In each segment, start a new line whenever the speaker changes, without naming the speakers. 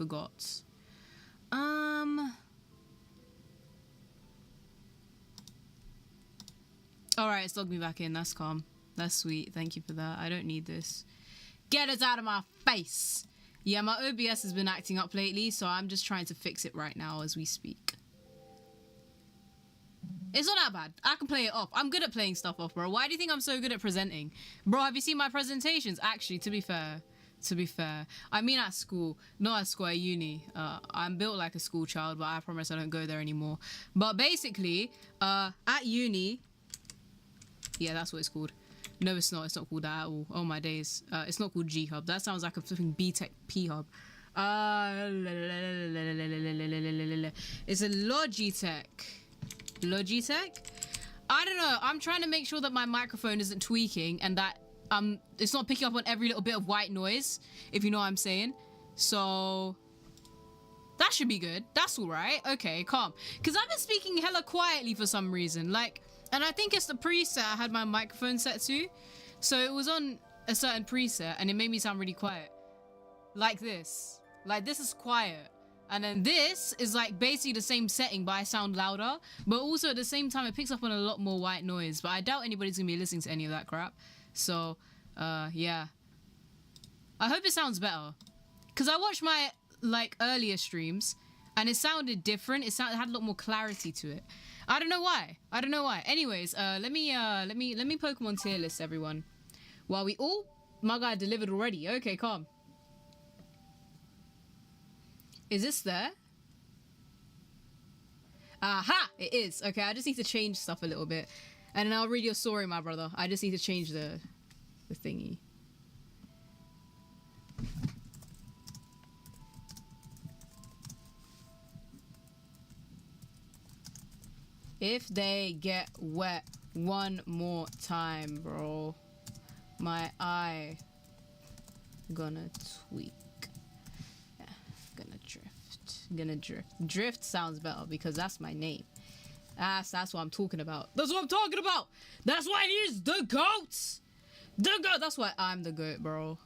forgot. Alright, it's logged me back in. That's calm. That's sweet. Thank you for that. I don't need this. Get it out of my face! Yeah, my OBS has been acting up lately, so I'm just trying to fix it right now as we speak. It's not that bad. I can play it off. I'm good at playing stuff off, bro. Why do you think I'm so good at presenting? Bro, have you seen my presentations? Actually, to be fair, I mean at school, not at school, at uni. I'm built like a school child, but I promise I don't go there anymore. But basically, at uni, yeah, that's what it's called. No, it's not. It's not called that at all. Oh my days. It's not called G Hub. That sounds like a flipping B-Tech P Hub. It's a Logitech. Logitech? I don't know. I'm trying to make sure that my microphone isn't tweaking and that it's not picking up on every little bit of white noise, if you know what I'm saying. So that should be good. That's all right. Okay, calm. Because I've been speaking hella quietly for some reason. Like, and I think it's the preset I had my microphone set to. So it was on a certain preset and it made me sound really quiet. Like this. Like this is quiet. And then this is like basically the same setting, but I sound louder. But also at the same time, it picks up on a lot more white noise. But I doubt anybody's gonna be listening to any of that crap. So, yeah. I hope it sounds better. Because I watched my, like, earlier streams, and it sounded different. It had a lot more clarity to it. I don't know why. Anyways, let me Pokemon tier list, everyone. While we all... My guy delivered already. Okay, calm. Is this there? Aha! It is. Okay, I just need to change stuff a little bit. And then I'll read your story, my brother. I just need to change the thingy. If they get wet one more time, bro, my eye gonna tweak. Yeah, gonna drift. Drift sounds better because that's my name. That's what I'm talking about. That's what I'm talking about. That's why he's the GOAT. The GOAT. That's why I'm the GOAT, bro.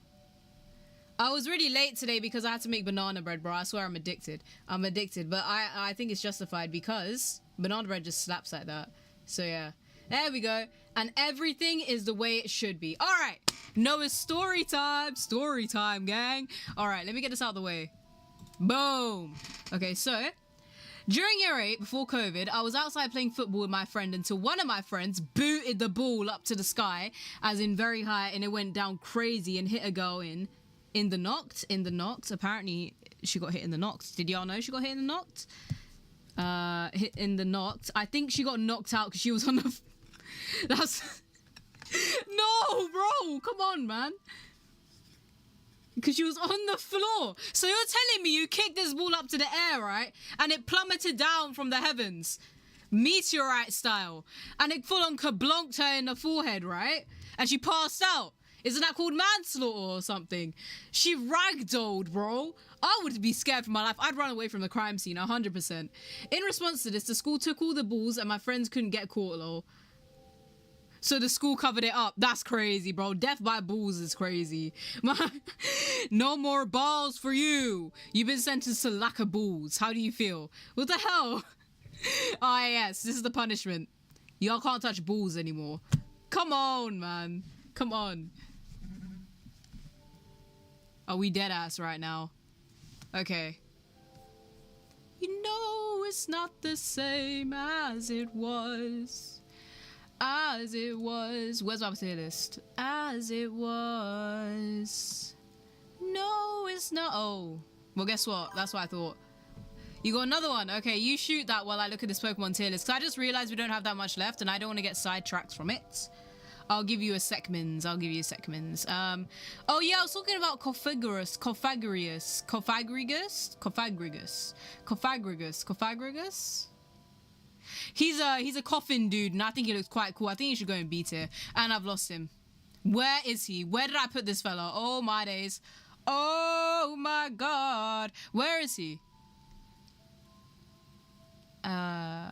I was really late today because I had to make banana bread, bro. I swear I'm addicted. But I think it's justified because banana bread just slaps like that. So yeah, there we go. And everything is the way it should be. All right, Noah's story time, gang. All right, let me get this out of the way. Boom. Okay, so during year 8, before COVID, I was outside playing football with my friend until one of my friends booted the ball up to the sky, as in very high, and it went down crazy and hit a girl in the knocked. Apparently, she got hit in the knocked. Did y'all know she got hit in the knocked? Hit in the knocked. I think she got knocked out because she was on the... That's... No, bro! Come on, man. Because she was on the floor. So you're telling me you kicked this ball up to the air, right? And it plummeted down from the heavens. Meteorite style. And it full on kablonked her in the forehead, right? And she passed out. Isn't that called manslaughter or something? She ragdolled, bro. I would be scared for my life. I'd run away from the crime scene, 100%. In response to this, the school took all the balls and my friends couldn't get caught, lol. So the school covered it up. That's crazy, bro. Death by balls is crazy. No more balls for you. You've been sentenced to lack of balls. How do you feel? What the hell? Ah, yes. This is the punishment. Y'all can't touch balls anymore. Come on, man. Come on. Are we dead ass right now? Okay. You know it's not the same as it was. As it was. Where's my playlist? As it was. No, it's not. Oh. Well, guess what? That's what I thought. You got another one. Okay, you shoot that while I look at this Pokemon tier list. Because I just realized we don't have that much left and I don't want to get sidetracked from it. I'll give you a secmins. Oh yeah, I was talking about Cofagrigus. He's a coffin dude, and I think he looks quite cool. I think he should go in B tier. And I've lost him. Where is he? Where did I put this fella? Oh my days. Oh my god. Where is he? I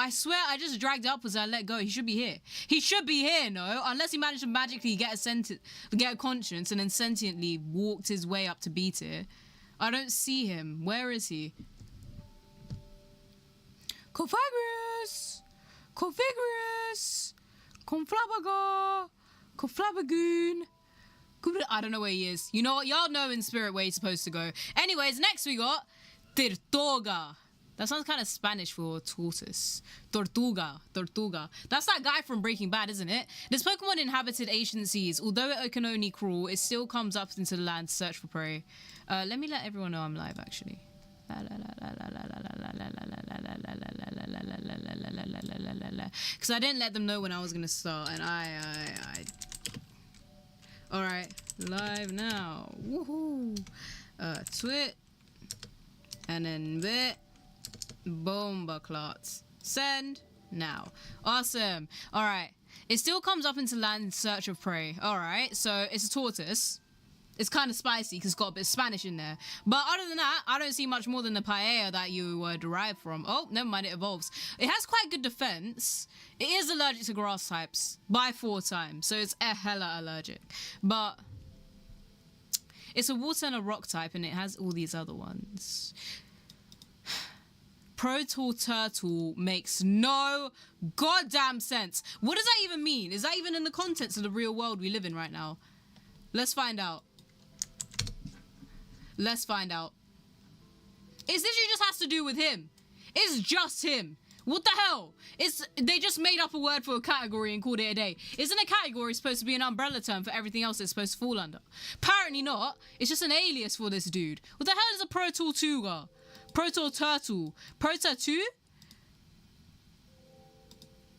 I swear I just dragged it upwards and I let go. He should be here. He should be here, no? Unless he managed to magically get a conscience and then sentiently walked his way up to beat it. I don't see him. Where is he? Conflabagus! Conflabaga! Conflabagoon! I don't know where he is. You know what? Y'all know in spirit where he's supposed to go. Anyways, next we got Tortuga. That sounds kind of Spanish for tortoise. Tortuga. That's that guy from Breaking Bad, isn't it? This Pokemon inhabited ancient seas. Although it can only crawl, it still comes up into the land to search for prey. Let me let everyone know I'm live, actually. Because I didn't let them know when I was going to start, and Alright, live now. Woohoo! Twit. And then bit. Bomba clots. Send. Now. Awesome. Alright. It still comes up into land in search of prey. Alright, so it's a tortoise. It's kind of spicy because it's got a bit of Spanish in there. But other than that, I don't see much more than the paella that you derived from. Oh, never mind, it evolves. It has quite good defense. It is allergic to grass types by 4 times, so it's a hella allergic. But it's a water and a rock type, and it has all these other ones. Proto Turtle makes no goddamn sense. What does that even mean? Is that even in the context of the real world we live in right now? Let's find out. Let's find out. It literally just has to do with him. It's just him. What the hell? They just made up a word for a category and called it a day. Isn't a category supposed to be an umbrella term for everything else it's supposed to fall under? Apparently not. It's just an alias for this dude. What the hell is a Proto-Tuga? Proto-Turtle? Proto-2?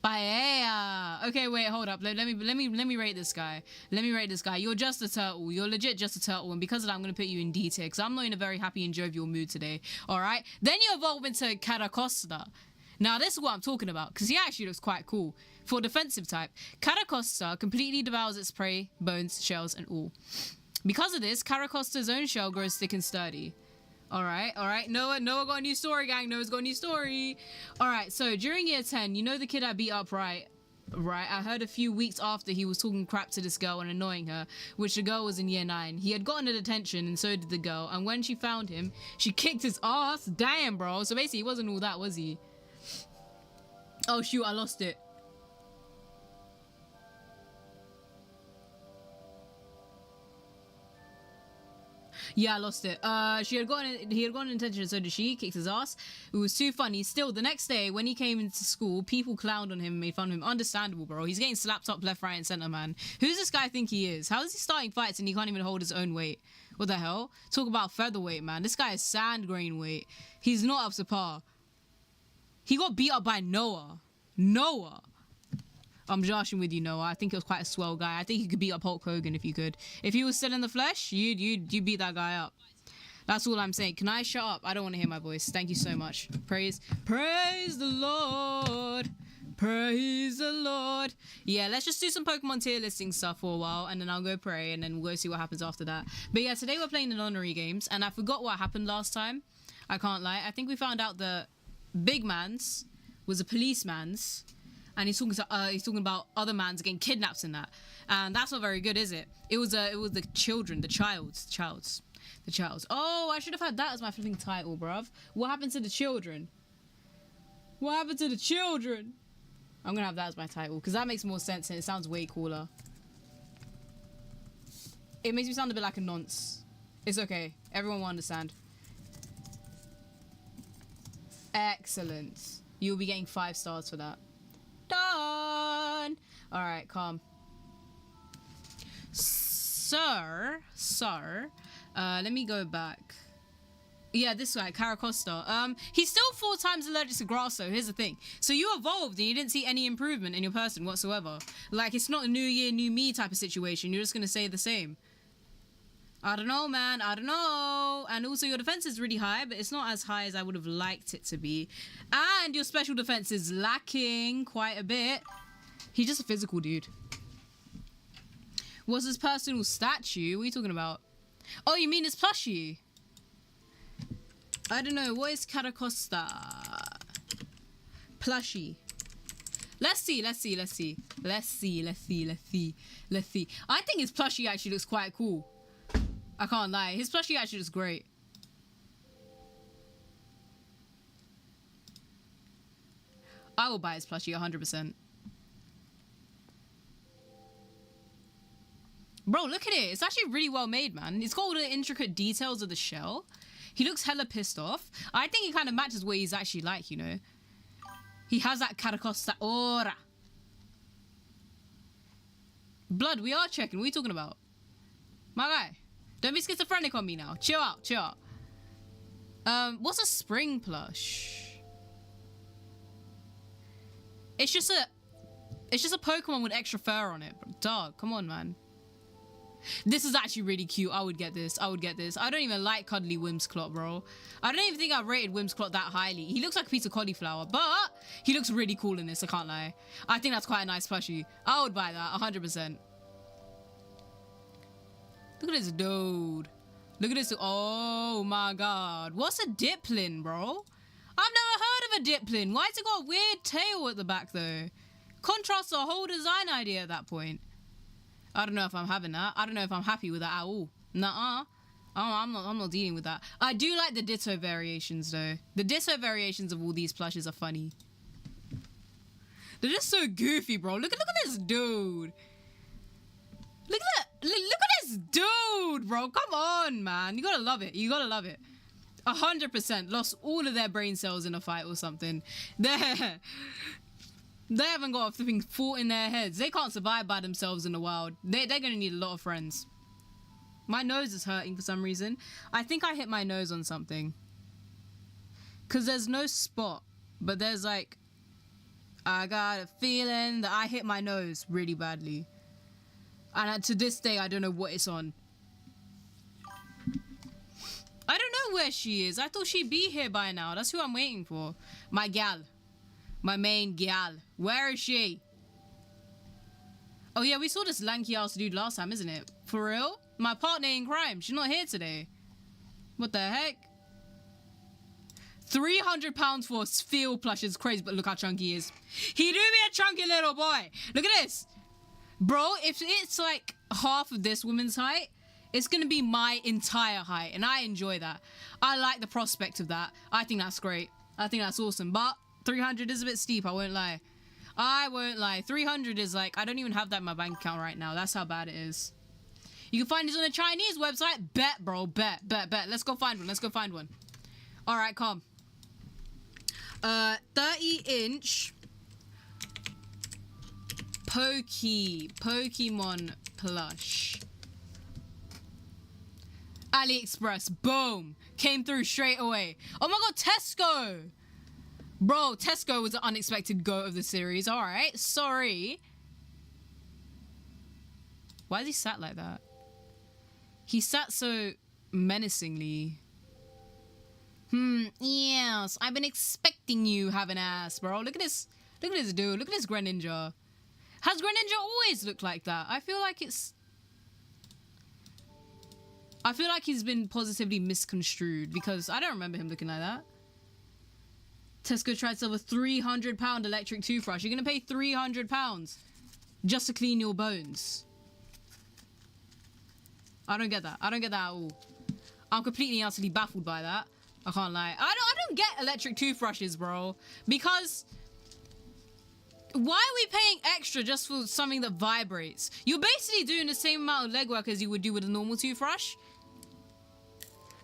Paella. Okay, wait, hold up. Let me rate this guy. Let me rate this guy. You're just a turtle. You're legit just a turtle, and because of that, I'm gonna put you in D tier because I'm not in a very happy and jovial mood today. All right. Then you evolve into Caracosta. Now this is what I'm talking about because he actually looks quite cool for defensive type. Caracosta completely devours its prey, bones, shells, and all. Because of this, Caracosta's own shell grows thick and sturdy. Alright. Noah got a new story, gang. Noah's got a new story. Alright, so during year 10, you know the kid I beat up, right? I heard a few weeks after he was talking crap to this girl and annoying her, which the girl was in year 9. He had gotten a detention and so did the girl, and when she found him, she kicked his ass. Damn, bro. So basically, he wasn't all that, was he? Oh, shoot, I lost it. Yeah, I lost it. He had gotten an intention, so did she. Kicked his ass. It was too funny. Still, the next day, when he came into school, people clowned on him and made fun of him. Understandable, bro. He's getting slapped up left, right, and center, man. Who does this guy think he is? How is he starting fights and he can't even hold his own weight? What the hell? Talk about featherweight, man. This guy is sand grain weight. He's not up to par. He got beat up by Noah. I'm joshing with you, Noah. I think he was quite a swell guy. I think he could beat up Hulk Hogan if you could. If he was still in the flesh, you'd beat that guy up. That's all I'm saying. Can I shut up? I don't want to hear my voice. Thank you so much. Praise the Lord. Praise the Lord. Yeah, let's just do some Pokemon tier listing stuff for a while, and then I'll go pray, and then we'll go see what happens after that. But yeah, today we're playing the honorary games, and I forgot what happened last time. I can't lie. I think we found out that Big Man's was a policeman's. And he's talking about other mans getting kidnapped in that, and that's not very good, is it? It was the children, the childs. Oh, I should have had that as my flipping title, bruv. What happened to the children? What happened to the children? I'm gonna have that as my title because that makes more sense and it sounds way cooler. It makes me sound a bit like a nonce. It's okay. Everyone will understand. Excellent. You'll be getting 5 stars for that. Done. All right, calm. Sir. Let me go back. Yeah, this guy, Caracosta. He's still 4 times allergic to grass, though. Here's the thing. So you evolved and you didn't see any improvement in your person whatsoever. Like, it's not a new year, new me type of situation. You're just gonna say the same. I don't know, man. I don't know. And also, your defense is really high, but it's not as high as I would have liked it to be. And your special defense is lacking quite a bit. He's just a physical dude. What's his personal statue? What are you talking about? Oh, you mean his plushie? I don't know. What is Caracosta? plushie. Let's see. I think his plushie actually looks quite cool. I can't lie. His plushie actually looks great. I will buy his plushie 100%. Bro, look at it. It's actually really well made, man. It's got all the intricate details of the shell. He looks hella pissed off. I think he kind of matches what he's actually like, you know. He has that caracosta aura. Blood, we are checking. What are you talking about? My guy. Don't be schizophrenic on me now. Chill out. What's a spring plush? It's just a Pokemon with extra fur on it. Dog, come on, man. This is actually really cute. I would get this. I don't even like cuddly Whimsicott, bro. I don't even think I've rated Whimsicott that highly. He looks like a piece of cauliflower, but he looks really cool in this, I can't lie. I think that's quite a nice plushie. I would buy that, 100%. Look at this dude. Look at this. Oh my god. What's a Diplin, bro? I've never heard of a Diplin. Why's it got a weird tail at the back, though? Contrasts the whole design idea at that point. I don't know if I'm having that. I don't know if I'm happy with that at all. Nuh-uh. I'm not dealing with that. I do like the Ditto variations, though. The Ditto variations of all these plushes are funny. They're just so goofy, bro. Look at this dude. Look at this dude, bro. Come on, man. You gotta love it. 100% lost all of their brain cells in a fight or something. They haven't got a flipping thought in their heads. They can't survive by themselves in the wild. They're gonna need a lot of friends. My nose is hurting for some reason. I think I hit my nose on something. Because there's no spot. But there's like... I got a feeling that I hit my nose really badly. And to this day, I don't know what it's on. I don't know where she is. I thought she'd be here by now. That's who I'm waiting for. My gal. My main gal. Where is she? Oh yeah, we saw this lanky ass dude last time, isn't it? For real? My partner in crime. She's not here today. What the heck? £300 for a field plush is crazy, but look how chunky he is. He do be a chunky little boy. Look at this. Bro, if it's like half of this woman's height, it's gonna be my entire height, and I enjoy that. I like the prospect of that. I think that's great. I think that's awesome, but 300 is a bit steep, I won't lie. 300 is like, I don't even have that in my bank account right now. That's how bad it is. You can find this on a Chinese website. Bet, bro, bet. Let's go find one. All right, calm. 30-inch Pokemon plush. AliExpress, boom, came through straight away. Oh my god, Tesco. Bro, Tesco was an unexpected go of the series. All right, sorry. Why is he sat like that? He sat so menacingly. Yes, I've been expecting you, have an ass, bro. Look at this dude. Look at this Greninja. Has Greninja always looked like that? I feel like he's been positively misconstrued because I don't remember him looking like that. Tesco tried to sell a £300 electric toothbrush. You're going to pay £300 just to clean your bones. I don't get that. I don't get that at all. I'm completely and utterly baffled by that. I can't lie. I don't get electric toothbrushes, bro. Because why are we paying extra just for something that vibrates? You're basically doing the same amount of legwork as you would do with a normal toothbrush.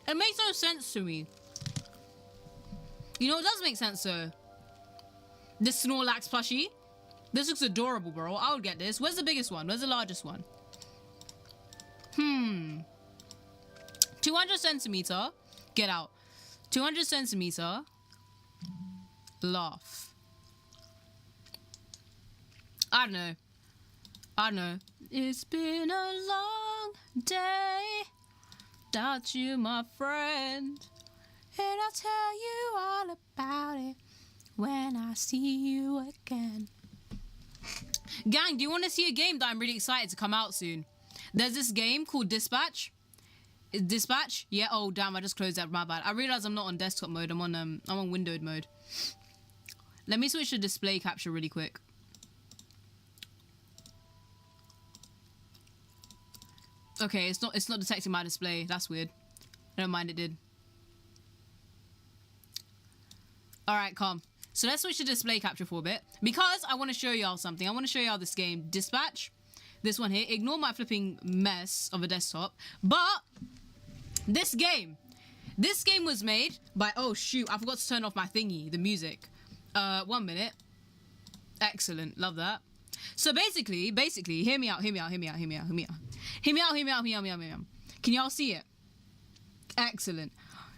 It makes no sense to me. You know, it does make sense, though. This Snorlax plushie. This looks adorable, bro. I would get this. Where's the biggest one? Where's the largest one? 200 centimeter. Get out. 200 centimeter. Laugh. I don't know. It's been a long day without you, my friend. And I'll tell you all about it when I see you again. Gang, do you want to see a game that I'm really excited to come out soon? There's this game called Dispatch. Dispatch? Yeah, oh damn, I just closed that, my bad. I realize I'm not on desktop mode, I'm on windowed mode. Let me switch to display capture really quick. Okay, it's not detecting my display. That's weird. Never mind, it did. Alright, calm. So let's switch to display capture for a bit. Because I want to show y'all something. I want to show y'all this game. Dispatch. This one here. Ignore my flipping mess of a desktop. But this game was made by... Oh, shoot. I forgot to turn off my thingy. The music. 1 minute. Excellent. Love that. So basically, hear me out. Can y'all see it? Excellent.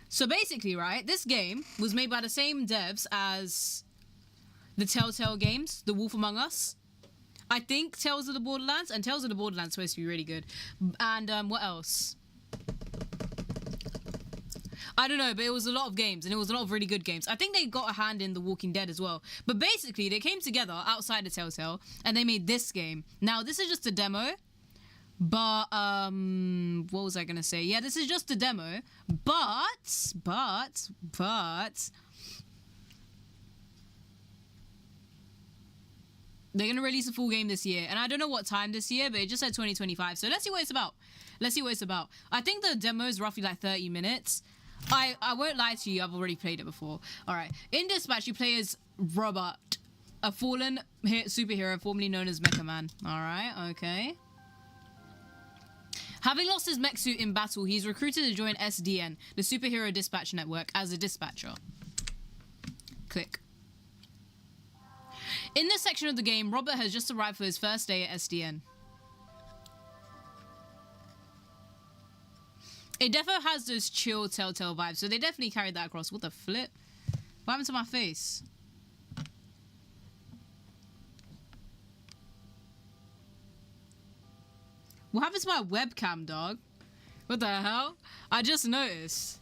So basically, right, this game was made by the same devs as the Telltale games, The Wolf Among Us. I think Tales of the Borderlands, and Tales of the Borderlands is supposed to be really good. And what else? I don't know, but it was a lot of games, and it was a lot of really good games. I think they got a hand in The Walking Dead as well. But basically, they came together outside of Telltale, and they made this game. Now, this is just a demo. But, what was I gonna say? Yeah, this is just a demo. But... They're gonna release a full game this year. And I don't know what time this year, but it just said 2025. So let's see what it's about. I think the demo is roughly like 30 minutes. I won't lie to you, I've already played it before. Alright, in Dispatch, you play as Robert, a fallen superhero formerly known as Mecha Man. Alright, okay. Having lost his mech suit in battle, he's recruited to join SDN, the Superhero Dispatch Network, as a dispatcher. Click. In this section of the game, Robert has just arrived for his first day at SDN. It definitely has those chill Telltale vibes, so they definitely carried that across. What the flip? What happened to my face? What happened to my webcam, dog? What the hell? I just noticed.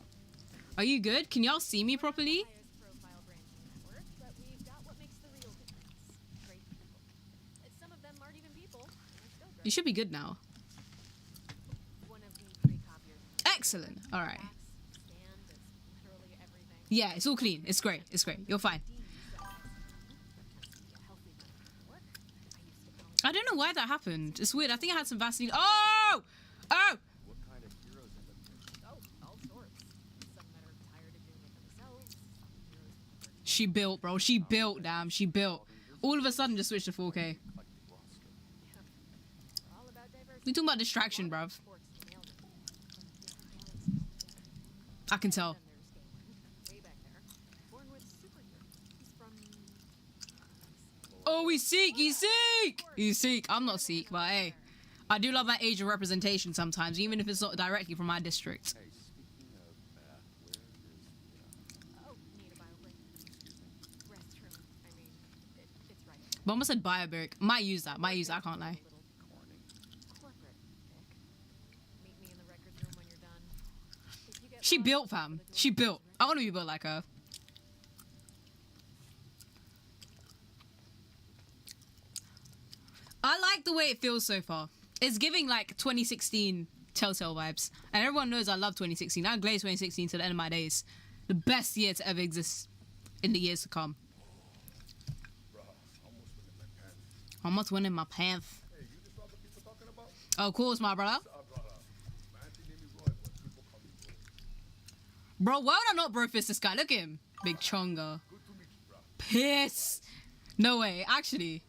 Are you good? Can y'all see me properly? You should be good now. Excellent. All right. Yeah, it's all clean. It's great. It's great. You're fine. I don't know why that happened. It's weird. I think I had some Vaseline. Oh! Oh! She built, bro. She built, damn. She built. All of a sudden, just switched to 4K. We talking about distraction, bruv. I can tell. Oh, he's Sikh! He's Sikh! He's Sikh. I'm not Sikh, but hey. I do love that Asian representation sometimes, even if it's not directly from my district. But I almost said Biobrick. Might use that, I can't lie. She built, fam. She built. I want to be built like her. I like the way it feels so far. It's giving like 2016 Telltale vibes. And everyone knows I love 2016. I glaze 2016 to the end of my days. The best year to ever exist in the years to come. Almost winning my pants. Of course, my brother. Bro, why would I not bro fist this guy? Look at him. Big chonga. Piss. No way. Actually.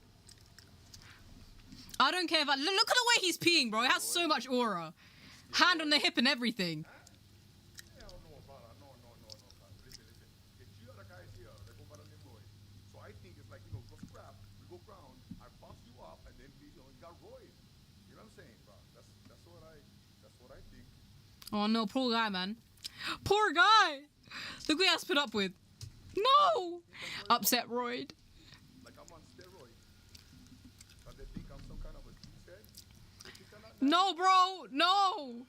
I don't care if I... Look at the way he's peeing, bro. It has so much aura. Hand on the hip and everything. Oh no, poor guy, man. Poor guy! Look what he has to put up with. No! Upset Royd. No, bro! No!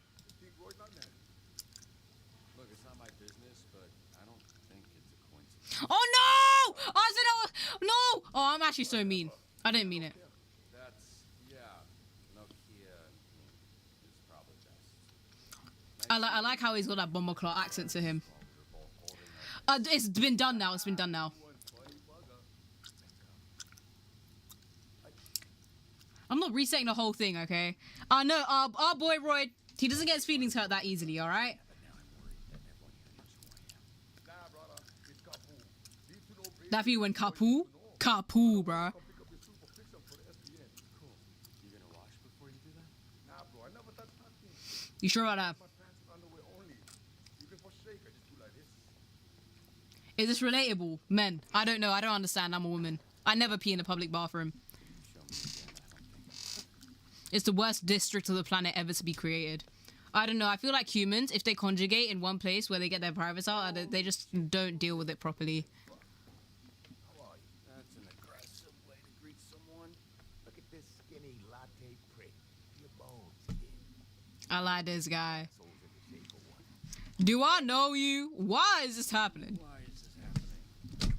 Look, it's not my business, but I don't think it's a coincidence.
Oh no! I said I was... No! Oh, I'm actually so mean. I didn't mean it.
That's... yeah. Nokia is probably best.
I like how he's got that bomber claw accent to him. It's been done now. It's been done now. I'm not resetting the whole thing, okay? I know our boy Roy, he doesn't get his feelings hurt that easily, all right? That view went kapoo? Kapoo, bruh. You sure about that? Is this relatable? Men, I don't know. I don't understand. I'm a woman. I never pee in a public bathroom. It's the worst district of the planet ever to be created. I don't know. I feel like humans, if they conjugate in one place where they get their privates out, they just don't deal with it properly.
That's an aggressive way to greet someone.
Look at this skinny latte prick. Your bones, kid.
I like this guy.
Souls in the shape of one.
Do I know you? Why is this happening?
Why is this happening?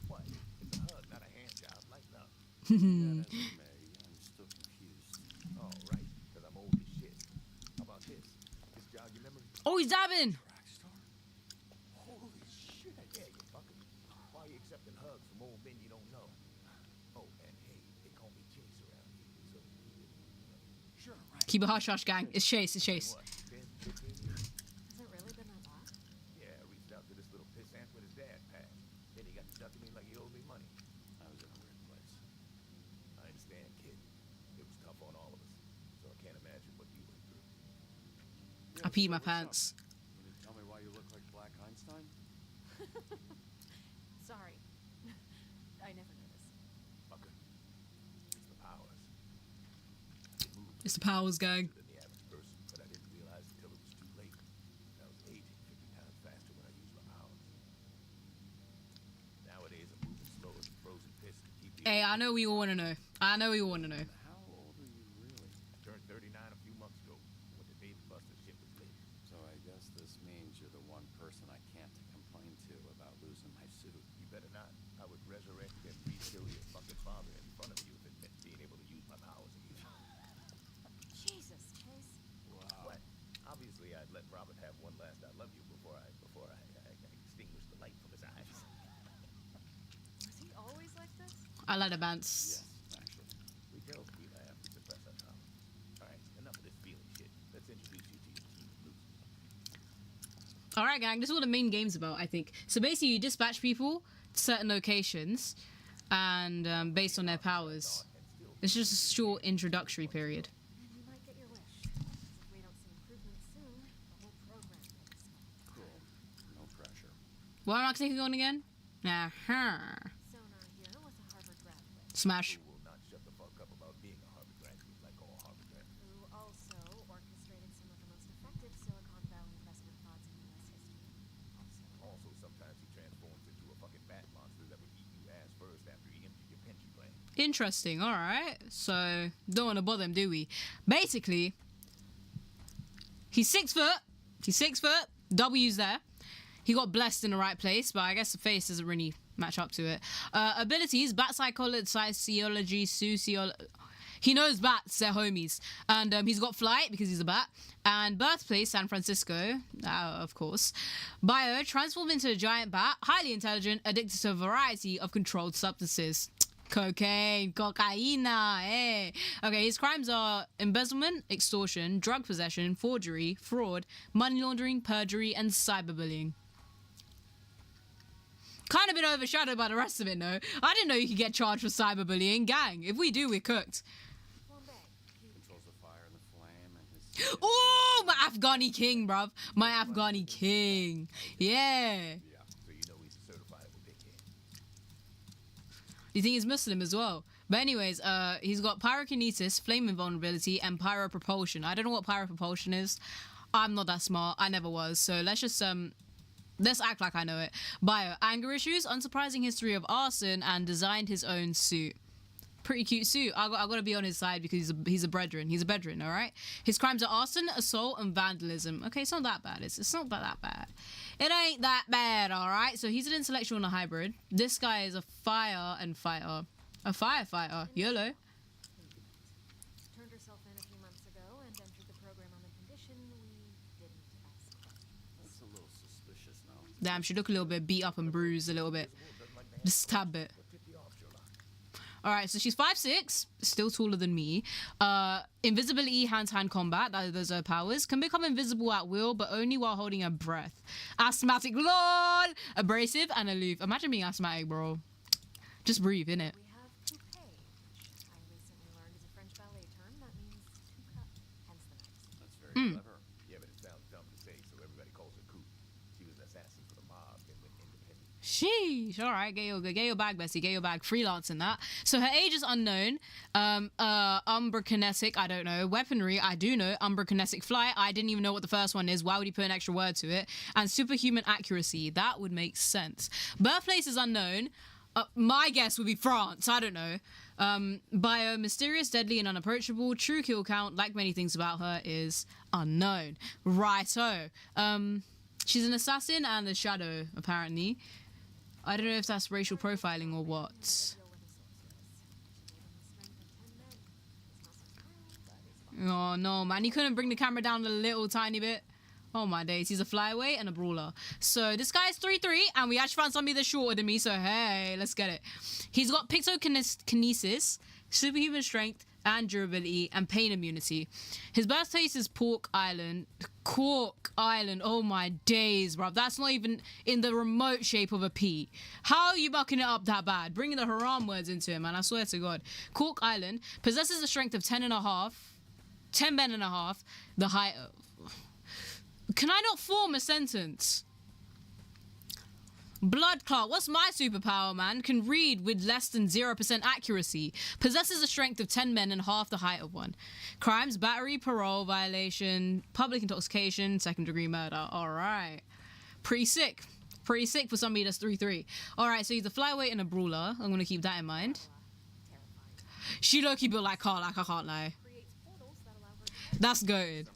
What? It's a hug, not a hand job. Lighten up.
That as it may, I'm still confused.
Oh, right. Because I'm old as shit. How about this? This jog your memory?
Oh, he's dabbing.
Track star? Holy shit.
Yeah, you fucker. Why are you accepting hugs from old men you don't know? Oh, and hey, they call me Chase around here. So,
Sure, right.
Keep it hush hush, gang. It's Chase. It's Chase.
what? 10, 15 years?
Has it really been that long?
Yeah, I reached out to this little pissant when his dad passed. Then he got stuck to me like he owed me money.
I was in a weird place.
I understand, kid. It was tough on all of us. So I can't imagine what you went through.
I peed my
what's up?
pants.
You gonna tell me why you look like Black Einstein?
Sorry. I never noticed.
Fucker. It's the powers. I can move
It's the powers, gang.
than the average person, but I didn't realize until it was too late. I was aging 50 times faster when I used my powers. Nowadays, I'm moving slow as frozen piss to keep the...
Hey, I know we all want to know. I know we all want to know.
How old are you really?
I turned 39 a few months ago when the Dave Buster shit was lit.
So I guess this means you're the one person I can't complain to about losing my suit.
You better not. I would resurrect and re-kill your fucking father in front of you if it meant being able to use my powers again.
Jesus, Chase.
Wow.
What? Obviously, I'd let Robert have one last I love you before I extinguished the light from his eyes.
Was he always like this?
I like the bands.
Yes, actually.
We girls be laugh to suppress our trauma. All right, enough of this feeling shit. Let's introduce you to your team of losers.
All right, gang. This is what the main game's about, I think. So basically, you dispatch people to certain locations, and based on their powers. It's just a short introductory period.
And you might get your wish. If we don't see improvement soon, the whole program will stop.
Cool. No pressure.
What am I clicking on again? Uh-huh.
Sonar here was a Harvard graduate
Smash.
Who will not shut the fuck up about being a Harvard graduate like all Harvard graduates.
who also orchestrated some of the most effective Silicon Valley investment frauds in U.S. history.
Also, sometimes he transforms into a fucking bat monster that would eat you ass first after he emptied your pension plan.
Interesting. All right. So don't want to bother him, do we? Basically, he's 6 foot. He's 6 foot. W's there. He got blessed in the right place, but I guess the face doesn't really match up to it. Abilities: bat psychology, sociology. He knows bats, they're homies. And he's got flight because he's a bat. And birthplace, San Francisco, of course. Bio: transformed into a giant bat, highly intelligent, addicted to a variety of controlled substances. Cocaine, cocaina, eh. Okay, his crimes are embezzlement, extortion, drug possession, forgery, fraud, money laundering, perjury, and cyberbullying. Kind of been overshadowed by the rest of it, no? I didn't know you could get charged for cyberbullying. Gang, if we do, we're cooked.
One day, he
Controls the fire and the flame and his...
Ooh, my Afghani king, bruv. My Afghani king. Yeah.
Yeah, so you know he's a certifiable dickhead.
You think he's Muslim as well? But anyways, he's got pyrokinesis, flame invulnerability, and pyropropulsion. I don't know what pyropropulsion is. I'm not that smart. I never was. So let's just let's act like I know it. Bio: anger issues, unsurprising history of arson, and designed his own suit. Pretty cute suit. I got to be on his side because he's a brethren. He's a brethren, all right? His crimes are arson, assault, and vandalism. Okay, it's not that bad. It's not that bad. It ain't that bad, all right? So he's an intellectual and a hybrid. This guy is a fire and fighter. A firefighter. YOLO.
turned herself in a few months ago and entered the program on the condition we didn't ask questions.
That's a little suspicious now.
Damn, she look a little bit beat up and bruised a little bit.
Doesn't like the
Just a tad bit.
What tipped you off, Sherlock?
All right, so she's 5'6", still taller than me. Invisibility, hand-to-hand combat, those are her powers. Can become invisible at will, but only while holding her breath. Asthmatic, lol! Abrasive and aloof. Imagine being asthmatic, bro. Just breathe, innit?
We have coupé, which I recently learned is a French ballet term that means two cup, hence the name.
That's very clever.
Yeah, but it sounds dumb to say, so everybody calls her Coop. She was an assassin for the mob and went independent.
Sheesh. All right, get your bag, Bessie. Get your bag. Freelancing that. So her age is unknown. Umbra kinetic, I don't know. Weaponry, I do know. Umbra kinetic flight, I didn't even know what the first one is. Why would he put an extra word to it? And superhuman accuracy, that would make sense. Birthplace is unknown. My guess would be France. I don't know. Bio, mysterious, deadly, and unapproachable. True kill count, like many things about her, is unknown. Righto. She's an assassin and a shadow, apparently. I don't know if that's racial profiling or what. Oh no, man, he couldn't bring the camera down a little tiny bit. Oh my days, he's a flyweight and a brawler. So this guy's 3'3", and we actually found somebody that's shorter than me, so hey, let's get it. He's got pixokinesis, superhuman strength, and durability, and pain immunity. His birthplace is Cork Island. Oh my days, bruv. That's not even in the remote shape of a P. How are you mucking it up that bad? Bringing the haram words into it, man. I swear to God. Cork Island possesses a strength of 10 men and a half, the height of... Can I not form a sentence? Blood clot. What's my superpower, man? Can read with less than 0% accuracy. Possesses a strength of 10 men and half the height of one. Crimes, battery, parole violation, public intoxication, second-degree murder. All right. Pretty sick. Pretty sick for somebody that's 3'3". All right, so he's a flyweight and a brawler. I'm going to keep that in mind. She low-key built like Carl, like I can't lie. That's good.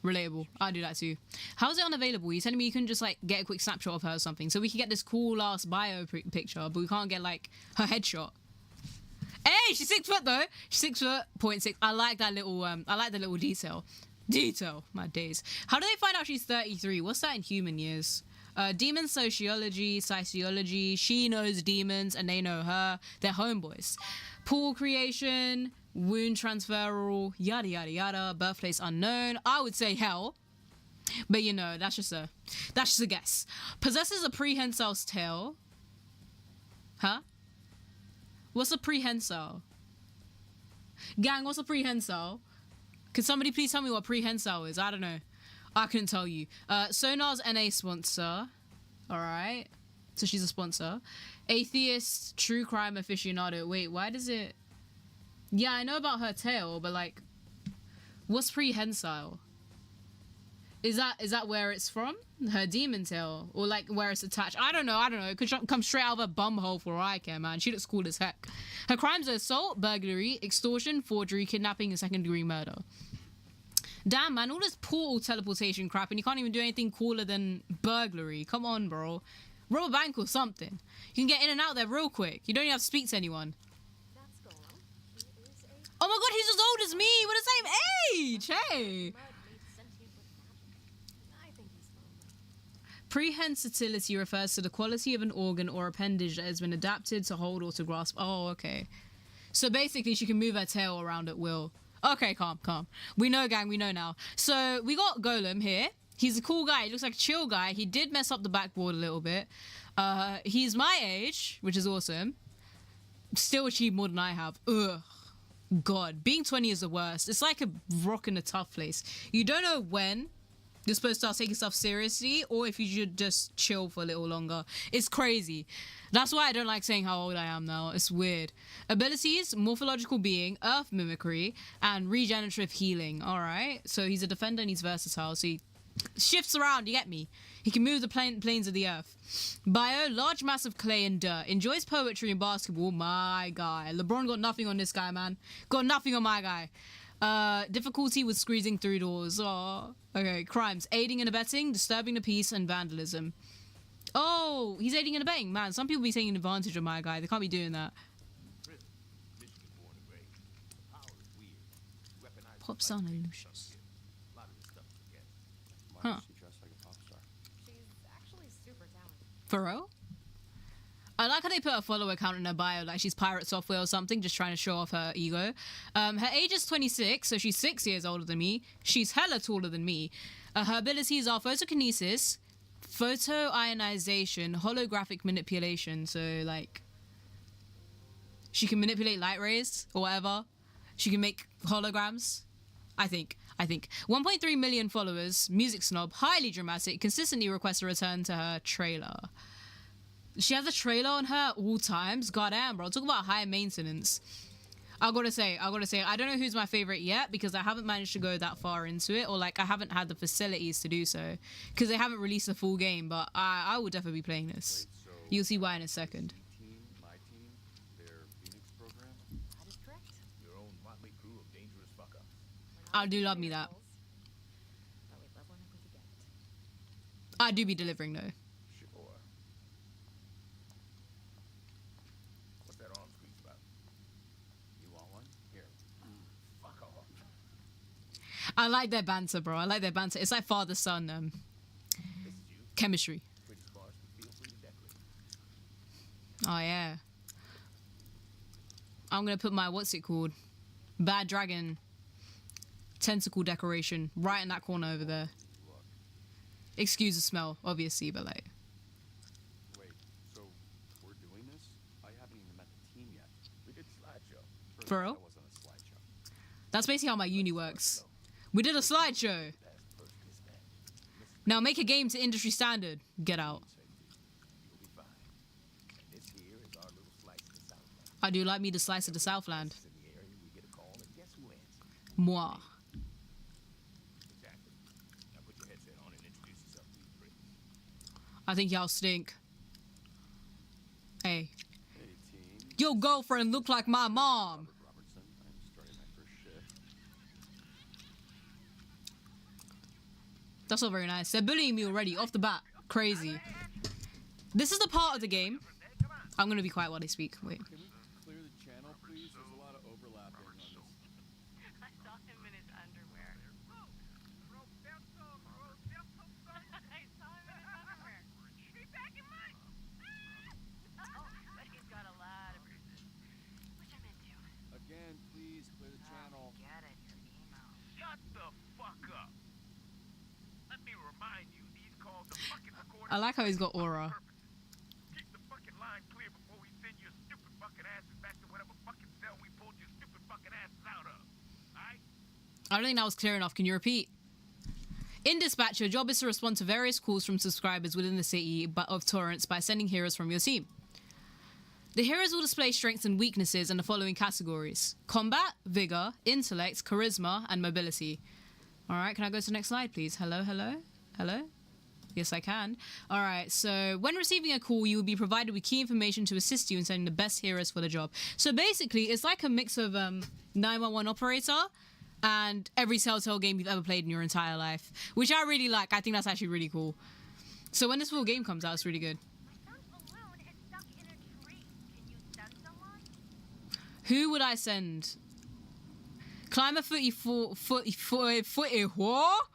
Relatable. I'll do that too. How's it unavailable? You're telling me you couldn't just like get a quick snapshot of her or something, so we can get this cool ass bio picture, but we can't get like her headshot. Hey, she's 6 foot though. She's 6 foot, 0.6. I like that little I like the little detail. My days. How do they find out she's 33? What's that in human years? Demon sociology, she knows demons and they know her. They're homeboys. Pool creation, wound transferal, yada yada yada, birthplace unknown. I would say hell, but you know, that's just a guess. Possesses a prehensile tail. Huh? What's a prehensile? Gang, what's a prehensile? Can somebody please tell me what prehensile is? I don't know. I couldn't tell you. Sonar's NA sponsor. All right. So she's a sponsor. Atheist, true crime aficionado. Wait, why does it... Yeah, I know about her tail, but like, what's prehensile? Is that where it's from? Her demon tail? Or like where it's attached? I don't know. It could come straight out of a bum hole for all I care, man. She looks cool as heck. Her crimes are assault, burglary, extortion, forgery, kidnapping, and second-degree murder. Damn, man, all this portal teleportation crap, and you can't even do anything cooler than burglary. Come on, bro. Rob a bank or something. You can get in and out there real quick. You don't even have to speak to anyone. Oh my god, he's as old as me! We're the same age! Hey! Prehensitility refers to the quality of an organ or appendage that has been adapted to hold or to grasp. Oh, okay. So basically, she can move her tail around at will. Okay, calm. We know, gang, we know now. So, we got Golem here. He's a cool guy. He looks like a chill guy. He did mess up the backboard a little bit. He's my age, which is awesome. Still achieved more than I have. Ugh. God, being 20 is the worst. It's like a rock in a tough place. You don't know when you're supposed to start taking stuff seriously or if you should just chill for a little longer. It's crazy. That's why I don't like saying how old I am now. It's weird. Abilities, morphological being, earth mimicry, and regenerative healing. All right. So he's a defender and he's versatile. So he shifts around, you get me? He can move the planes of the earth. Bio, large mass of clay and dirt. Enjoys poetry and basketball. My guy. LeBron got nothing on this guy, man. Got nothing on my guy. Difficulty with squeezing through doors. Oh, okay. Crimes, aiding and abetting, disturbing the peace, and vandalism. Oh, he's aiding and abetting. Man, some people be taking advantage of my guy. They can't be doing that. Pop star and Lucius. Huh.
She's actually super talented.
For real? I like how they put a follower account in her bio, like she's Pirate Software or something, just trying to show off her ego. Her age is 26, so she's 6 years older than me. She's hella taller than me. Her abilities are photokinesis, photoionization, holographic manipulation. So, like, she can manipulate light rays or whatever. She can make holograms, I think. 1.3 million followers, music snob, highly dramatic, consistently requests a return to her trailer. She has a trailer on her at all times. Goddamn, bro. Talk about high maintenance. I gotta say, I don't know who's my favorite yet because I haven't managed to go that far into it, or like I haven't had the facilities to do so because they haven't released a full game, but I will definitely be playing this.
Wait, so
You'll see why in a second.
team, my team, their Phoenix program?
That is correct.
Your own motley crew of dangerous fuck-ups.
I do love me that.
But we'd love one if we could get it.
I do be delivering though.
Sure. What's that arm squeeze about?
You want one? Here.
Fuck off.
I like their banter, bro. I like their banter. It's like father-son
This is you.
chemistry.
Pretty sparse, but feel free to decorate.
Oh yeah. I'm gonna put my what's it called? Bad dragon tentacle decoration right in that corner over there.
Look.
Excuse the smell, obviously, but like
Wait, so we're doing this? I haven't even met the team yet.
We did slideshow.
For real?
That wasn't a slideshow.
that's basically how my uni works. We did a slideshow.
That's first dispatch. Listen,
Now make a game to industry standard. Get out.
safety. You'll be fine. And this here is our little slice of the Southland.
I do like me the slice of the Southland.
In the area, we get a call, and guess who answers?
Moi.
Exactly. Now put your headset on and introduce yourself, please, Britt.
I think y'all stink. Hey.
Hey, team.
Your girlfriend look like my mom.
Robertson. I'm starting my first shift.
That's not very nice. They're bullying me already off the bat. Crazy. This is the part of the game. I'm gonna be quiet while they speak. Wait.
Can we clear the channel, please? There's a lot of overlapping on this.
I saw him in his underwear. I saw him in his underwear. He's back in mine. But he's got a lot of bruises, which I'm into.
Again, please clear the channel.
Get it, you're emo.
Shut the fuck up. Let me remind you, these calls are fucking recorded.
I like how he's got aura.
Keep the fucking line clear before we send your stupid fucking asses back to whatever fucking cell we pulled your stupid fucking asses out of. Alright?
I don't think that was clear enough. Can you repeat? In dispatch, your job is to respond to various calls from subscribers within the city of Torrance by sending heroes from your team. The heroes will display strengths and weaknesses in the following categories: combat, vigor, intellect, charisma, and mobility. All right, can I go to the next slide, please? Hello, hello, hello? Yes, I can. All right, so when receiving a call, you will be provided with key information to assist you in sending the best heroes for the job. So basically, it's like a mix of 911 operator and every Telltale game you've ever played in your entire life, which I really like. I think that's actually really cool. So when this full game comes out, it's really good.
My son's balloon is stuck in a tree. Can you send someone?
Who would I send? Climb a what?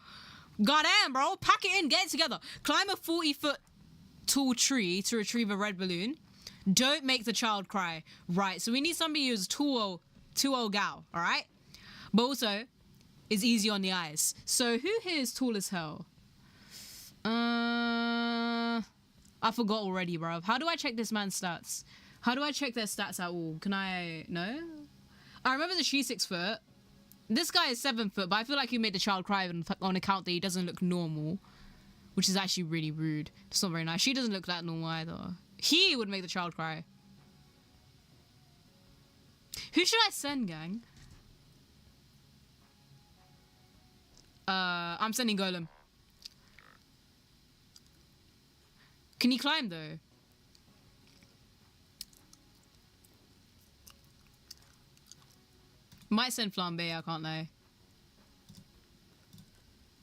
Goddamn, bro. Pack it in. Get it together. Climb a 40-foot tall tree to retrieve a red balloon. Don't make the child cry. Right, so we need somebody who's too old gal, all right? But also is easy on the eyes. So who here is tall as hell? I forgot already, bro. How do I check this man's stats? How do I check their stats at all? Can I... No? I remember that she's 6 foot. This guy is 7 foot, but I feel like he made the child cry on account that he doesn't look normal, which is actually really rude. It's not very nice. She doesn't look that normal either. He would make the child cry. Who should I send, gang? I'm sending Golem. Can he climb, though? Might send Flambe, I can't lie.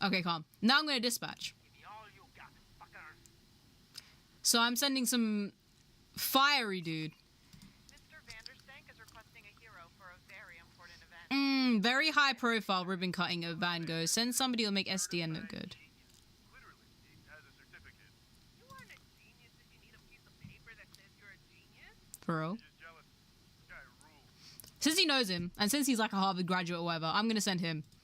Okay, calm. Now I'm going to dispatch. So I'm sending some fiery dude.
Mr. Vanderstank is requesting a hero for a very important event.
Very high profile ribbon cutting of Van Gogh. Send somebody who'll make SDN look good.
You aren't a genius if you need a piece of paper that says you're a
For real.
Just jealous. This guy rules.
Since he knows him, and since he's like a Harvard graduate or whatever, I'm gonna send him.
You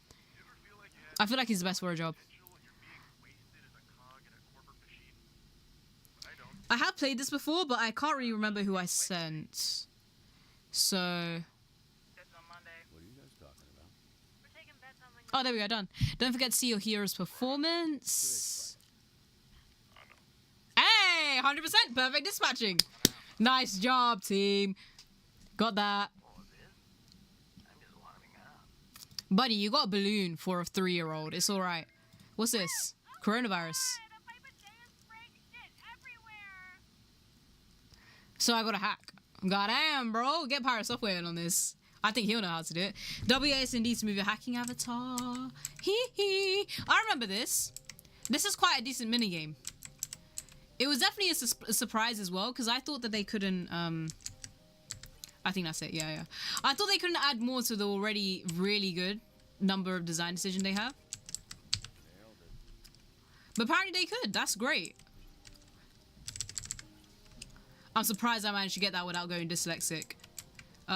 ever feel like you have
I feel like he's the best for a job.
potential and you're being wasted as a cog in a corporate machine? But I don't.
I have played this before, but I can't really remember who I sent. So...
That's on Monday.
What are you guys talking about?
We're taking bets on when
Oh, there we go, done. Don't forget to see your hero's performance. Hey, 100% perfect dispatching. Nice job, team. Got that. Buddy, you got a balloon for a 3-year-old. It's alright. What's this? Coronavirus.
the pipe of day is spraying shit everywhere.
So I got a hack. Goddamn, bro. Get Pirate Software in on this. I think he'll know how to do it. WASD to move your hacking avatar. Hee hee. I remember this. This is quite a decent minigame. It was definitely a surprise as well, because I thought that they couldn't, I think that's it, yeah. I thought they couldn't add more to the already really good number of design decisions they have.
Nailed it.
But apparently they could. That's great. I'm surprised I managed to get that without going dyslexic. Hee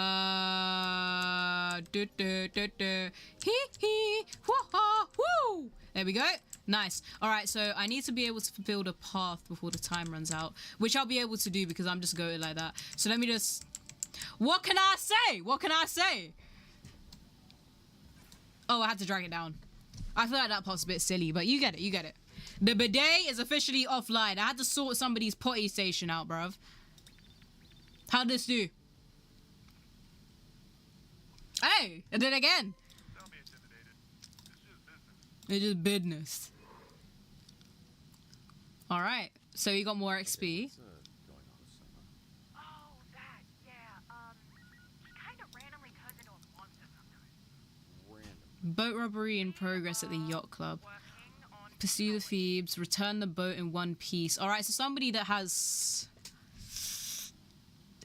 hee. Woo. There we go. Nice. All right, so I need to be able to build a path before the time runs out, which I'll be able to do because I'm just goated like that. So let me just... What can I say? What can I say? Oh, I had to drag it down. I feel like that part's a bit silly, but you get it. You get it. The bidet is officially offline. I had to sort somebody's potty station out, bruv. How'd this do? Hey, I did it again.
Don't be intimidated. This is business.
It's just business. All right. So you got more XP.
What's going on this summer?
Oh, that, yeah. He kind of randomly turns into a monster sometimes.
Random.
Boat robbery in progress at the yacht club.
Working on
Pursue the thieves. Return the boat in one piece. All right. So somebody that has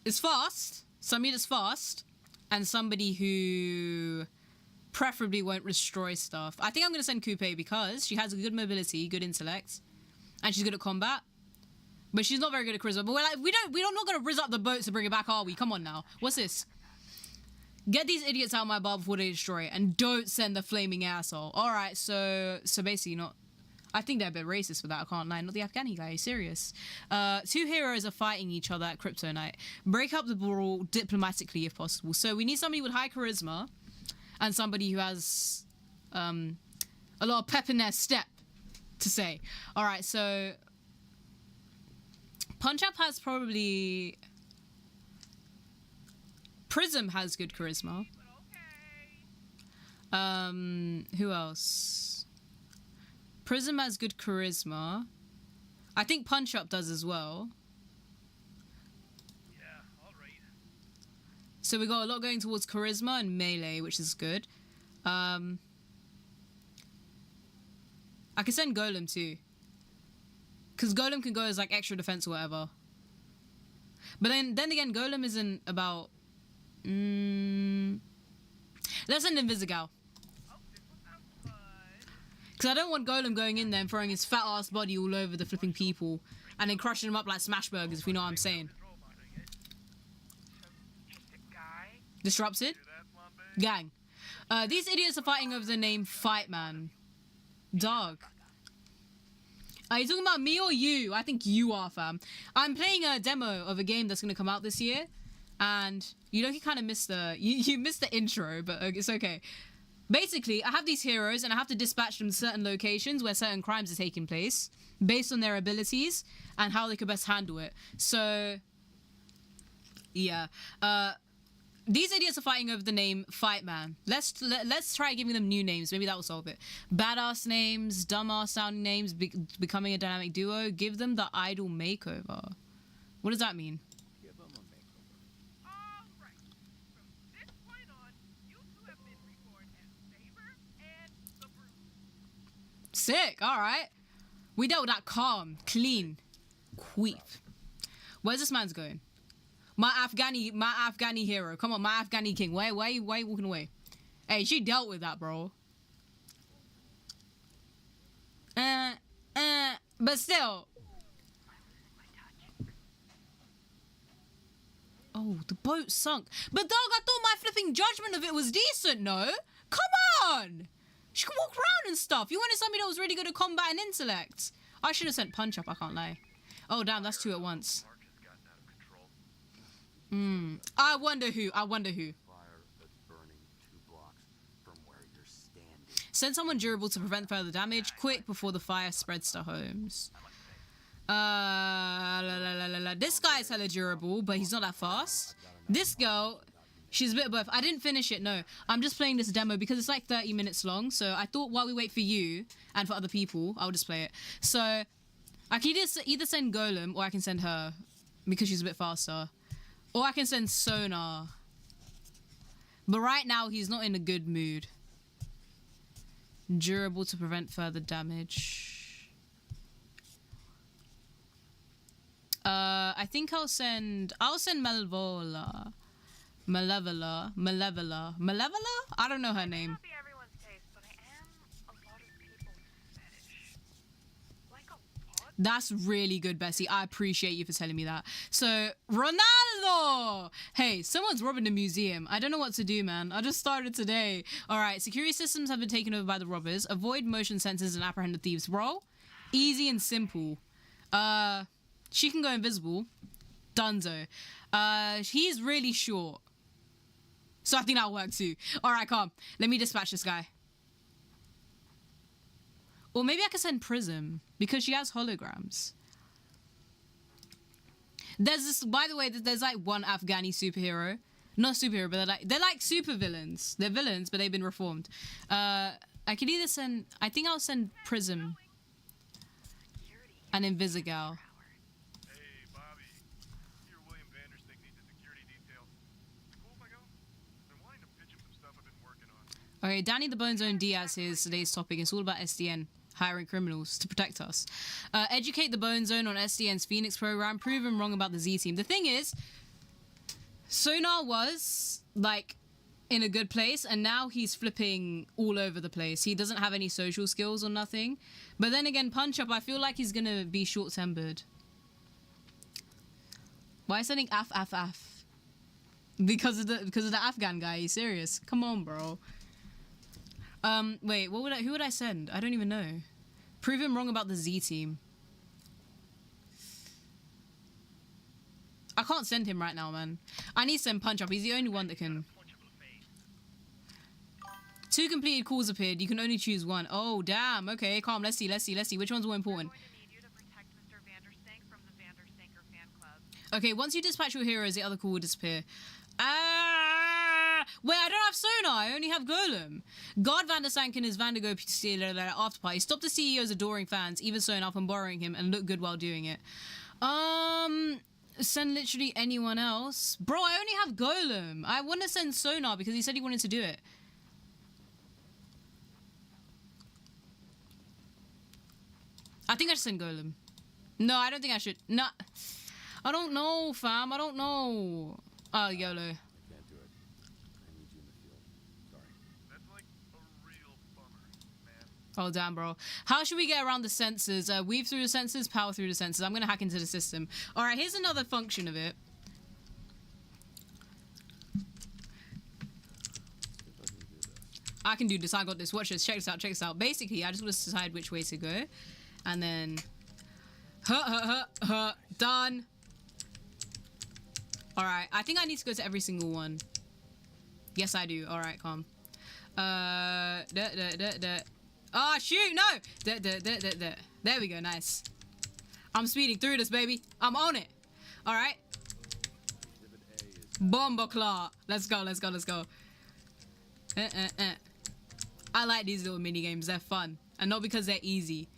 is fast. Somebody that's fast, and somebody who preferably won't destroy stuff. I think I'm gonna send Coupe because she has a good mobility, good intellect, and she's good at combat. But she's not very good at charisma. But we're like, we're not gonna rizz up the boat to bring it back, are we? Come on now. What's this? Get these idiots out of my bar before they destroy it, and don't send the flaming asshole. All right, so basically not. I think they're a bit racist for that. I can't lie. Not the Afghani guy. Serious. 2 heroes are fighting each other at Crypto Night. Break up the brawl diplomatically if possible. So we need somebody with high charisma, and somebody who has a lot of pep in their step to say. All right, so Punch Up has probably... Prism has good charisma. Who else? Prism has good charisma. I think Punch Up does as well.
Yeah, alright.
So we got a lot going towards charisma and melee, which is good. I can send Golem too. Because Golem can go as like extra defense or whatever. But then again, Golem isn't about... Let's send Invisigal. Because I don't want Golem going in there and throwing his fat ass body all over the flipping people and then crushing them up like smash burgers, if you know what I'm saying. Disrupted? Gang. These idiots are fighting over the name Fight Man. Dog. Are you talking about me or you? I think you are, fam. I'm playing a demo of a game that's going to come out this year. And you kind of missed you missed the intro, but it's okay. Basically, I have these heroes and I have to dispatch them to certain locations where certain crimes are taking place based on their abilities and how they could best handle it. So, yeah. These idiots are fighting over the name Fight Man. Let's try giving them new names. Maybe that will solve it. Badass names, dumbass sounding names, becoming a dynamic duo. Give them the idol makeover. What does that mean?
Give them a makeover.
All right. From this point on, you two have been reborn as Saber and the Brute.
Sick. All right. We dealt with that calm, clean, queef. Where's this man's going? My Afghani hero. Come on, my Afghani king. Why you walking away? Hey, she dealt with that, bro. But still. Oh Oh, the boat sunk. But dog, I thought my flipping judgment of it was decent, no? Come on! She can walk around and stuff. You wanted somebody that was really good at combat and intellect. I should have sent Punch Up, I can't lie. Oh, damn, that's 2 at once.
Mark has gotten out of control.
I wonder who.
Fire that's burning 2 blocks from where you're standing.
Send someone durable to prevent further damage. Quick before the fire spreads to homes. This guy is hella durable, but he's not that fast. This girl, she's a bit of both. I didn't finish it, no. I'm just playing this demo because it's like 30 minutes long. So I thought while we wait for you and for other people, I'll just play it. So I can either send Golem or I can send her because she's a bit faster. Or I can send Sonar. But right now, he's not in a good mood. Durable to prevent further damage. I think I'll send Malevola. Malevola? I don't know her
It may
name.
not be everyone's taste, but I am a lot of people's fetish. Like a lot.
That's really good, Bessie. I appreciate you for telling me that. So, Ronaldo! Hey, someone's robbing the museum. I don't know what to do, man. I just started today. Alright, security systems have been taken over by the robbers. Avoid motion sensors and apprehend the thieves. Bro, easy and simple. She can go invisible. Dunzo. He's really short. So I think that'll work too. Alright, calm. Let me dispatch this guy. Or maybe I could send Prism because she has holograms. There's this, by the way, there's like one Afghani superhero. Not superhero, but they're like super villains. They're villains, but they've been reformed. I could either send, I think I'll send Prism and Invisigal.
Hey, Bobby. Here, William Vanderstink needs a security detail. Is it cool if I go? I've been wanting to pitch him some stuff I've been working on.
Okay, Danny the Bone Zone Diaz here is today's topic. It's all about SDN hiring criminals to protect us. Educate the Bone Zone on SDN's Phoenix program. Prove him wrong about the Z team. The thing is, Sonar was like in a good place, and now he's flipping all over the place. He doesn't have any social skills or nothing. But then again, Punch Up, I feel like he's gonna be short-tempered. Why sending Af? Because of the Afghan guy. Are you serious? Come on, bro. Wait, who would I send? I don't even know. Prove him wrong about the Z team. I can't send him right now, man. I need to send Punch Up. He's the only one that can. 2 completed calls appeared. You can only choose one. Oh, damn. Okay, calm. Let's see. Which one's more important?
We're going to need you to protect Mr. Vanderstank from the Vanderstanker fan club.
Okay, once you dispatch your heroes, the other call will disappear. Wait, I don't have Sonar. I only have Golem. Guard Vanderstank and his Vandergo after party. Stop the CEO's adoring fans, even Sonar, from borrowing him, and look good while doing it. Send literally anyone else. Bro, I only have Golem. I want to send Sonar because he said he wanted to do it. I think I should send Golem. No, I don't think I should. No. I don't know, fam. I don't know. Oh, YOLO.
I can't do it. I need you in the field. Sorry.
That's like a real bummer, man.
Oh, damn, bro. How should we get around the sensors? Weave through the sensors, power through the sensors. I'm going to hack into the system. All right, here's another function of it. I can do this. I got this. Watch this. Check this out. Basically, I just want to decide which way to go. And then... Done. Alright, I think I need to go to every single one. Yes, I do. Alright, calm. Oh, shoot! No! There we go. Nice. I'm speeding through this, baby. I'm on it. Alright. Bomber Claw. Let's go. I like these little mini games. They're fun. And not because they're easy.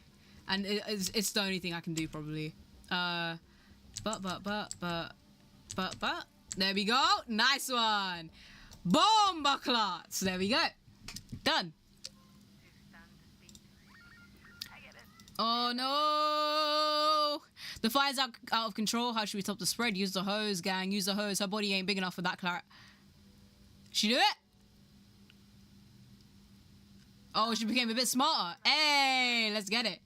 And it's the only thing I can do, probably. But. There we go. Nice one. Bomber clots. There we go. Done. Oh, no. The fire's out of control. How should we stop the spread? Use the hose, gang. Use the hose. Her body ain't big enough for that, Clara. She do it? Oh, she became a bit smarter. Hey, let's get it.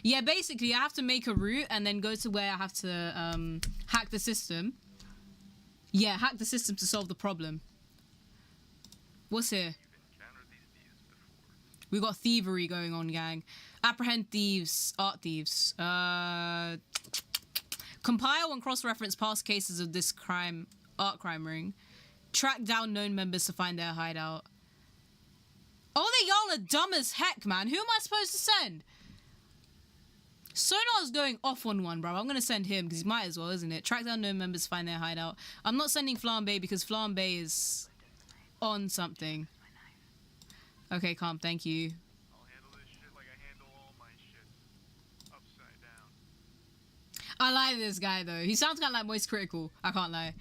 Yeah, basically, I have to make a route and then go to where I have to hack the system. Yeah, hack the system to solve the problem. What's here?
You've encountered these thieves before.
We got thievery going on, gang. Apprehend thieves, art thieves. Compile and cross-reference past cases of this art crime ring. Track down known members to find their hideout. Oh, y'all are dumb as heck, man. Who am I supposed to send? Sonar's going off on one, bro. I'm gonna send him because he might as well, isn't it? Track down known members to find their hideout. I'm not sending Flambe because Flambe is on something. Okay, calm. Thank you.
I'll handle this shit like I handle all my shit. Upside down.
I like this guy though. He sounds kind of like Moist Critical. I can't lie.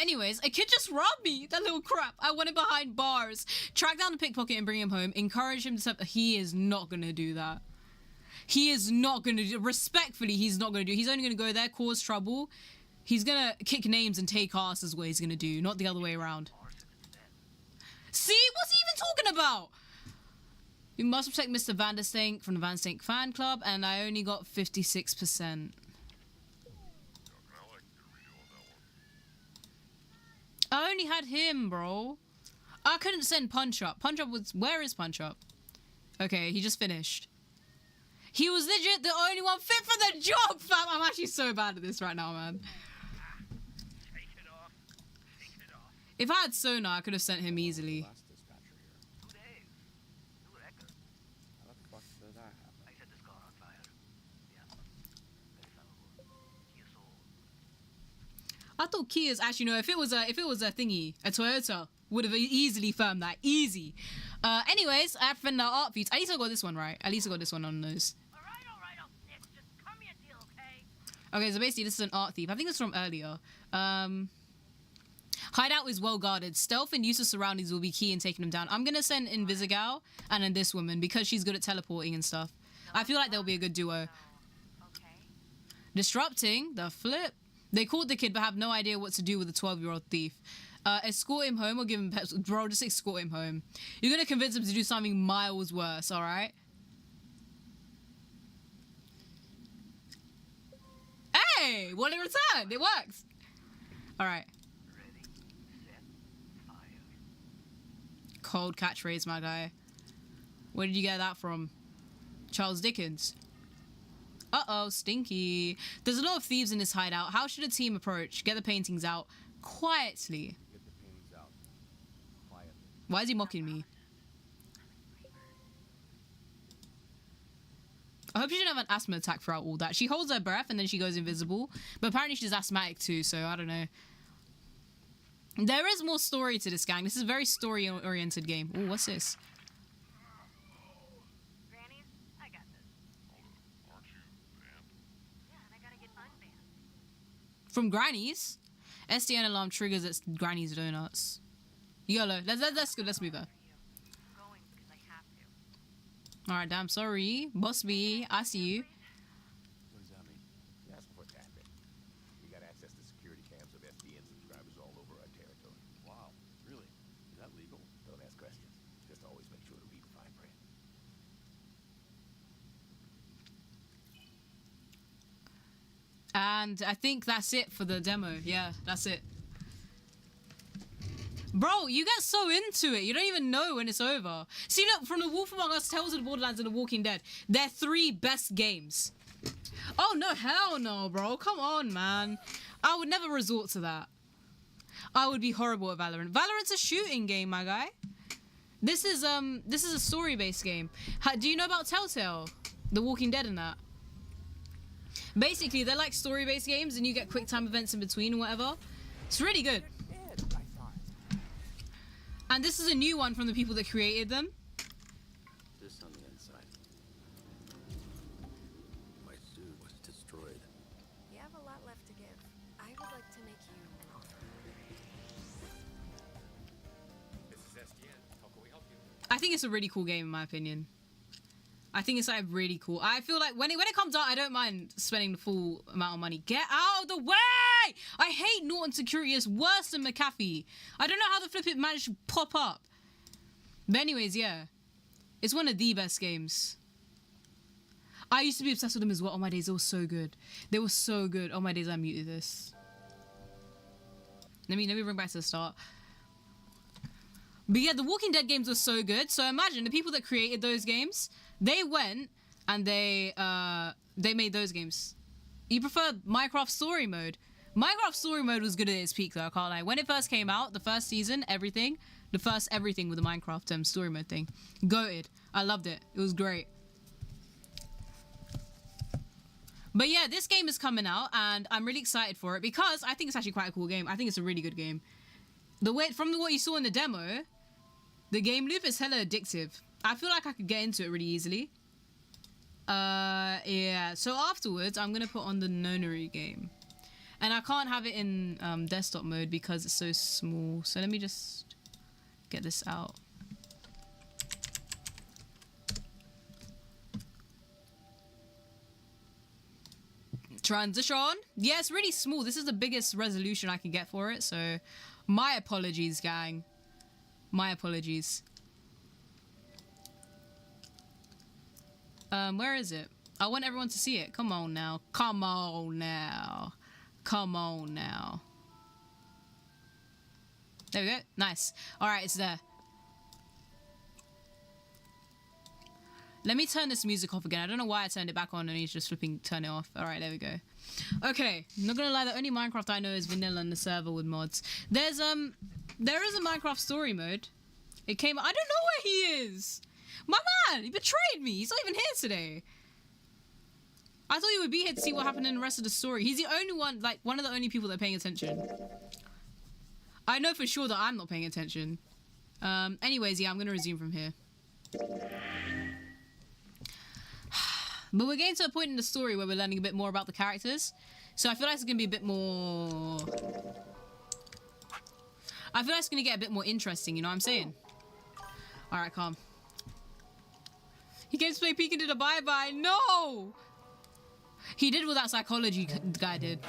Anyways, a kid just robbed me. That little crap. I want him behind bars. Track down the pickpocket and bring him home. Encourage him to. He is not gonna do that. He is not gonna do. Respectfully, he's not gonna do. He's only gonna go there, cause trouble. He's gonna kick names and take ass is what he's gonna do, not the other way around. See, what's he even talking about? You must protect Mr. Vanderstank from the Vanderstank fan club, and I only got 56%. I only had him, bro. I couldn't send Punch Up. Punch Up was... Where is Punch Up? Okay, he just finished. He was legit the only one fit for the job, fam. I'm actually so bad at this right now, man.
Take it off. Take it off.
If I had Sonar, I could have sent him easily.
Last dispatcher here.
2 days. New record.
How the fuck did that happen?
I set this car on fire. Yeah. Very flammable. Kia sold.
I thought Kia's actually no. If it was a thingy, a Toyota would have easily firmed that. Easy. Anyways, I have found our art views. At least I got this one right. At least I got this one on those.
Alright, I'll snitch. Just cut me a deal, okay?
Okay, so basically this is an art thief. I think it's from earlier. Hideout is well guarded. Stealth and use of surroundings will be key in taking them down. I'm gonna send Invisigal and then this woman because she's good at teleporting and stuff. I feel like they'll be a good duo.
Okay.
Disrupting the flip. They caught the kid but have no idea what to do with a 12-year-old thief. Escort him home or give him pets. Bro, just escort him home. You're gonna convince him to do something miles worse, alright? Hey! Well, it returned! It works! Alright.
Ready, set, fire.
Cold catchphrase, my guy. Where did you get that from? Charles Dickens. Uh-oh, stinky. There's a lot of thieves in this hideout. How should a team approach? Get the paintings out quietly.
Get the paintings out. Quietly.
Why is he mocking me? I hope she didn't have an asthma attack throughout all that. She holds her breath and then she goes invisible. But apparently she's asthmatic too, so I don't know. There is more story to this, gang. This is a very story-oriented game. Ooh, what's this?
Grannies, I got this.
Aren't you banned?
Yeah, and I gotta get unbanned.
From Granny's? SDN alarm triggers at Granny's Donuts. YOLO. Let's go. Let's move her.
I'm going because I have to.
Alright, damn sorry. Boss B, I see you.
What does that mean?
That's what's happening. We got access to security cams of SDN subscribers all over our territory.
Wow. Really? Is that legal?
Don't ask questions. Just always make sure to read the fine print.
And I think that's it for the demo. Yeah, that's it. Bro, you get so into it. You don't even know when it's over. See, look, from The Wolf Among Us, Tales of the Borderlands, and The Walking Dead, they're 3 best games. Oh, no, hell no, bro. Come on, man. I would never resort to that. I would be horrible at Valorant. Valorant's a shooting game, my guy. This is a story-based game. Do you know about Telltale? The Walking Dead and that? Basically, they're like story-based games, and you get quick time events in between and whatever. It's really good. And this is a new one from the people that created them.
This on the inside. My suit was destroyed.
You have a lot left to give. I would like to make you an offer.
This is SDN. How can we help you?
I think it's a really cool game, in my opinion. I think it's like really cool. I feel like when it comes out, I don't mind spending the full amount of money. Get out of the way! I hate Norton Security. It's worse than McAfee. I don't know how the flip it managed to pop up. But anyways, yeah. It's one of the best games. I used to be obsessed with them as well. Oh my days, they were so good. They were so good. Oh my days, I muted this. Let me bring back to the start. But yeah, the Walking Dead games were so good. So imagine the people that created those games, they went and they made those games. You prefer Minecraft Story Mode? Minecraft Story Mode was good at its peak though, I can't lie. When it first came out, the first season, everything with the Minecraft Story Mode thing. Goated. I loved it. It was great. But yeah, this game is coming out and I'm really excited for it because I think it's actually quite a cool game. I think it's a really good game. From what you saw in the demo, the game loop is hella addictive. I feel like I could get into it really easily. Yeah. So afterwards, I'm gonna put on the Nonary game. And I can't have it in desktop mode because it's so small. So let me just get this out. Transition. Yeah, it's really small. This is the biggest resolution I can get for it. So my apologies, gang. My apologies. Where is it? I want everyone to see it. Come on now. Come on now. Come on now. There we go. Nice. All right, it's there. Let me turn this music off again. I don't know why I turned it back on and he's just flipping turn it off. All right, there we go. Okay, not gonna lie, the only Minecraft I know is vanilla on the server with mods. There is a Minecraft story mode. It came. I don't know where he is. My man, he betrayed me. He's not even here today. I thought he would be here to see what happened in the rest of the story. He's the only one, like one of the only people that are paying attention. I know for sure that I'm not paying attention. Anyways, yeah, I'm gonna resume from here. But we're getting to a point in the story where we're learning a bit more about the characters. So I feel like it's going to be a bit more... I feel like it's going to get a bit more interesting, you know what I'm saying? Alright, calm. He came to play Peek and did a bye-bye. No! He did what that psychology guy did.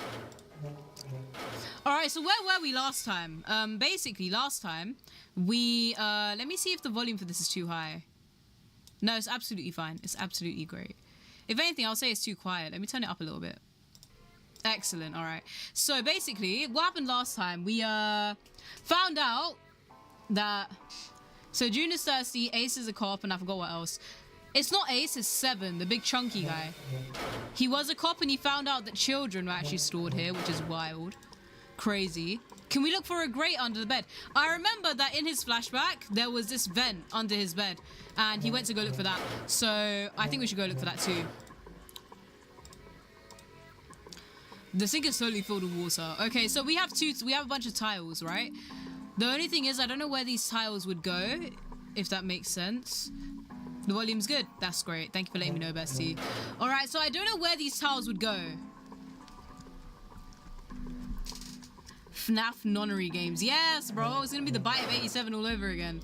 Alright, so where were we last time? Basically, last time, we... let me see if the volume for this is too high. No, it's absolutely fine. It's absolutely great. If anything, I'll say it's too quiet. Let me turn it up a little bit. Excellent. All right. So basically, what happened last time? We found out that... So June is thirsty, Ace is a cop, and I forgot what else. It's not Ace, it's Seven, the big chunky guy. He was a cop and he found out that children were actually stored here, which is wild. Crazy. Can we look for a grate under the bed? I remember that in his flashback, there was this vent under his bed. And he went to go look for that. So I think we should go look for that too. The sink is totally filled with water. Okay, so we have a bunch of tiles, right? The only thing is, I don't know where these tiles would go, if that makes sense. The volume's good. That's great. Thank you for letting me know, bestie. All right, so I don't know where these tiles would go. FNAF nonary games. Yes, bro. It's gonna be the Bite of 87 all over again.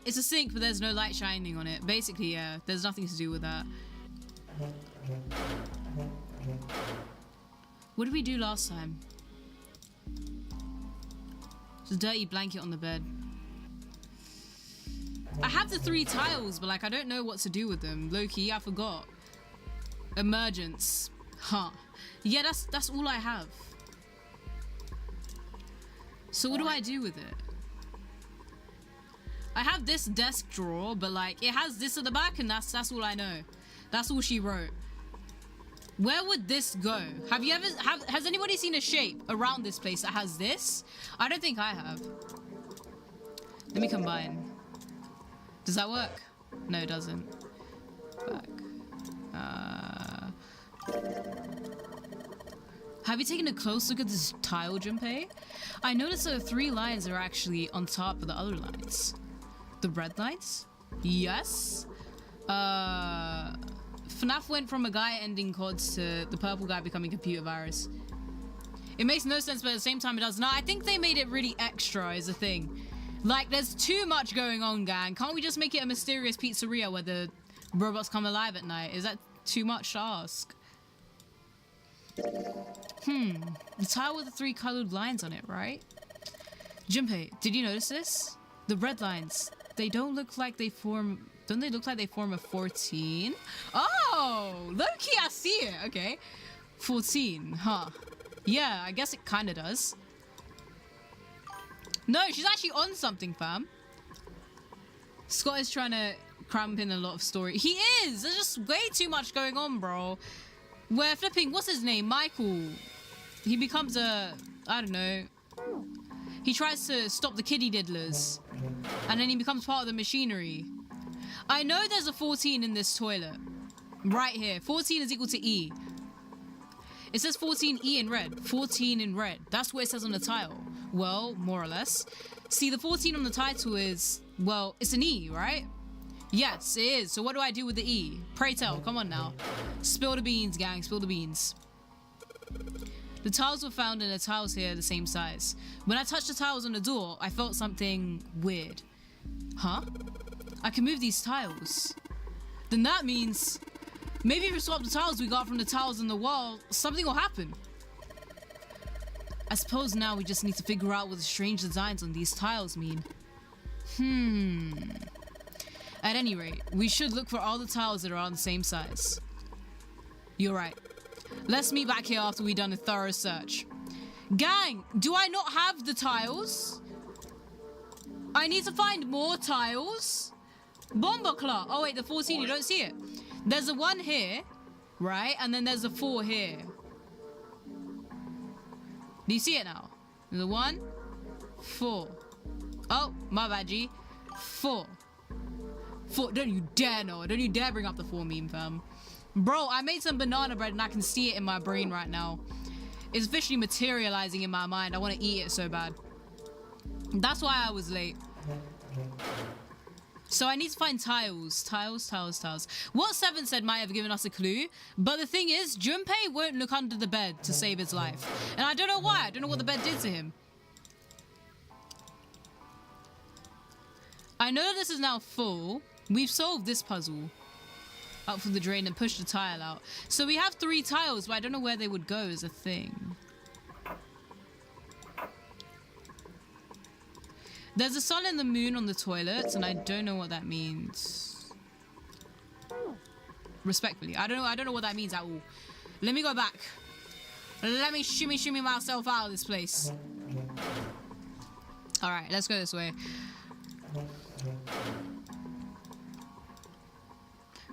It's a sink, but there's no light shining on it. Basically, yeah. There's nothing to do with that. What did we do last time? There's a dirty blanket on the bed. I have the 3 tiles, but like I don't know what to do with them. Low-key, I forgot. Emergence. Huh. Yeah, that's all I have. So what do I do with it? I have this desk drawer, but like it has this at the back, and that's all I know. That's all she wrote. Where would this go? Has anybody seen a shape around this place that has this? I don't think I have. Let me combine. Does that work? No, it doesn't. Back. Have you taken a close look at this tile, Junpei? I noticed that the 3 lines are actually on top of the other lines. The red lines? Yes. FNAF went from a guy ending CODs to the purple guy becoming computer virus. It makes no sense, but at the same time it does. No, I think they made it really extra is the thing. Like, there's too much going on, gang. Can't we just make it a mysterious pizzeria where the robots come alive at night? Is that too much to ask? The tile with the 3 colored lines on it, right? Junpei, did you notice this? The red lines. They don't look like they form... Don't they look like they form a 14? Oh! Low-key, I see it. Okay. 14, huh. Yeah, I guess it kind of does. No, she's actually on something, fam. Scott is trying to cramp in a lot of story. He is! There's just way too much going on, bro. We're flipping, what's his name? Michael. He becomes a, I don't know. He tries to stop the kiddie diddlers. And then he becomes part of the machinery. I know there's a 14 in this toilet. Right here. 14 is equal to E. It says 14E in red. 14 in red. That's what it says on the title. Well, more or less. See, the 14 on the title is, well, it's an E, right? Yes, it is. So what do I do with the E? Pray tell. Come on now. Spill the beans, gang. Spill the beans. The tiles were found and the tiles here are the same size. When I touched the tiles on the door, I felt something weird. Huh? I can move these tiles. Then that means maybe if we swap the tiles we got from the tiles on the wall, something will happen. I suppose now we just need to figure out what the strange designs on these tiles mean. At any rate, we should look for all the tiles that are on the same size. You're right. Let's meet back here after we've done a thorough search. Gang, do I not have the tiles? I need to find more tiles. Bomba Claw. Oh wait, the 14, you don't see it. There's a 1 here, right? And then there's a 4 here. Do you see it now? There's a 1, 4. Oh, my bad, G. 4. 4. Don't you dare, Noah. Don't you dare bring up the 4 meme, fam. Bro, I made some banana bread and I can see it in my brain right now. It's officially materializing in my mind. I want to eat it so bad. That's why I was late. So I need to find tiles. Tiles. What 7 said might have given us a clue. But the thing is, Junpei won't look under the bed to save his life. And I don't know why. I don't know what the bed did to him. I know this is now full. We've solved this puzzle. Up from the drain and push the tile out. So we have 3 tiles, but I don't know where they would go as a thing. There's a sun and the moon on the toilets, and I don't know what that means. Respectfully, I don't know what that means at all. Let me go back. Let me shimmy myself out of this place. All right, let's go this way.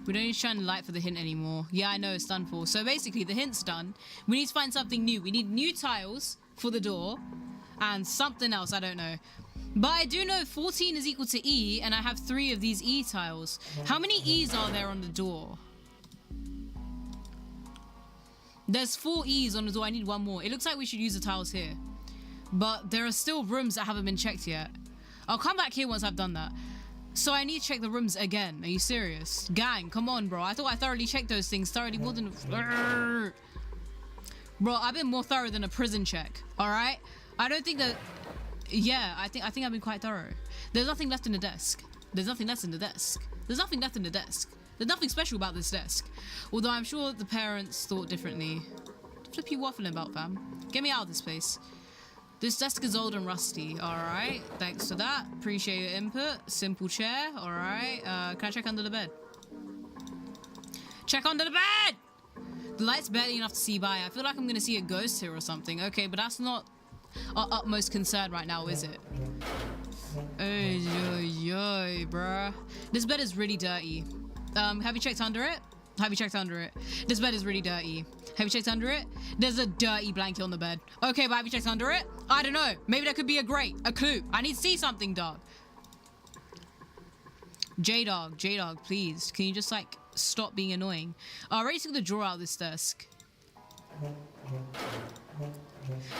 We don't need to shine the light for the hint anymore. Yeah, I know, it's done for. So basically, the hint's done. We need to find something new. We need new tiles for the door. And something else, I don't know. But I do know 14 is equal to E, and I have 3 of these E tiles. How many E's are there on the door? There's 4 E's on the door. I need 1 more. It looks like we should use the tiles here. But there are still rooms that haven't been checked yet. I'll come back here once I've done that. So I need to check the rooms again. Are you serious? Gang, come on, bro. I thought I thoroughly checked those things. Thoroughly more than... Bro, I've been more thorough than a prison check. Alright? I don't think that... Yeah, I think I've been quite thorough. There's nothing left in the desk. There's nothing left in the desk. There's nothing left in the desk. There's nothing special about this desk. Although I'm sure the parents thought differently. What the flip you waffling about, fam? Get me out of this place. This desk is old and rusty. Alright, thanks for that. Appreciate your input. Simple chair. Alright, can I check under the bed? Check under the bed! The light's barely enough to see by. I feel like I'm gonna see a ghost here or something. Okay, but that's not our utmost concern right now, is it? Oy, bruh. This bed is really dirty. Have you checked under it? Have you checked under it? This bed is really dirty. Have you checked under it? There's a dirty blanket on the bed. Okay, but have you checked under it? I don't know. Maybe there could be a grate, a clue. I need to see something, dog. J-Dog, please. Can you just, like, stop being annoying? I already took the drawer out of this desk.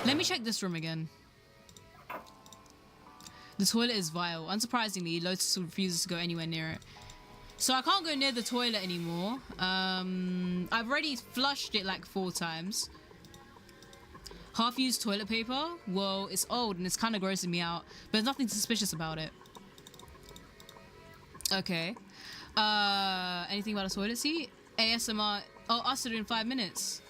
Let me check this room again. The toilet is vile. Unsurprisingly, Lotus refuses to go anywhere near it. So I can't go near the toilet anymore. I've already flushed it like 4 times. Half-used toilet paper? Well, it's old and it's kind of grossing me out. But there's nothing suspicious about it. Okay. Anything about a toilet seat? ASMR. Oh, us are in 5 minutes.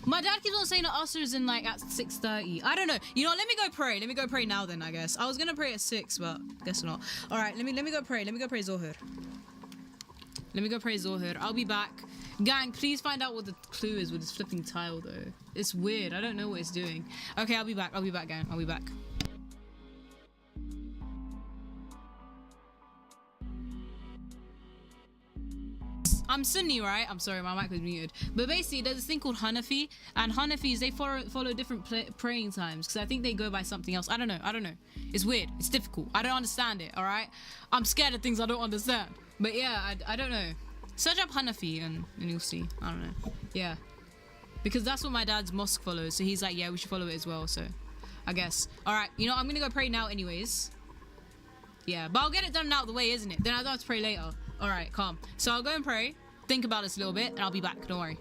My dad keeps on saying that Usher is in like at 6:30. I don't know. You know, let me go pray. Let me go pray now then, I guess. I was gonna pray at 6, but guess not. Alright, let me go pray. Let me go pray Zohar. Let me go pray Zohar. I'll be back. Gang, please find out what the clue is with this flipping tile, though. It's weird. I don't know what it's doing. Okay, I'll be back. I'll be back, gang. I'll be back. I'm Sunni, right? I'm sorry, my mic was muted. But basically, there's this thing called Hanafi, and Hanafis, they follow different praying times, because I think they go by something else. I don't know. It's weird. It's difficult. I don't understand it, all right? I'm scared of things I don't understand. But yeah, I don't know. Search up Hanafi, and you'll see. I don't know. Yeah. Because that's what my dad's mosque follows, so he's like, yeah, we should follow it as well, so I guess. All right, you know, I'm going to go pray now anyways. Yeah, but I'll get it done out of the way, isn't it? Then I don't have to pray later. All right, calm. So I'll go and pray, think about this a little bit, and I'll be back. Don't worry.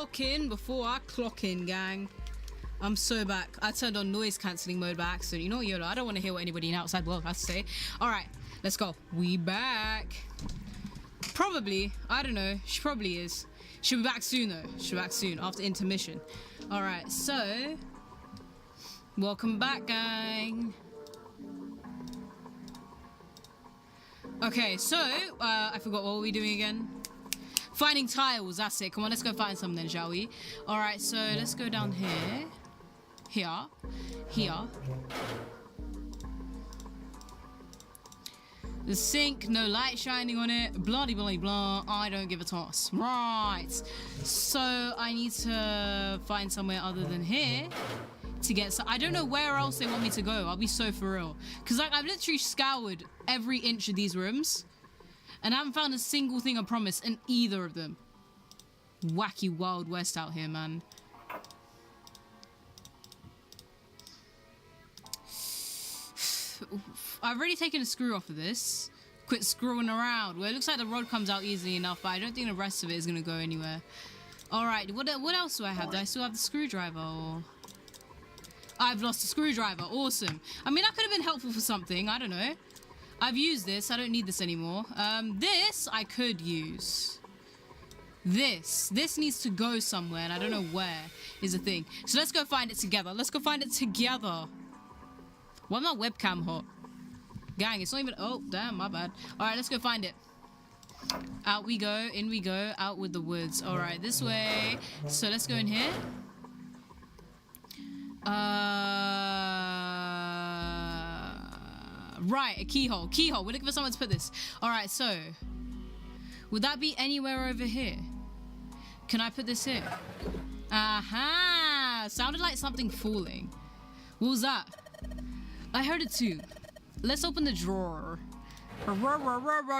lock in before I clock in, gang. I'm so back. I turned on noise cancelling mode by accident. You know, YOLO, I don't want to hear what anybody in the outside world has to say. All right, let's go. We back. Probably. I don't know. She probably is. She'll be back soon, though. She'll be back soon after intermission. All right, so welcome back, gang. Okay, so I forgot what were we doing again? Finding tiles. That's it. Come on, let's go find some then, shall we? All right, so let's go down here. Here. The sink, no light shining on it. Blah blah blah blah. I don't give a toss. Right. So I need to find somewhere other than here to get. So I don't know where else they want me to go. I'll be so for real. Cause like I've literally scoured every inch of these rooms, and I haven't found a single thing of promise in either of them. Wacky Wild West out here, man. I've already taken a screw off of this. Quit screwing around. Well, it looks like the rod comes out easily enough, but I don't think the rest of it is going to go anywhere. Alright, what else do I have? Do I still have the screwdriver? Or... I've lost the screwdriver. Awesome. I mean, that could have been helpful for something. I don't know. I've used this. I don't need this anymore. This I could use. This needs to go somewhere, and I don't know where is the thing. So let's go find it together. Let's go find it together. Why my webcam hot? Gang, it's not even... Oh, damn, my bad. All right, let's go find it. Out we go, in we go, out with the woods. All right, this way. So let's go in here. Right, a keyhole. Keyhole. We're looking for someone to put this. All right, so... Would that be anywhere over here? Can I put this here? Aha! Sounded like something falling. What was that? I heard it too. Let's open the drawer.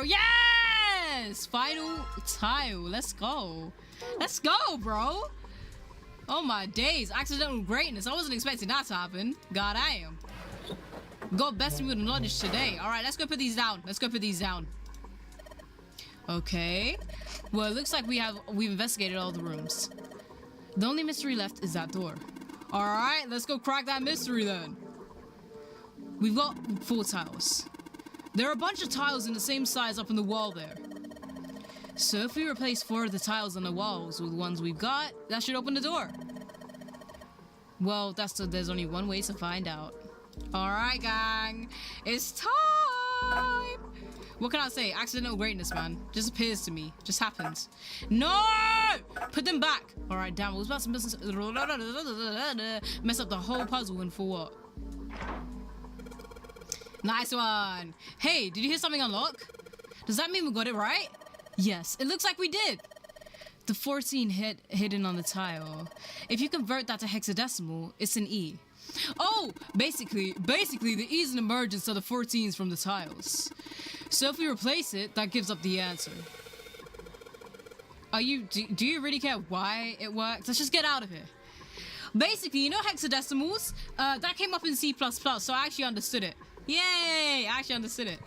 Yes! Final tile. Let's go. Let's go, bro. Oh my days. Accidental greatness. I wasn't expecting that to happen. God damn. God bless me with knowledge today. All right, let's go put these down. Let's go put these down. Okay. Well, it looks like we've investigated all the rooms. The only mystery left is that door. All right, let's go crack that mystery then. We've got 4 tiles. There are a bunch of tiles in the same size up on the wall there. So if we replace 4 of the tiles on the walls with the ones we've got, that should open the door. Well, there's only one way to find out. All right, gang. It's time. What can I say? Accidental greatness, man. Just appears to me. Just happens. No! Put them back. All right, damn. I was about to mess up the whole puzzle, and for what? Nice one. Hey, did you hear something unlock? Does that mean we got it right? Yes, it looks like we did. The 14 hidden on the tile. If you convert that to hexadecimal, it's an E. Oh, basically, the E's and emergence are the 14s from the tiles. So if we replace it, that gives up the answer. Do you really care why it works? Let's just get out of here. Basically, you know hexadecimals? That came up in C++, so I actually understood it. Yay! I actually understood it.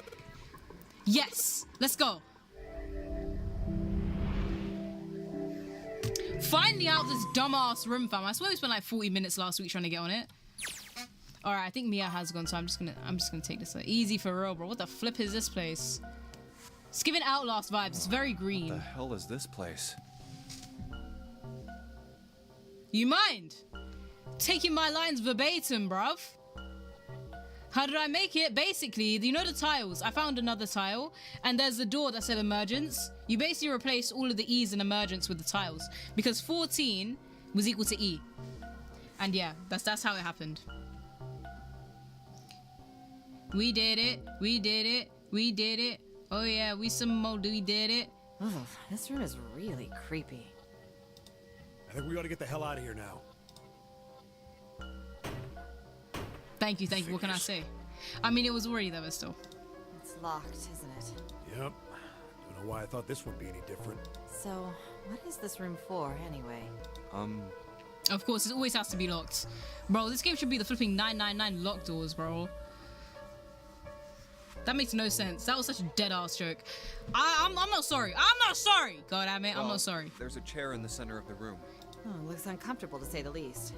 Yes! Let's go. Finally out this dumbass room, fam. I swear we spent like 40 minutes last week trying to get on it. Alright, I think Mia has gone, so I'm just gonna take this easy for real, bro. What the flip is this place? It's giving Outlast vibes. It's very green.
What the hell is this place?
You mind? Taking my lines verbatim, bruv. How did I make it? Basically, you know the tiles? I found another tile, and there's a door that said emergence. You basically replace all of the E's in emergence with the tiles, because 14 was equal to E. And yeah, that's how it happened. We did it. We did it. We did it. Oh yeah, we did it.
Ugh, this room is really creepy.
I think we ought to get the hell out of here now.
Thank you. What can I say? I mean, it was already there, but still.
It's locked, isn't it?
Yep. Don't know why I thought this would be any different.
So, what is this room for, anyway?
Of course, it always has to be locked. Bro, this game should be the flipping 999 lock doors, bro. That makes no sense. That was such a dead-ass joke. I'm not sorry. I'm not sorry! God damn it, I'm not sorry.
There's a chair in the center of the room.
Oh, looks uncomfortable to say the least.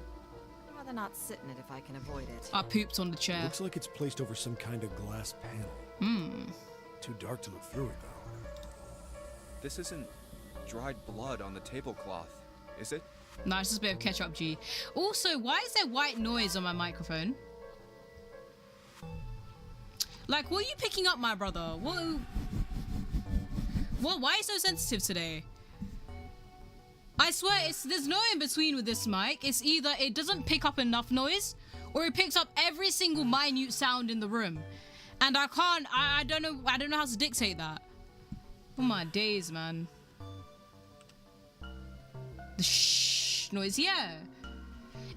I'd rather not sit in it if I can avoid it.
I pooped on the chair.
Looks like it's placed over some kind of glass panel. Too dark to look through it, though.
This isn't dried blood on the tablecloth, is it?
No, it's just a bit of ketchup, G. Also, why is there white noise on my microphone? Like, what are you picking up, my brother? What? Why are you so sensitive today? I swear, there's no in between with this mic. It's either it doesn't pick up enough noise, or it picks up every single minute sound in the room, and I don't know how to dictate that. Oh my days, man. The shh noise, yeah.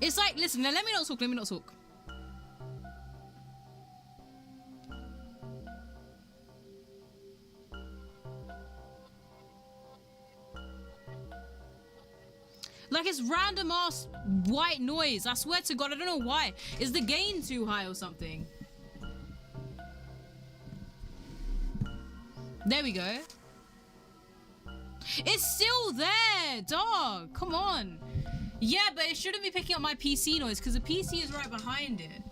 It's like, listen, let me not talk. Like, it's random ass white noise. I swear to God, I don't know why. Is the gain too high or something? There we go. It's still there, dog. Come on. Yeah, but it shouldn't be picking up my PC noise because the PC is right behind it.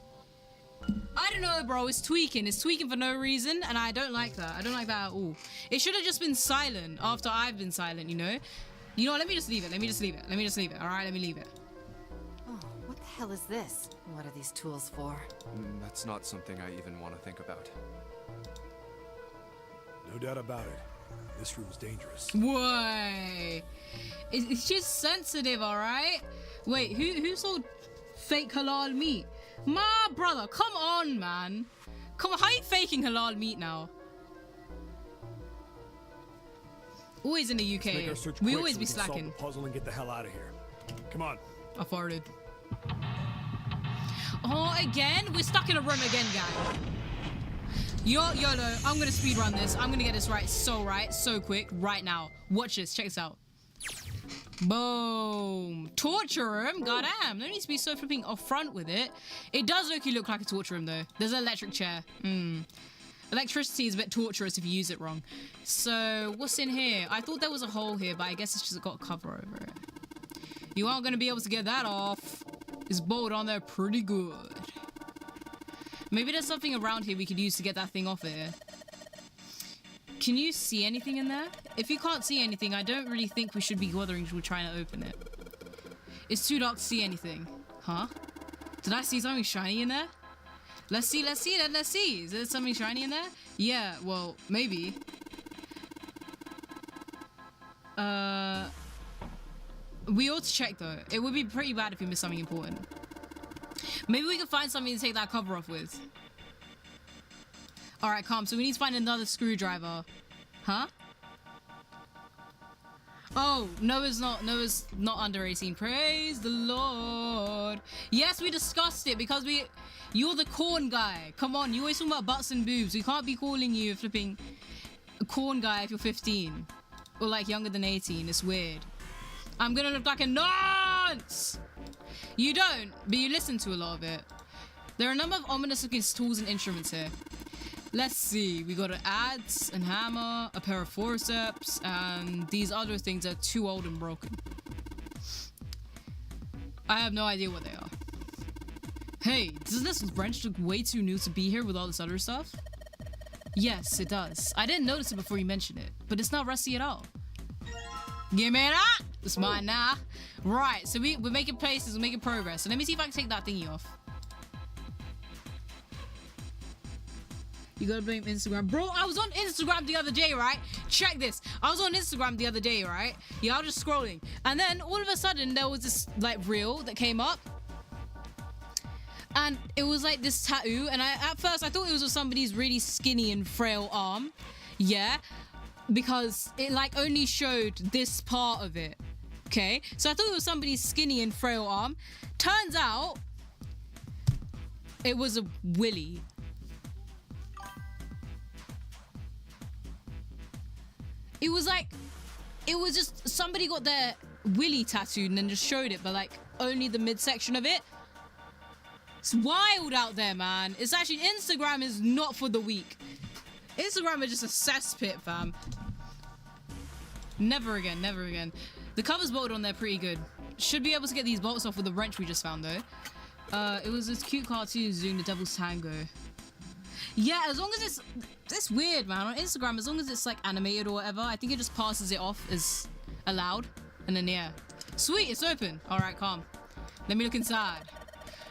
I don't know, bro. It's tweaking. It's tweaking for no reason, and I don't like that. I don't like that at all. It should have just been silent after I've been silent, you know? You know what? Let me just leave it. Let me just leave it. All right, let me leave it.
Oh, what the hell is this? What are these tools for?
That's not something I even want to think about.
No doubt about it. This room's dangerous.
Why? It's just sensitive, all right? Wait, who sold fake halal meat? My brother, come on, man. Come on, how are you faking halal meat now? Always in the
Let's make our
UK.
search
We
quick
always
so
be
can solve
slacking.
the puzzle and get the hell out of here. Come on.
I farted. Oh, again? We're stuck in a room again, guy. YOLO, I'm gonna speedrun this. I'm gonna get this right, so quick, right now. Watch this, check this out. Boom. Torture room? Goddamn, no need to be so flipping upfront with it. It does look like a torture room, though. There's an electric chair. Electricity is a bit torturous if you use it wrong. So, what's in here? I thought there was a hole here, but I guess it's just got a cover over it. You aren't gonna be able to get that off. It's bolted on there pretty good. Maybe there's something around here we could use to get that thing off here. Can you see anything in there? If you can't see anything, I don't really think we should be bothering with trying to open it. It's too dark to see anything. Huh? Did I see something shiny in there? Let's see. Is there something shiny in there? Yeah, well, maybe. We ought to check, though. It would be pretty bad if we missed something important. Maybe we can find something to take that cover off with. Alright, calm. So we need to find another screwdriver. Huh? Oh, Noah's not under 18. Praise the Lord. Yes, we discussed it because you're the corn guy. Come on, you always talking about butts and boobs. We can't be calling you a flipping corn guy if you're 15. Or like younger than 18. It's weird. I'm gonna look like a nonce! You don't, but you listen to a lot of it. There are a number of ominous looking tools and instruments here. Let's see, we got an adze and hammer, a pair of forceps, and these other things are too old and broken. I have no idea what they are. Hey, doesn't this wrench look way too new to be here with all this other stuff? Yes, it does. I didn't notice it before you mentioned it, but it's not rusty at all. Give me that! It's mine now. Right, so we're making places, we're making progress. So let me see if I can take that thingy off. You gotta blame Instagram. Bro, I was on Instagram the other day, right? Check this. I was on Instagram the other day, right? Yeah, I was just scrolling. And then all of a sudden, there was this, like, reel that came up. And it was, like, this tattoo. And at first, I thought it was of somebody's really skinny and frail arm. Yeah. Because it, like, only showed this part of it. Okay? So I thought it was somebody's skinny and frail arm. Turns out, it was a willy. It was like, it was just, somebody got their willy tattooed and then just showed it, but like, only the midsection of it. It's wild out there, man. It's actually, Instagram is not for the weak. Instagram is just a cesspit, fam. Never again, never again. The cover's bolted on there pretty good. should be able to get these bolts off with the wrench we just found, though. It was this cute cartoon doing the Devil's Tango. Yeah, as long as it's weird, man. On Instagram, as long as it's like animated or whatever, I think it just passes it off as allowed. And then, yeah. Sweet, it's open. All right, calm. Let me look inside.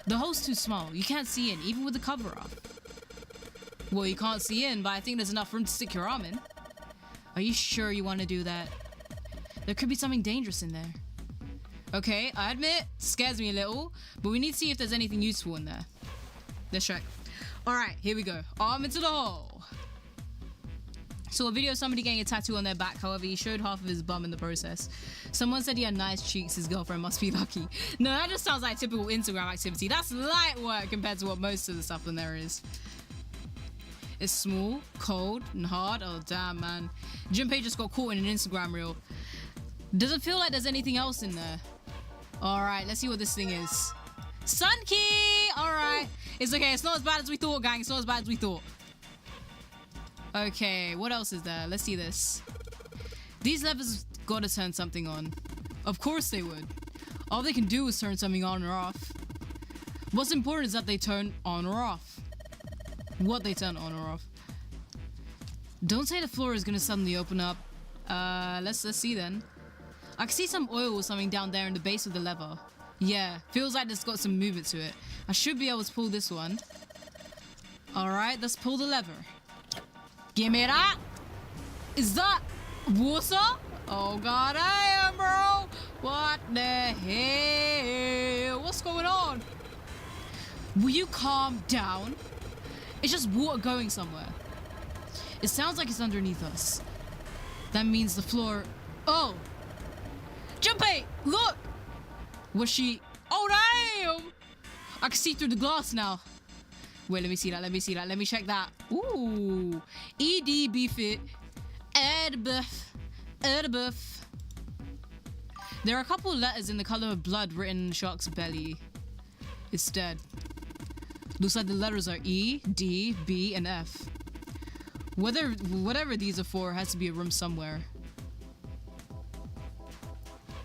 The hole's too small. You can't see in, even with the cover up. Well, you can't see in, but I think there's enough room to stick your arm in. Are you sure you want to do that? There could be something dangerous in there. Okay, I admit, scares me a little, but we need to see if there's anything useful in there. Let's check. All right, here we go. Arm into the hole. Saw a video of somebody getting a tattoo on their back. However, he showed half of his bum in the process. Someone said he had nice cheeks. His girlfriend must be lucky. No, that just sounds like typical Instagram activity. That's light work compared to what most of the stuff in there is. It's small, cold, and hard. Oh, damn, man. Junpei just got caught in an Instagram reel. Doesn't feel like there's anything else in there. All right, let's see what this thing is. Sun key! All right. It's okay. It's not as bad as we thought, gang. It's not as bad as we thought. Okay, what else is there? Let's see this. These levers gotta turn something on. Of course they would. All they can do is turn something on or off. What's important is that they turn on or off. What they turn on or off. Don't say the floor is gonna suddenly open up. Let's see then. I can see some oil or something down there in the base of the lever. Yeah, feels like it's got some movement to it. I should be able to pull this one. Alright, let's pull the lever. Give me that! Is that water? Oh god damn, bro! What the hell? What's going on? Will you calm down? It's just water going somewhere. It sounds like it's underneath us. That means the floor... Oh! Junpei! Look! Was she... Oh damn! I can see through the glass now. Wait, let me see that, let me see that, let me check that. Ooh. EDB fit. Edbuff. There are a couple of letters in the color of blood written in the shark's belly. It's dead. Looks like the letters are E, D, B, and F. Whatever these are for has to be a room somewhere.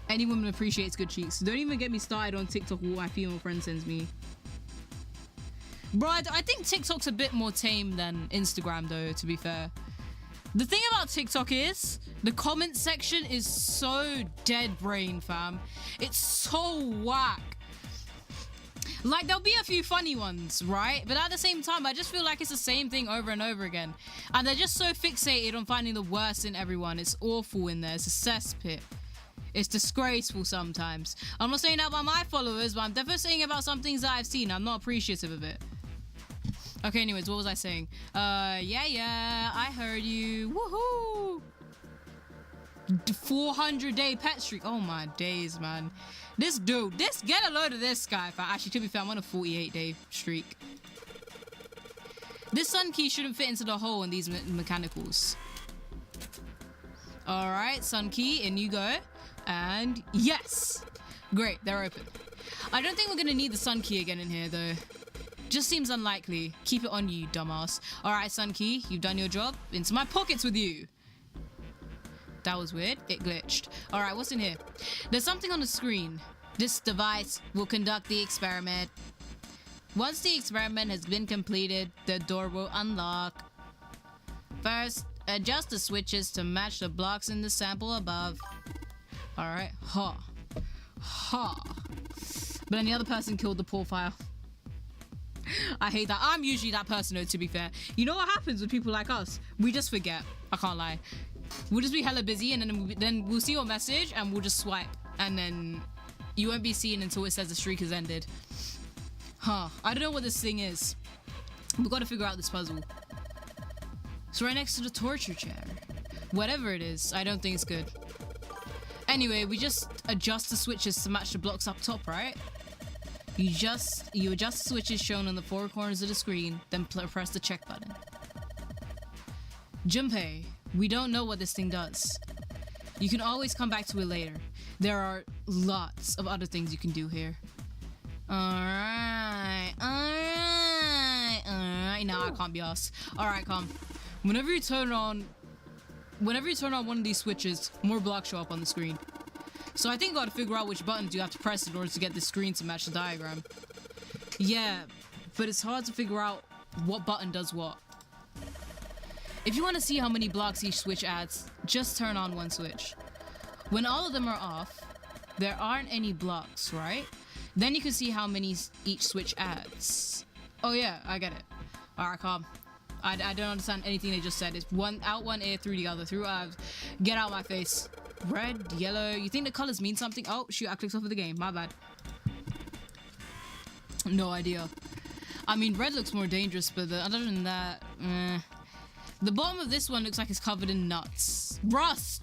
Any woman appreciates good cheeks. Don't even get me started on TikTok what my female friend sends me. Bro, I think TikTok's a bit more tame than Instagram, though, to be fair. The thing about TikTok is, the comment section is so dead brain, fam. It's so whack. Like, there'll be a few funny ones, right? But at the same time, I just feel like it's the same thing over and over again. And they're just so fixated on finding the worst in everyone. It's awful in there. It's a cesspit. It's disgraceful sometimes. I'm not saying that about my followers, but I'm definitely saying about some things that I've seen. I'm not appreciative of it. Okay, anyways, what was I saying? Yeah, I heard you. Woohoo! 400-day pet streak. Oh my days, man. This dude, get a load of this guy. Actually, to be fair, I'm on a 48-day streak. This sun key shouldn't fit into the hole in these mechanicals. All right, sun key, in you go. And yes! Great, they're open. I don't think we're gonna need the sun key again in here, though. Just seems unlikely. Keep it on you, dumbass. All right, sun key, you've done your job. Into my pockets with you. That was weird. It glitched. All right, what's in here? There's something on the screen. This device will conduct the experiment. Once the experiment has been completed, the door will unlock. First, adjust the switches to match the blocks in the sample above. All right. Ha. But then the other person killed the poor file. I hate that. I'm usually that person, though, to be fair. You know what happens with people like us? We just forget. I can't lie. We'll just be hella busy, and then we'll see your message, and we'll just swipe. And then you won't be seen until it says the streak has ended. I don't know what this thing is. We've got to figure out this puzzle. It's right next to the torture chair. Whatever it is, I don't think it's good. Anyway, we just adjust the switches to match the blocks up top, right? You adjust the switches shown on the four corners of the screen, then press the check button. Junpei, we don't know what this thing does. You can always come back to it later. There are lots of other things you can do here. Alright. Nah, I can't be asked. Alright, calm. Whenever you turn on one of these switches, more blocks show up on the screen. So I think I gotta figure out which buttons you have to press in order to get the screen to match the diagram. Yeah, but it's hard to figure out what button does what. If you want to see how many blocks each switch adds, just turn on one switch. When all of them are off, there aren't any blocks, right? Then you can see how many each switch adds. Oh yeah, I get it. Alright, calm. I don't understand anything they just said. It's one out one ear, through the other, through eyes. Get out my face. Red, yellow. You think the colors mean something? Oh, shoot, I clicked off of the game. My bad. No idea. I mean, red looks more dangerous, but other than that, The bottom of this one looks like it's covered in nuts. Rust!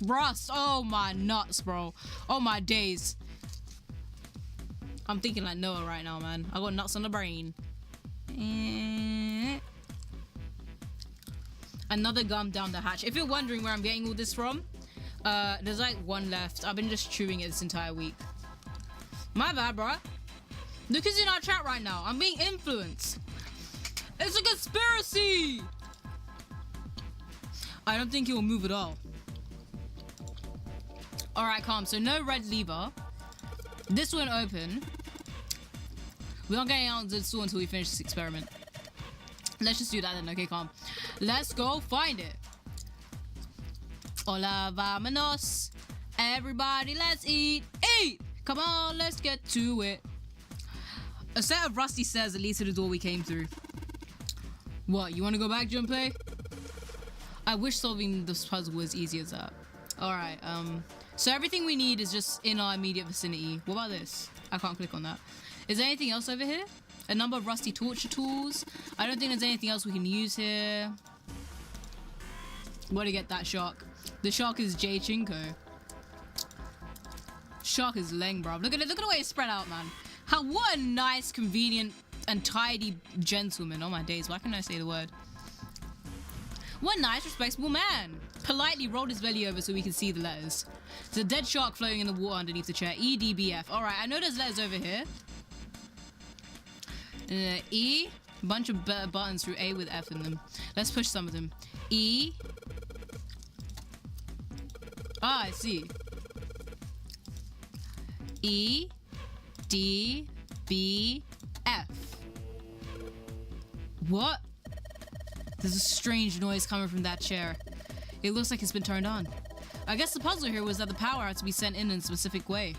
Oh my nuts, bro. Oh my days. I'm thinking like Noah right now, man. I got nuts on the brain. Another gum down the hatch. If you're wondering where I'm getting all this from, there's like one left. I've been just chewing it this entire week. My bad, bro. Look who's in our chat right now. I'm being influenced. It's a conspiracy! I don't think he will move at all. Alright, calm. So no red lever. This won't open. We're not getting out of the store until we finish this experiment. Let's just do that then. Okay, calm. Let's go find it. Hola, vámonos. Everybody, let's eat. Eat! Come on, let's get to it. A set of rusty stairs that leads to the door we came through. What, you want to go back, Junpei? I wish solving this puzzle was easy as that. Alright, so everything we need is just in our immediate vicinity. What about this? I can't click on that. Is there anything else over here? A number of rusty torture tools. I don't think there's anything else we can use here. Where to get that shark? The shark is J Chinko. Shark is Leng, bro. Look at it. Look at the way it's spread out, man. What a nice, convenient, and tidy gentleman. Oh my days, why can't I say the word? What a nice, respectable man. Politely rolled his belly over so we can see the letters. There's a dead shark floating in the water underneath the chair. EDBF. Alright, I know there's letters over here. E. A bunch of buttons through A with F in them. Let's push some of them. E. Ah, I see. E. D. B. F. What? There's a strange noise coming from that chair. It looks like it's been turned on. I guess the puzzle here was that the power had to be sent in a specific way.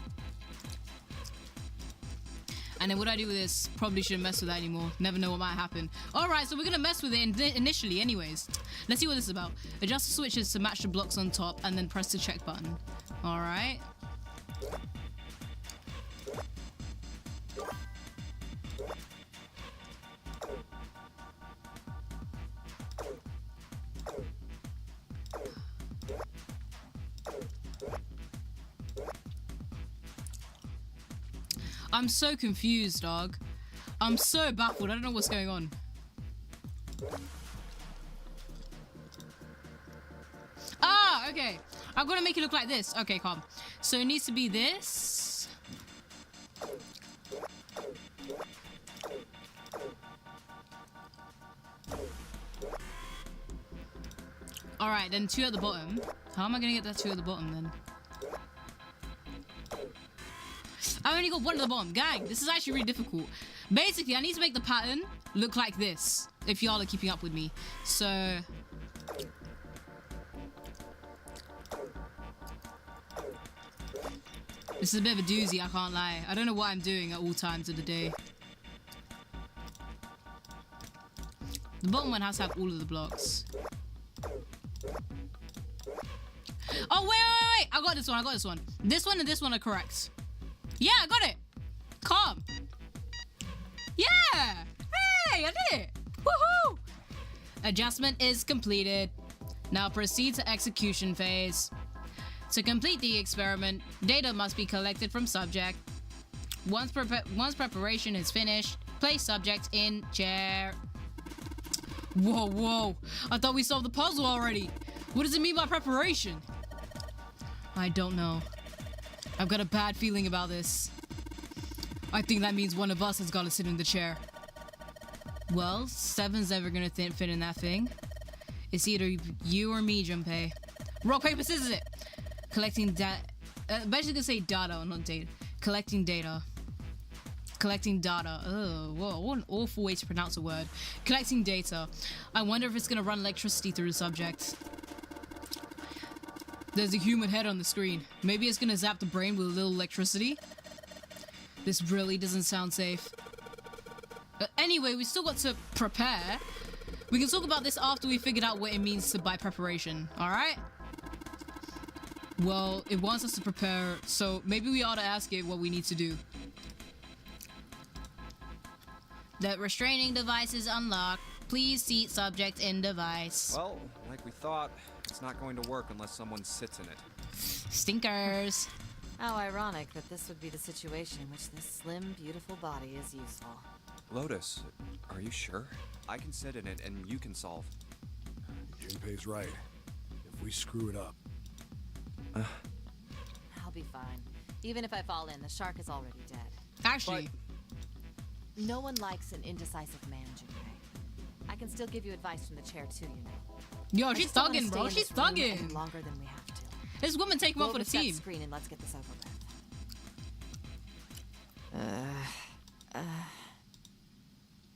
And then what I do with this, probably shouldn't mess with that anymore. Never know what might happen. Alright, so we're gonna mess with it initially anyways. Let's see what this is about. Adjust the switches to match the blocks on top and then press the check button. Alright. I'm so confused, dog. I'm so baffled. I don't know what's going on. Ah, okay. I'm gonna make it look like this. Okay, calm. So it needs to be this. Alright, then 2 at the bottom. How am I gonna get that 2 at the bottom then? I only got 1 at the bottom. Gang, this is actually really difficult. Basically, I need to make the pattern look like this, if y'all are keeping up with me. So... this is a bit of a doozy, I can't lie. I don't know what I'm doing at all times of the day. The bottom one has to have all of the blocks. Oh, wait! I got this one. This one and this one are correct. Yeah, I got it. Calm. Yeah. Hey, I did it. Woohoo. Adjustment is completed. Now proceed to execution phase. To complete the experiment, data must be collected from subject. Once preparation is finished, place subject in chair. Whoa. I thought we solved the puzzle already. What does it mean by preparation? I don't know. I've got a bad feeling about this. I think that means one of us has got to sit in the chair. Well, 7's never gonna fit in that thing. It's either you or me, Junpei. Rock, paper, scissors it! Collecting Basically gonna say data, not data. Collecting data. Collecting data. Oh, whoa, what an awful way to pronounce a word. Collecting data. I wonder if it's gonna run electricity through the subject. There's a human head on the screen. Maybe it's gonna zap the brain with a little electricity. This really doesn't sound safe. Anyway, we still got to prepare. We can talk about this after we figured out what it means to buy preparation, alright? Well, it wants us to prepare, so maybe we ought to ask it what we need to do. The restraining device is unlocked. Please seat subject in device.
Well, like we thought, it's not going to work unless someone sits in it.
Stinkers.
How ironic that this would be the situation in which this slim, beautiful body is useful.
Lotus, are you sure? I can sit in it and you can solve.
Junpei's right. If we screw it up...
I'll be fine. Even if I fall in, the shark is already dead.
Actually,
No one likes an indecisive man, Junpei. I can still give you advice from the chair too, you know.
yo,
I
she's
just don't wanna
thugging, bro.
stay in
She's
this room
thugging.
any longer than we have to.
This woman taking
Go
one for
over
the
to that
team.
screen and let's get this over with.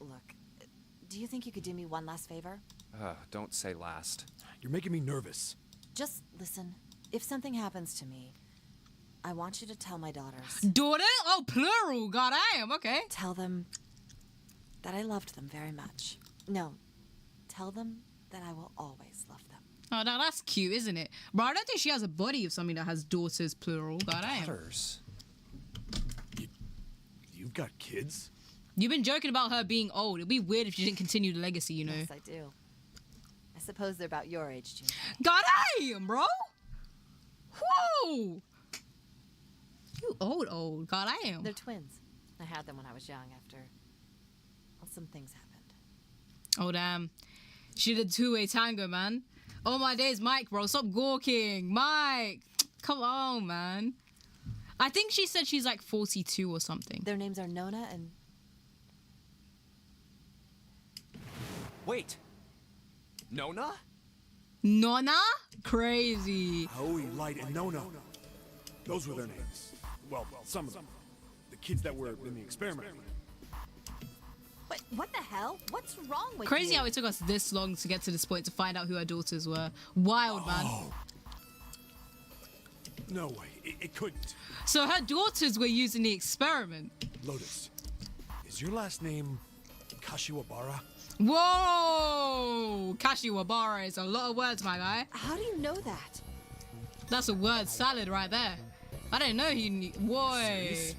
Look, do you think you could do me one last favor?
Don't say last.
You're making me nervous.
Just listen. If something happens to me, I want you to tell my daughters.
Daughter? Oh, plural. God, I am. Okay.
Tell them that I loved them very much. No, tell them that I will always love them.
Oh, no, that's cute, isn't it? Bro, I don't think she has a body of something that has daughters, plural. God, I am.
Daughters?
You've got kids?
You've been joking about her being old. It'd be weird if she didn't continue the legacy, you know.
Yes, I do. I suppose they're about your age, June.
God, I am, bro. Whoa. You old. God, I am.
They're twins. I had them when I was young after, well, some things happened.
Oh, damn. She did two-way tango, man. Oh, my days, Mike, bro. Stop gawking. Mike. Come on, man. I think she said she's like 42 or something.
Their names are Nona and...
Wait! Nona?
Nona? Crazy.
Aoi, Light, and Nona. Those were their names. Well, some of them. The kids that were in the experiment.
What the hell? What's wrong with
Crazy
you?
how it took us this long to get to this point to find out who our daughters were. Wild, man.
Oh. No way. It couldn't.
So her daughters were using the experiment.
Lotus, is your last name Kashiwabara?
Whoa! Kashiwabara is a lot of words, my guy.
How do you know that?
That's a word salad right there. I didn't know he knew. Boy.
Serious?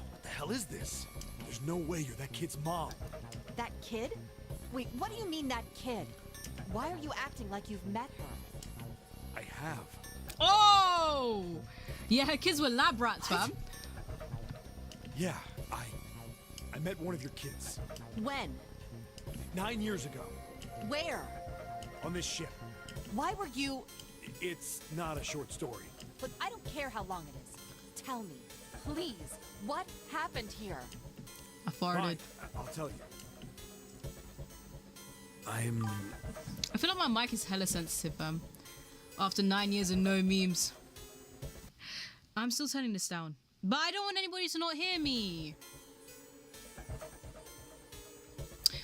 What the hell is this? There's no way you're that kid's mom.
That kid? Wait, what do you mean that kid? Why are you acting like you've met her?
I have.
Oh! Yeah, her kids were lab rats, fam.
Yeah, I met one of your kids.
When?
9 years ago.
Where?
On this ship.
Why were you...
It's not a short story.
Look, I don't care how long it is. Tell me, please, what happened here?
I farted.
Fine, I'll tell you.
I feel like my mic is hella sensitive, fam. After 9 years of no memes. I'm still turning this down. But I don't want anybody to not hear me.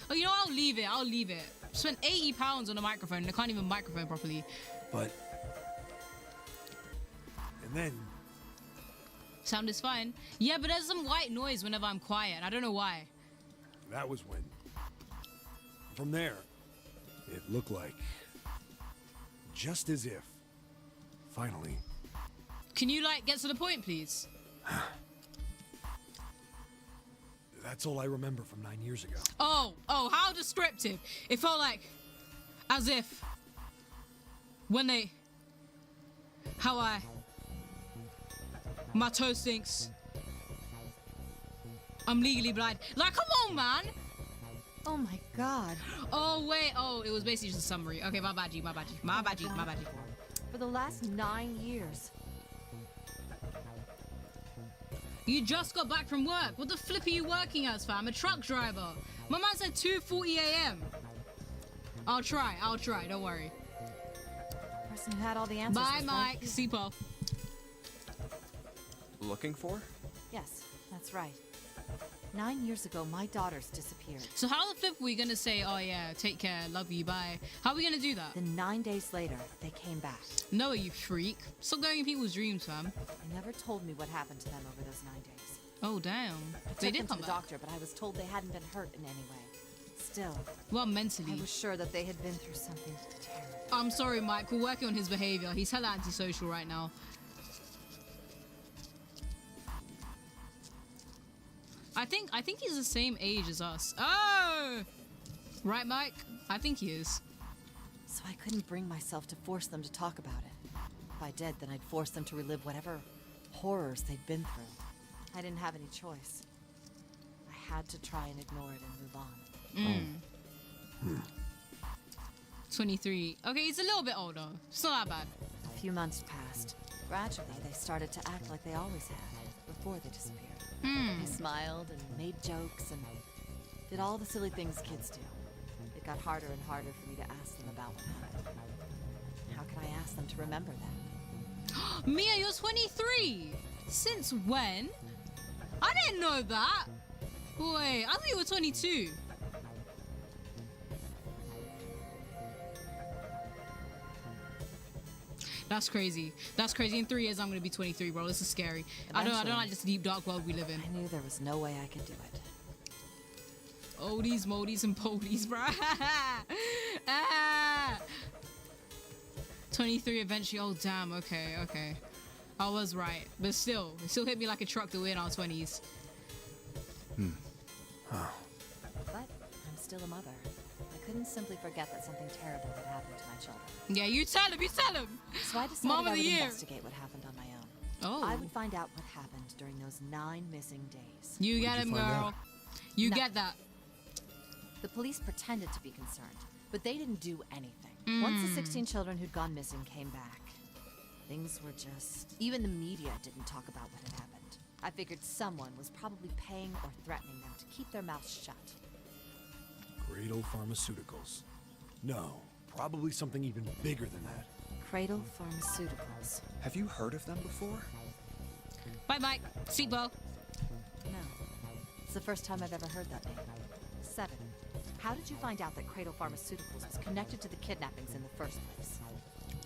Oh, you know, I'll leave it. Spent £80 on a microphone and I can't even microphone properly.
But... And then...
Sound is fine. Yeah, but there's some white noise whenever I'm quiet. I don't know why.
That was when... From there, it looked like... Just as if... Finally...
Can you, like, get to the point, please?
That's all I remember from 9 years ago.
Oh, how descriptive. It felt like... As if... When they... How I... My toe stinks. I'm legally blind. Like, come on, man.
Oh my god.
Oh, wait. Oh, it was basically just a summary. Okay, my bad.
For the last 9 years.
You just got back from work. What the flip are you working as, fam? A truck driver. My man said 2:40 a.m. I'll try. Don't worry.
The person who had all the answers
Bye,
was
Mike.
right
Sleep off.
Looking for?
Yes, that's right. 9 years ago, my daughters disappeared.
So how the flip are we gonna say, oh yeah, take care, love you, bye? How are we gonna do that?
Then 9 days later, they came back.
No, you freak. Stop going in people's dreams, fam.
They never told me what happened to them over those 9 days.
Oh, damn.
I
They
took
did
them
come
to the
back.
doctor, but I was told they hadn't been hurt in any way. Still,
Well, mentally.
I was sure that they had been through something terrible.
I'm sorry, Mike. We're working on his behavior. He's hella antisocial right now. I think he's the same age as us. Oh! Right, Mike? I think he is.
So I couldn't bring myself to force them to talk about it. If I did, then I'd force them to relive whatever horrors they'd been through. I didn't have any choice. I had to try and ignore it and move on.
23. Okay, he's a little bit older. It's not that bad.
A few months passed. Gradually, they started to act like they always had, before they disappeared. They smiled and made jokes and did all the silly things kids do. It got harder and harder for me to ask them about what happened. How can I ask them to remember that?
Mia, you're 23. Since when? I didn't know that. Wait, I thought you were 22. That's crazy. That's crazy. In 3 years, I'm gonna be 23, bro. This is scary. I don't
Eventually.
like this deep dark world we live in.
I knew there was no way I could do it.
Oldies, moldies, and polies, bro. Ah. 23 eventually. Oh damn. Okay. I was right, but still, it still hit me like a truck that we're in our 20s.
But I'm still a mother. I couldn't simply forget that something terrible had happened to my children.
Yeah, you tell him.
So I decided
Mom of
I
the
would
year.
investigate what happened on my own.
Oh,
I would find out what happened during those 9 missing days.
you get
What'd
him,
you find
girl.
out?
You
Nothing.
get that.
The police pretended to be concerned, but they didn't do anything. Once the 16 children who'd gone missing came back, things were just... Even the media didn't talk about what had happened. I figured someone was probably paying or threatening them to keep their mouths shut.
Cradle Pharmaceuticals. No, probably something even bigger than that.
Cradle Pharmaceuticals.
Have you heard of them before?
Bye, Mike. Seatbelt.
No. It's the first time I've ever heard that name. 7. How did you find out that Cradle Pharmaceuticals was connected to the kidnappings in the first place?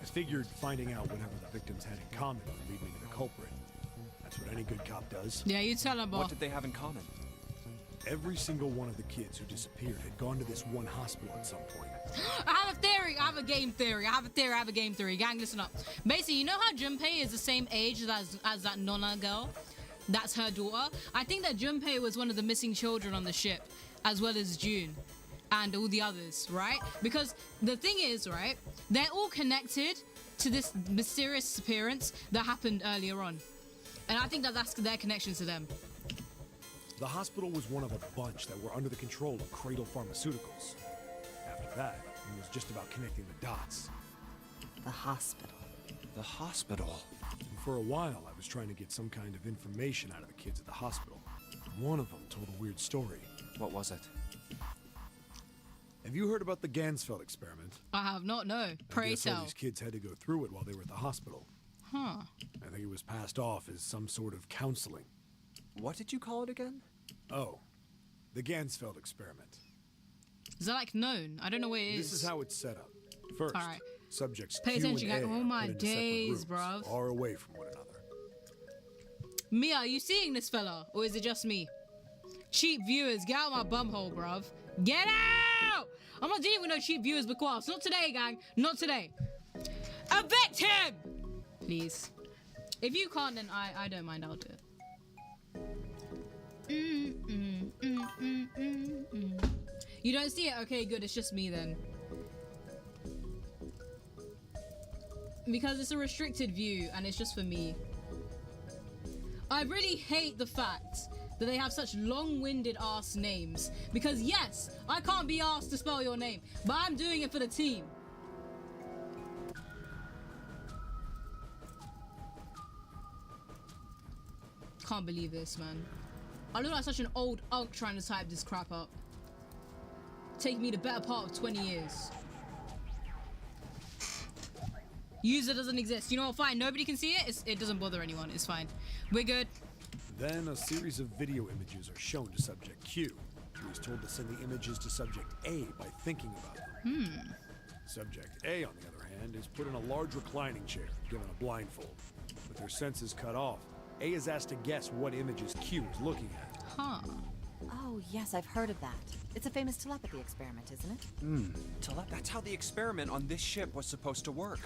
I figured finding out whatever the victims had in common would lead me to the culprit. That's what any good cop does.
Yeah, you tell him, boy.
What did they have in common?
Every single one of the kids who disappeared had gone to this one hospital at some point.
I have a theory. I have a game theory. I have a game theory. Gang, listen up. Basically, you know how Junpei is the same age as that Nonna girl? That's her daughter. I think that Junpei was one of the missing children on the ship, as well as June and all the others, right? Because the thing is, right, they're all connected to this mysterious disappearance that happened earlier on. And I think that that's their connection to them.
The hospital was one of a bunch that were under the control of Cradle Pharmaceuticals. After that, it was just about connecting the dots.
The hospital.
The hospital.
And for a while, I was trying to get some kind of information out of the kids at the hospital. One of them told a weird story.
What was it?
Have you heard about the Gansfeld experiment?
I have not, no.
I
Pray
guess all
tell.
these kids had to go through it while they were at the hospital.
Huh.
I think it was passed off as some sort of counseling.
What did you call it again?
Oh, the Gansfeld experiment.
Is that like known? I don't know what it is.
This is how it's set up. First,
All right.
subjects
Pay
Q
attention,
and A
guys. Oh
are
my
put into separate
days,
rooms,
bruv.
far away from one another.
Mia, are you seeing this fella? Or is it just me? Cheap viewers, get out my bumhole, bruv. Get out! I'm not dealing with no cheap viewers because not today, gang. Not today. Evict him! Please. If you can't, then I don't mind. I'll do it. You don't see it? Okay, good. It's just me then. Because it's a restricted view and it's just for me. I really hate the fact that they have such long-winded ass names. Because yes, I can't be asked to spell your name, but I'm doing it for the team. Can't believe this, man. I look like such an old unk trying to type this crap up. Take me the better part of 20 years. User doesn't exist. You know what? Fine. Nobody can see it. It doesn't bother anyone. It's fine. We're good.
Then a series of video images are shown to Subject Q, who is told to send the images to Subject A by thinking about them. Subject A, on the other hand, is put in a large reclining chair, given a blindfold. With her senses cut off, A is asked to guess what images Q is looking at.
Huh.
Oh, yes, I've heard of that. It's a famous telepathy experiment, isn't it?
That's how the experiment on this ship was supposed to work.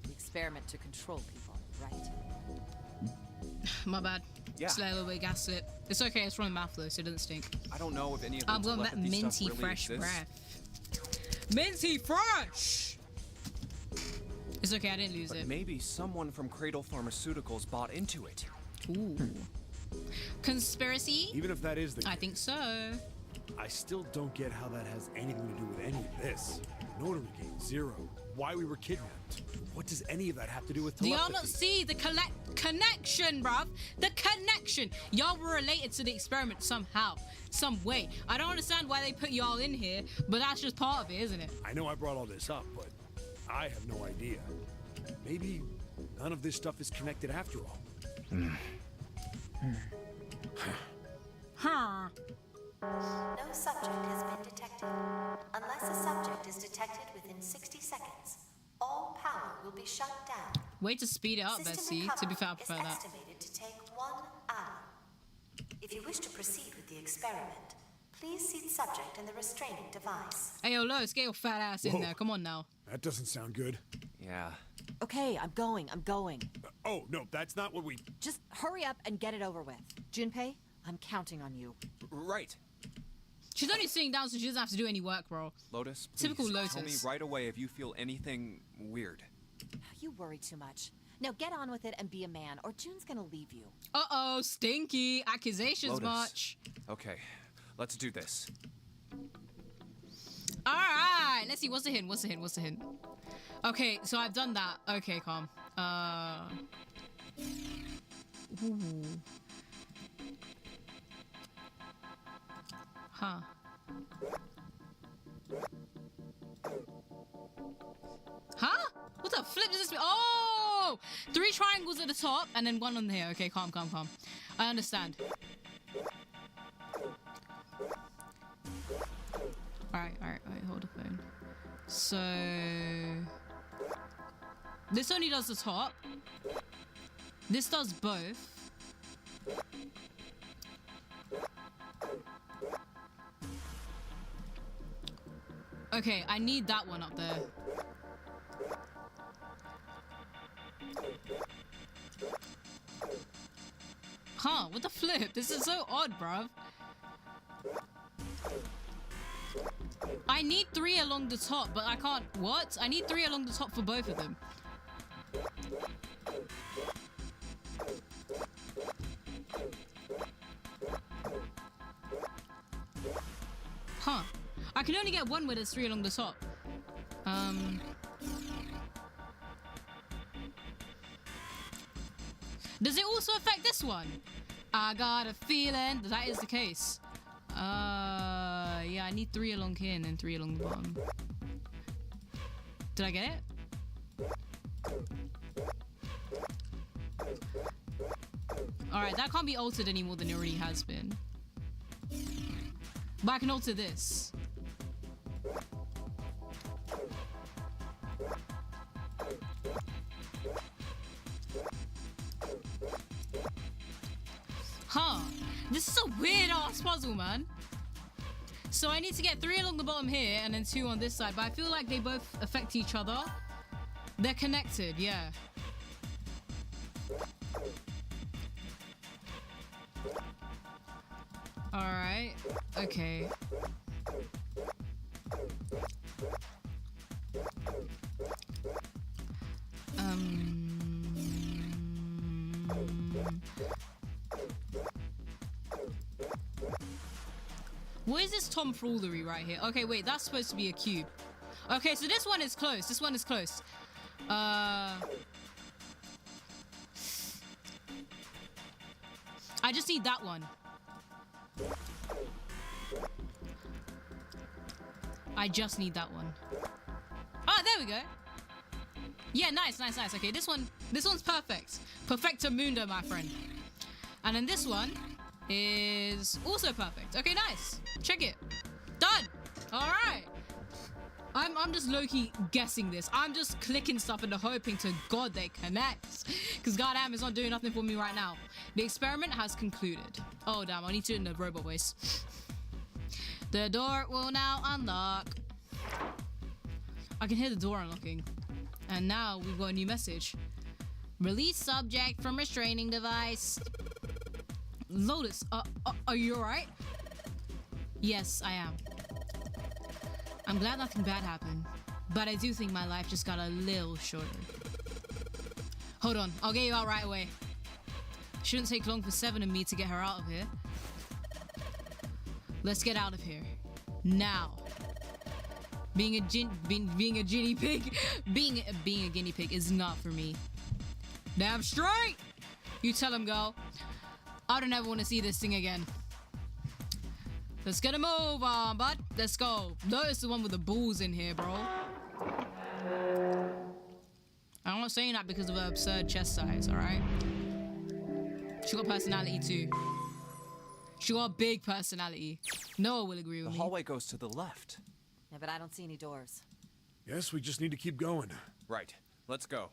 The experiment to control people, right?
My bad.
Yeah.
Just let a little bit of gas slip. It's okay. It's from the mouth though, so it doesn't stink.
I don't know if any of the
I'm going that
telepathy
minty
stuff really
fresh
exists.
breath. Minty fresh. It's okay. I didn't lose
But
it.
maybe someone from Cradle Pharmaceuticals bought into it.
Ooh. Conspiracy?
Even if that is the case,
I think so.
I still don't get how that has anything to do with any of this. Notary game, 0. Why we were kidnapped. What does any of that have to do with
Do
telepathy?
y'all not see the connection, bruv? The connection. Y'all were related to the experiment somehow, some way. I don't understand why they put y'all in here, but that's just part of it, isn't it?
I know I brought all this up, but I have no idea. Maybe none of this stuff is connected after all.
Huh.
No subject has been detected. Unless a subject is detected within 60 seconds, all power will be shut down.
Way to speed it up,
System
Betsy. To be fair, I
recovery is
prefer that.
estimated to take 1 hour. If you wish to proceed with the experiment, please seat subject in the restraining device.
Hey, yo, Lois, get your fat ass in
Whoa.
there. Come on now.
That doesn't sound good.
Yeah.
Okay, I'm going.
Oh, no, that's not what we...
Just hurry up and get it over with. Junpei, I'm counting on you.
Right.
She's only sitting down, so she doesn't have to do any work, bro.
Lotus, please
Typical
tell me
Lotus.
right away if you feel anything weird.
You worry too much. Now get on with it and be a man, or June's gonna leave you.
Uh-oh, stinky. Accusations
Lotus.
much.
Okay, let's do this.
All right, let's see. What's the hint? Okay, so I've done that. Okay, calm. Ooh. Huh. Huh? What the flip does this mean? Oh! 3 triangles at the top and then 1 on here. Okay, calm. I understand. Alright, hold the phone. So... this only does the top. This does both. Okay, I need that one up there. Huh, what the flip? This is so odd, bruv. I need 3 along the top, but I can't... What? I need 3 along the top for both of them. Huh. I can only get 1 where there's 3 along the top. Does it also affect this one? I got a feeling that is the case. Yeah, I need 3 along here and then 3 along the bottom. Did I get it? Alright, that can't be altered any more than it already has been. But I can alter this. Huh. This is a weird ass puzzle, man. So I need to get 3 along the bottom here and then 2 on this side, but I feel like they both affect each other. They're connected, yeah. Alright. Okay. What is this tomfoolery right here? Okay, wait, that's supposed to be a cube. Okay, so this one is close. This one is close. I just need that one. I just need that one. Ah, there we go. Yeah, nice. Okay, this one's perfect. Perfecto mundo, my friend. And then this one is also perfect. Okay, nice. Check it. Done. All right. I'm just low-key guessing this. I'm just clicking stuff and hoping to God they connect. Because goddamn, it's not doing nothing for me right now. The experiment has concluded. Oh, damn. I need to do it in the robot voice. The door will now unlock. I can hear the door unlocking. And now we've got a new message. Release subject from restraining device. Lotus, are you alright? Yes, I am. I'm glad nothing bad happened, but I do think my life just got a little shorter. Hold on, I'll get you out right away. Shouldn't take long for Seven and me to get her out of here. Let's get out of here. Now. Being a guinea pig, being a guinea pig is not for me. Damn straight! You tell him, girl. I don't ever want to see this thing again. Let's get a move on, bud. Let's go. Notice the one with the balls in here, bro. I'm not saying that because of her absurd chest size, alright? She got personality too. She got a big personality. Noah will agree with me.
The hallway goes to the left.
Yeah, but I don't see any doors.
Yes, we just need to keep going.
Right. Let's go.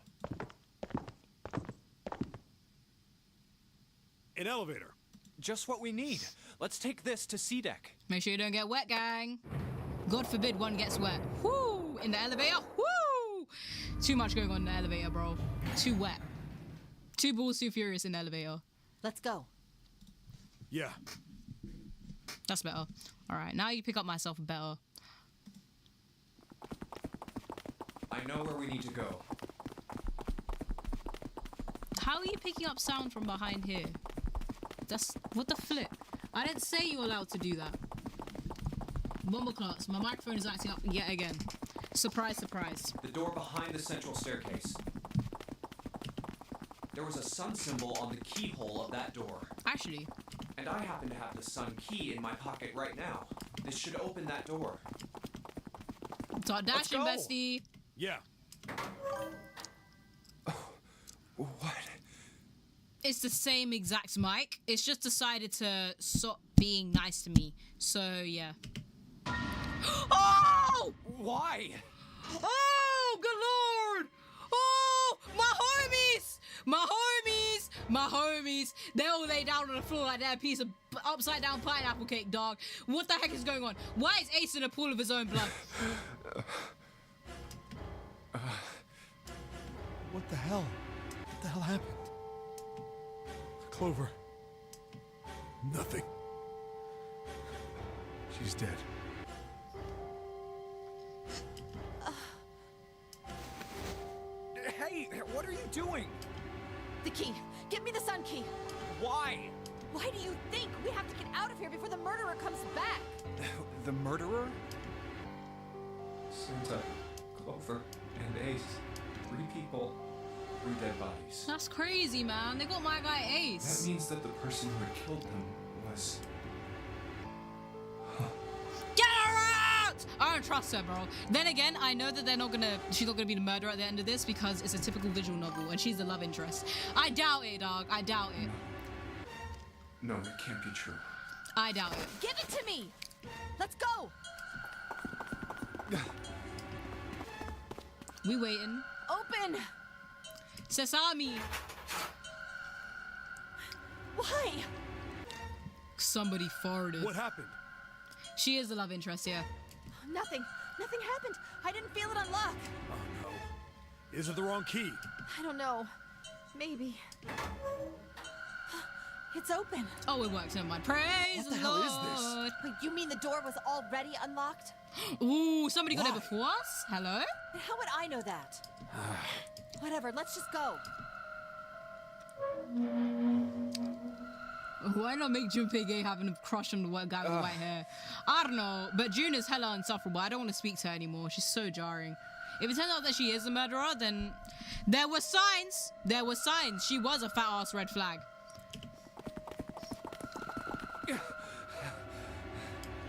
An elevator.
Just what we need. Let's take this to C deck.
Make sure you don't get wet, gang. God forbid one gets wet. Whoo! In the elevator. Whoo! Too much going on in the elevator, bro. Too wet. Two balls too furious in the elevator.
Let's go.
Yeah.
That's better. All right, now you pick up myself better.
I know where we need to go.
How are you picking up sound from behind here? That's... what the flip? I didn't say you were allowed to do that. Bumbleclots, my microphone is acting up yet again. Surprise, surprise.
The door behind the central staircase. There was a sun symbol on the keyhole of that door.
Actually.
And I happen to have the sun key in my pocket right now. This should open that door.
Start dashing, bestie.
Yeah.
What?
It's the same exact mic. It's just decided to stop being nice to me. So, yeah. Oh!
Why?
Oh, good lord! Oh, my homies! My homies! My homies! They all lay down on the floor like they're a piece of upside down pineapple cake, dog. What the heck is going on? Why is Ace in a pool of his own blood?
What the hell? What the hell happened? Clover. Nothing. She's dead.
Hey, what are you doing?
The key. Get me the sun key.
Why?
Why do you think? We have to get out of here before the murderer comes back.
The murderer?
Santa, Clover, and Ace. 3 people, 3 dead bodies.
That's crazy, man. They got my guy Ace.
That means that the person who had killed them was...
Get her out! I don't trust her, bro. Then again, I know that she's not gonna be the murderer at the end of this because it's a typical visual novel and she's the love interest. I doubt it, dog. I doubt it.
No, it can't be true.
I doubt it.
Give it to me! Let's go!
We waiting.
Open!
Sesame!
Why?
Somebody farted.
What happened?
She is the love interest, yeah.
Nothing. Nothing happened. I didn't feel it unlock.
Oh no. Is it the wrong key?
I don't know. Maybe. It's open.
Oh, it works. Never mind. Praise
What the
the
hell
Lord.
is this?
Wait, you mean the door was already unlocked?
Ooh, somebody got it before us? Hello?
And how would I know that? Whatever, let's just go.
Why not make Junpei gay having a crush on the white guy with white hair? I don't know, but June is hella insufferable. I don't want to speak to her anymore. She's so jarring. If it turns out that she is the murderer, then there were signs. There were signs. She was a fat ass red flag.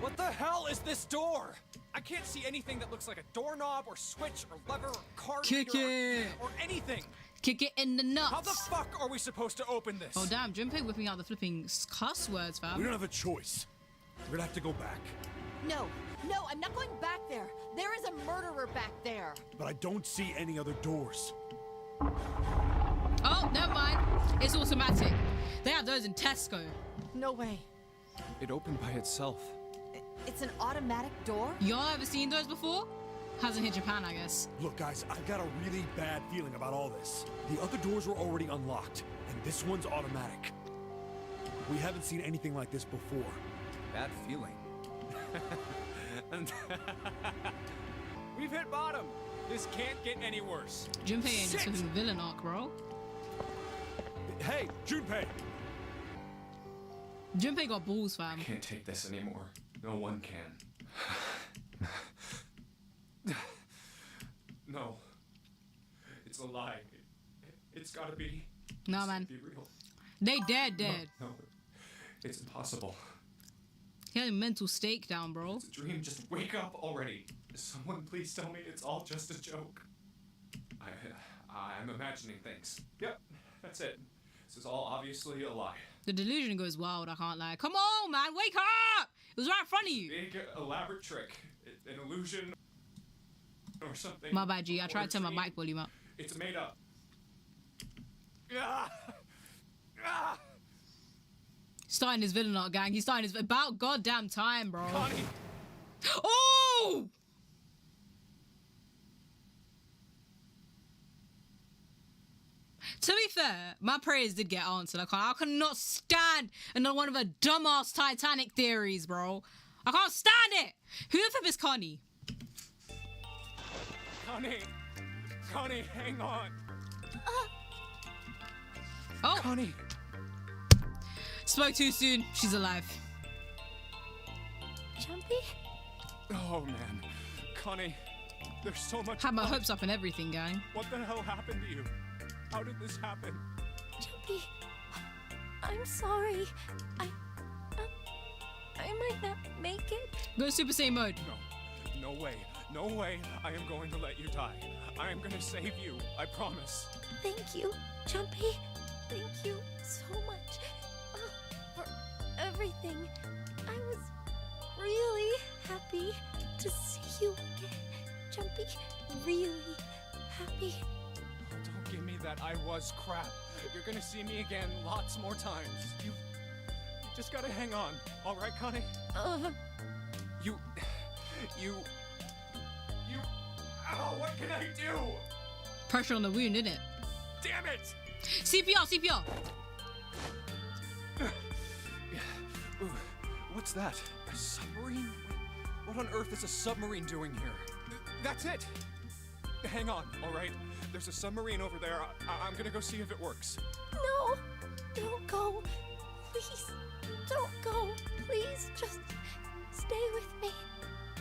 What the hell is this door? I can't see anything that looks like a doorknob or switch or lever or card
Kick
reader
it.
or anything.
Kick it in the nuts.
How the fuck are we supposed to open this?
Oh damn, Junpei whipping out the flipping cuss words, fam.
We don't have a choice. We're gonna have to go back.
No, I'm not going back there. There is a murderer back there.
But I don't see any other doors.
Oh, never mind. It's automatic. They have those in Tesco.
No way.
It opened by itself.
It's an automatic door?
Y'all ever seen those before? Hasn't hit Japan, I guess.
Look, guys, I've got a really bad feeling about all this. The other doors were already unlocked, and this one's automatic. We haven't seen anything like this before.
Bad feeling. We've hit bottom. This can't get any worse.
Junpei ain't
Shit!
a flipping villain arc, bro.
Hey, Junpei!
Junpei got balls, fam.
I can't take this anymore. No one can. No. It's a lie. It's gotta be.
Nah, man.
Be real.
They dead.
No. It's impossible.
He had a mental stake down, bro.
It's a dream. Just wake up already. Someone please tell me it's all just a joke. I'm imagining things. Yep, that's it. This is all obviously a lie.
The delusion goes wild, I can't lie. Come on, man, wake up! It was right in front of you.
Big elaborate trick. An illusion or something.
My bad, G. I
or
tried
a
to turn my
dream.
mic volume up.
It's made up.
Starting his villain arc, gang. He's starting his... About goddamn time, bro.
Connie!
Oh! To be fair, my prayers did get answered. I cannot stand another one of her dumbass Titanic theories, bro. I can't stand it. Who the flip is Connie?
Connie, hang on.
Oh,
Connie.
spoke too soon. She's alive.
Jumpy?
Oh man, Connie, there's so much.
Had my
blood.
hopes up and everything, gang.
What the hell happened to you? How did this happen?
Jumpy, I'm sorry. I might not make it.
Go Super Saiyan mode.
No way. I am going to let you die. I am going to save you. I promise.
Thank you, Jumpy. Thank you so much for everything. I was really happy to see you again, Jumpy. Really happy.
Don't give me that I was crap. You're going to see me again lots more times. You just got to hang on. All right, Connie? You. Ow, what can I do?
Pressure on the wound, innit?
Damn it!
CPR.
Ooh, what's that? A submarine? What on earth is a submarine doing here? That's it! Hang on, alright? There's a submarine over there. I'm gonna go see if it works.
No, don't go. Please, don't go. Please, just stay with me,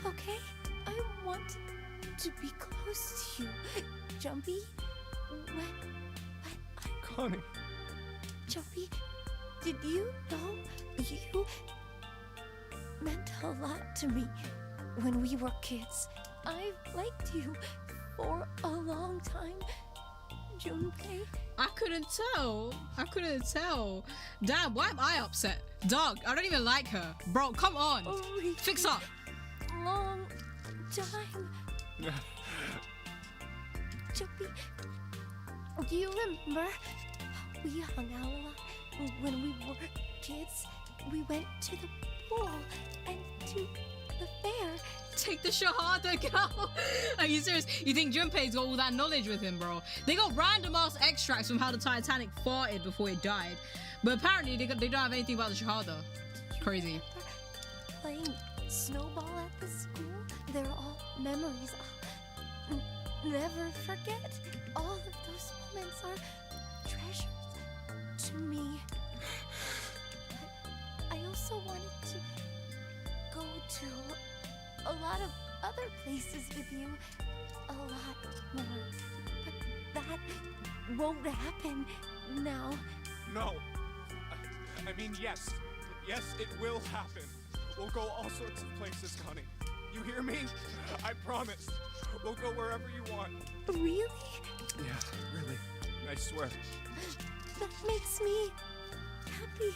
okay? I want to be close to you, Jumpy. When I...
Connie.
Jumpy, did you know you meant a lot to me when we were kids? I've liked you for a long time, Junpei.
I couldn't tell. Damn, why am I upset? Dog, I don't even like her. Bro, come on.
Really
Fix up.
Long time. Jumpy, do you remember we hung out a lot when we were kids? We went to the pool and to the fair.
Take the Shahada, girl. Are you serious? You think Junpei's got all that knowledge with him, bro? They got random ass extracts from how the Titanic farted before it died. But apparently they don't have anything about the Shahada. Crazy.
Playing snowball at the school. They're all memories I'll never forget. All of those moments are treasures to me. But I also wanted to go to a lot of other places with you. A lot more. But that won't happen now.
No. I mean, yes. Yes, it will happen. We'll go all sorts of places, Connie. You hear me? I promise. We'll go wherever you want.
Really?
Yeah, really. I swear.
That makes me happy.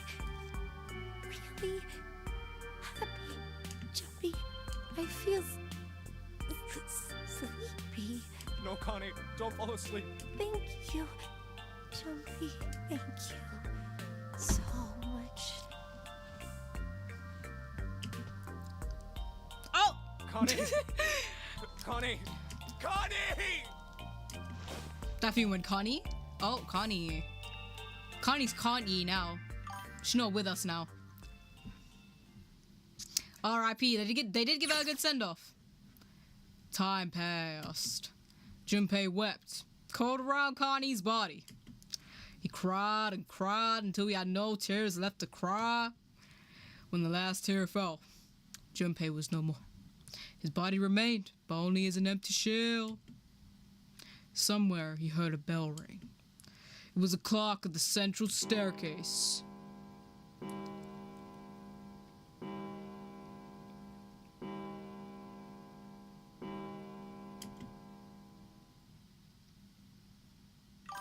Really happy. Jumpy. I feel sleepy.
No, Connie, don't fall asleep.
Thank you, Jumpy. Thank you so much.
Oh!
Connie! Connie! Connie!
That thing went Connie? Oh, Connie. Connie's Connie now. She's not with us now. R.I.P. They did give her a good send-off. Time passed. Junpei wept, coiled around Connie's body. He cried and cried until he had no tears left to cry. When the last tear fell, Junpei was no more. His body remained, but only as an empty shell. Somewhere he heard a bell ring. It was the clock of the central staircase.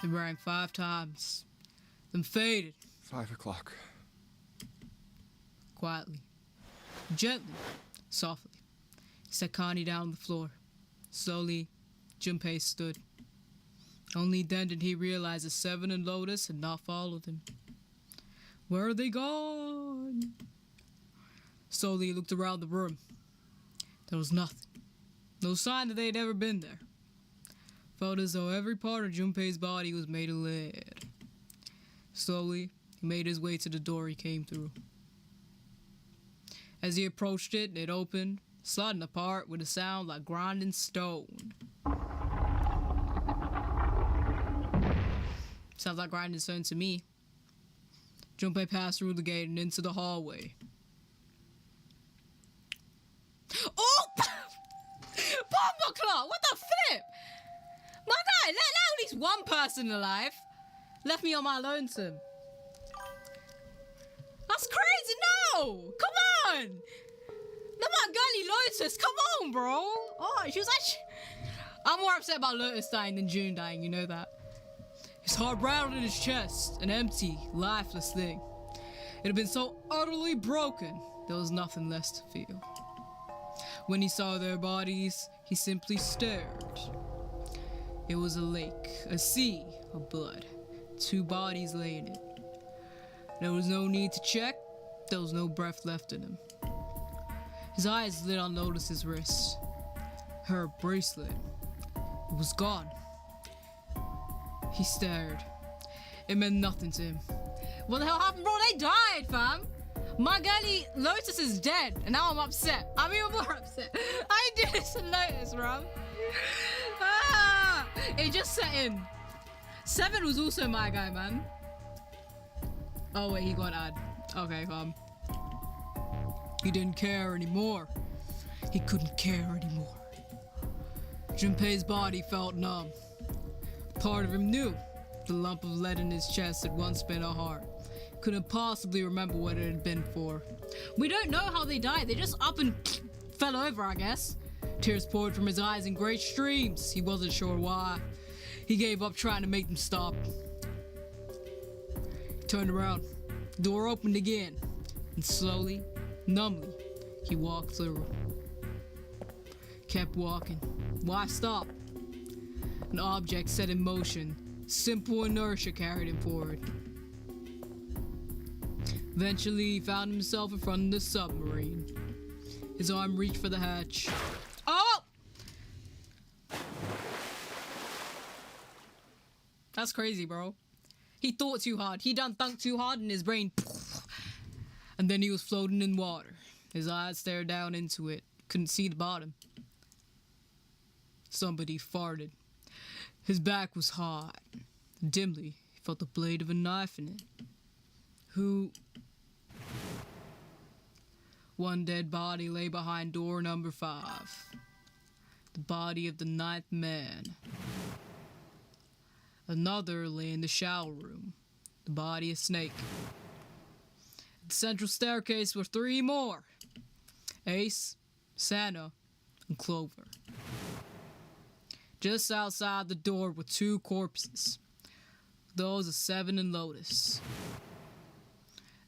It rang 5 times, then faded.
5 o'clock.
Quietly, gently, softly, he set Connie down on the floor. Slowly, Junpei stood. Only then did he realize that Seven and Lotus had not followed him. Where are they gone? Slowly, he looked around the room. There was nothing. No sign that they had ever been there. Felt as though every part of Junpei's body was made of lead. Slowly, he made his way to the door he came through. As he approached it, it opened, sliding apart with a sound like grinding stone. Sounds like grinding stone to me. Junpei passed through the gate and into the hallway. Oh! Bomboclaw! What the flip? My guy, let at least one person alive. Left me on my lonesome. That's crazy, no! Come on! Not my girly Lotus, come on, bro! Oh, she was actually... I'm more upset about Lotus dying than June dying, you know that. His heart rattled in his chest, an empty, lifeless thing. It had been so utterly broken, there was nothing less to feel. When he saw their bodies, he simply stared. It was a lake, a sea of blood. 2 bodies lay in it. There was no need to check. There was no breath left in him. His eyes lit on Lotus's wrist. Her bracelet. It was gone. He stared. It meant nothing to him. What the hell happened, bro? They died, fam. My girlie Lotus is dead, and now I'm upset. I'm even more upset. I didn't do this to Lotus, bro. It just set in. Seven was also my guy, man. Oh wait, he got ad. Okay, calm. He didn't care anymore. He couldn't care anymore. Junpei's body felt numb. Part of him knew the lump of lead in his chest had once been a heart. Couldn't possibly remember what it had been for. We don't know how they died. They just up and fell over, I guess. Tears poured from his eyes in great streams. He wasn't sure why. He gave up trying to make them stop. He turned around. The door opened again. And slowly, numbly, he walked through. Kept walking. Why stop? An object set in motion. Simple inertia carried him forward. Eventually, he found himself in front of the submarine. His arm reached for the hatch. Oh! That's crazy, bro. He thought too hard. He done thunk too hard and his brain... And then he was floating in water. His eyes stared down into it. Couldn't see the bottom. Somebody farted. His back was hot. Dimly, he felt the blade of a knife in it. Who... One dead body lay behind door number 5. The body of the 9th man. Another lay in the shower room. The body of Snake. At the central staircase were 3 more. Ace, Santa, and Clover. Just outside the door were 2 corpses. Those are Seven and Lotus.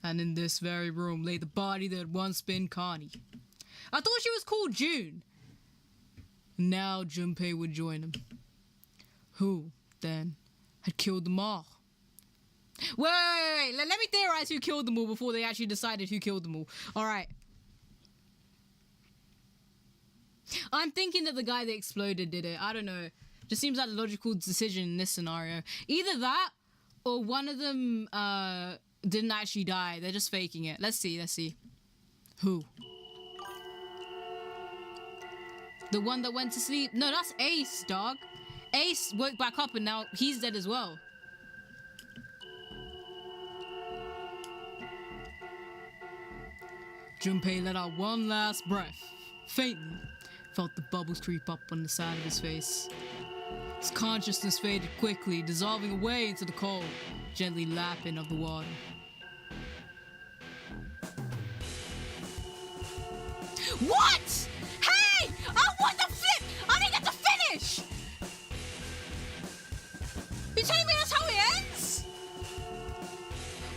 And in this very room lay the body that had once been Connie. I thought she was called June. Now Junpei would join him. Who, then, had killed them all? Wait. Let me theorize who killed them all before they actually decided who killed them all. Alright. I'm thinking that the guy that exploded did it. I don't know. Just seems like a logical decision in this scenario. Either that, or one of them didn't actually die. They're just faking it. Let's see. Who? The one that went to sleep? No, that's Ace, dog. Ace woke back up and now he's dead as well. Junpei let out one last breath. Faintly, felt the bubbles creep up on the side of his face. His consciousness faded quickly, dissolving away into the cold, gently lapping of the water. What? Hey! What the flip? I didn't get to finish! You telling me that's how it ends?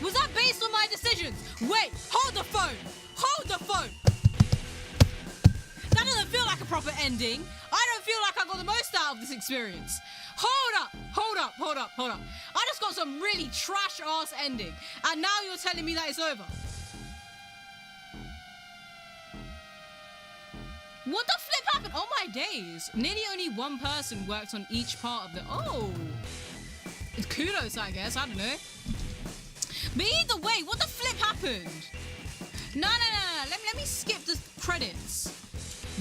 Was that based on my decisions? Wait, hold the phone! Hold the phone! That doesn't feel like a proper ending. I don't feel like I got the most out of this experience. Hold up. I just got some really trash-ass ending. And now you're telling me that it's over. What the flip happened? Oh my days. Nearly only one person worked on each part of the... Oh. It's kudos, I guess. I don't know. But either way, what the flip happened? No. Let me skip the credits.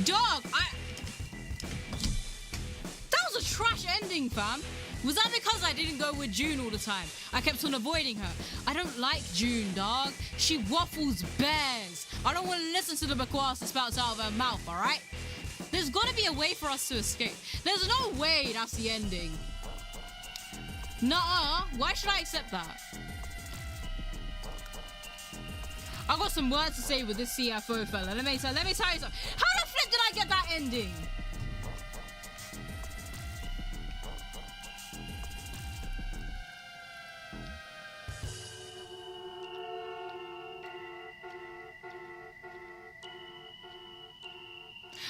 Dog, that was a trash ending, fam. Was that because I didn't go with June all the time? I kept on avoiding her. I don't like June, dog. She waffles bears. I don't want to listen to the bakwas that spouts out of her mouth, alright? There's gotta be a way for us to escape. There's no way that's the ending. Nuh-uh. Why should I accept that? I got some words to say with this CFO fella. Let me tell you something. How the flip did I get that ending?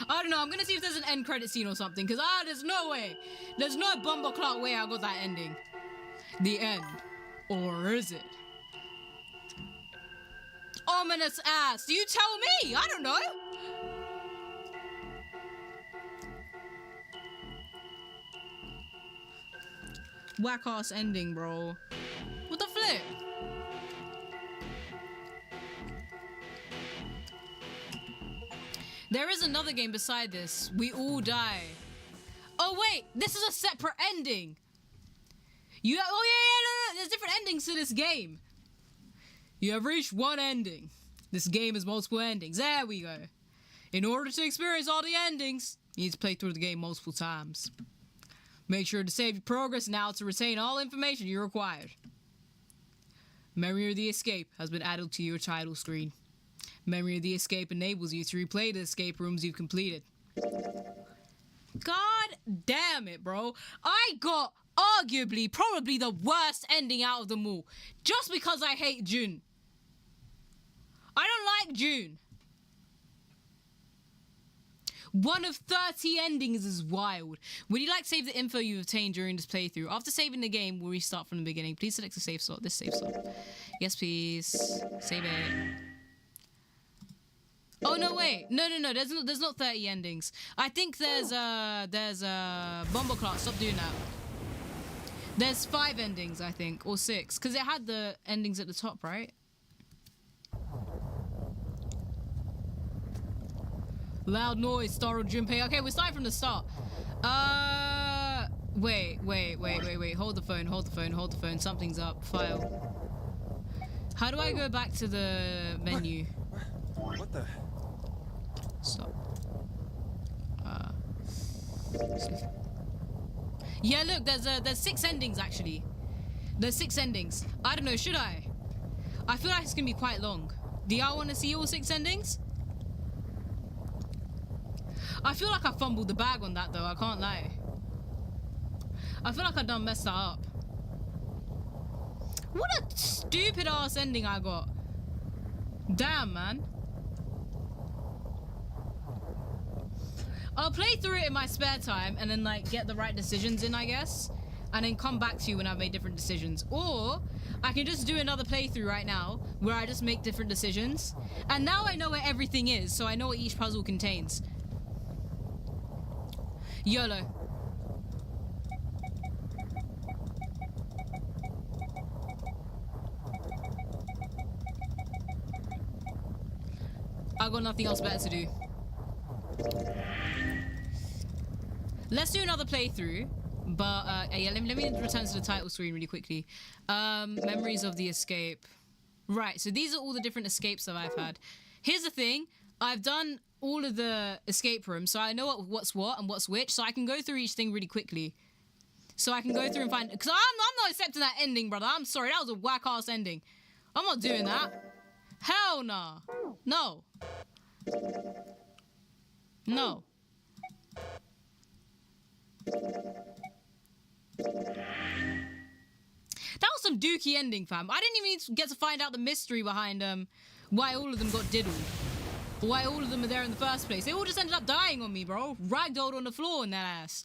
I don't know. I'm gonna see if there's an end credit scene or something. Because there's no way. There's no bumbleclot way I got that ending. The end. Or is it? Ominous ass. You tell me. I don't know. Whack ass ending, bro. What the flip? There is another game beside this. We all die. Oh wait, this is a separate ending. No. There's different endings to this game. You have reached one ending. This game has multiple endings. There we go. In order to experience all the endings, you need to play through the game multiple times. Make sure to save your progress now to retain all information you required. Memory of the Escape has been added to your title screen. Memory of the Escape enables you to replay the escape rooms you've completed. God damn it, bro. I got arguably probably the worst ending out of them all. Just because I hate June. I don't like June. One of 30 endings is wild. Would you like to save the info you've obtained during this playthrough? After saving the game, we'll restart from the beginning. Please select a save slot. This save slot. Yes, please. Save it. Oh no, wait. No. There's not 30 endings. I think there's Bumbleclot. Stop doing that. There's 5 endings, I think, or 6, because it had the endings at the top, right? Loud noise startled Junpei. Okay, we're starting from the start. Wait. Hold the phone. Something's up. File. How do I go back to the menu?
What the?
Stop. Yeah, look, there's 6 endings actually. There's 6 endings. I don't know, should I? I feel like it's gonna be quite long. Do y'all want to see all 6 endings? I feel like I fumbled the bag on that though, I can't lie. I feel like I done messed that up. What a stupid ass ending I got. Damn, man. I'll play through it in my spare time and then like get the right decisions in, I guess. And then come back to you when I've made different decisions. Or I can just do another playthrough right now where I just make different decisions. And now I know where everything is, so I know what each puzzle contains. YOLO. I got nothing else better to do. Let's do another playthrough. But yeah, let me return to the title screen really quickly. Memories of the escape. Right, so these are all the different escapes that I've had. Here's the thing. I've done all of the escape rooms, so I know what's what and what's which, so I can go through each thing really quickly. So I can go through and find... Because I'm not accepting that ending, brother. I'm sorry, that was a whack-ass ending. I'm not doing that. Hell nah. No. No. That was some dookie ending, fam. I didn't even get to find out the mystery behind why all of them got diddled. Or why all of them are there in the first place. They all just ended up dying on me, bro. Ragdolled on the floor in that ass.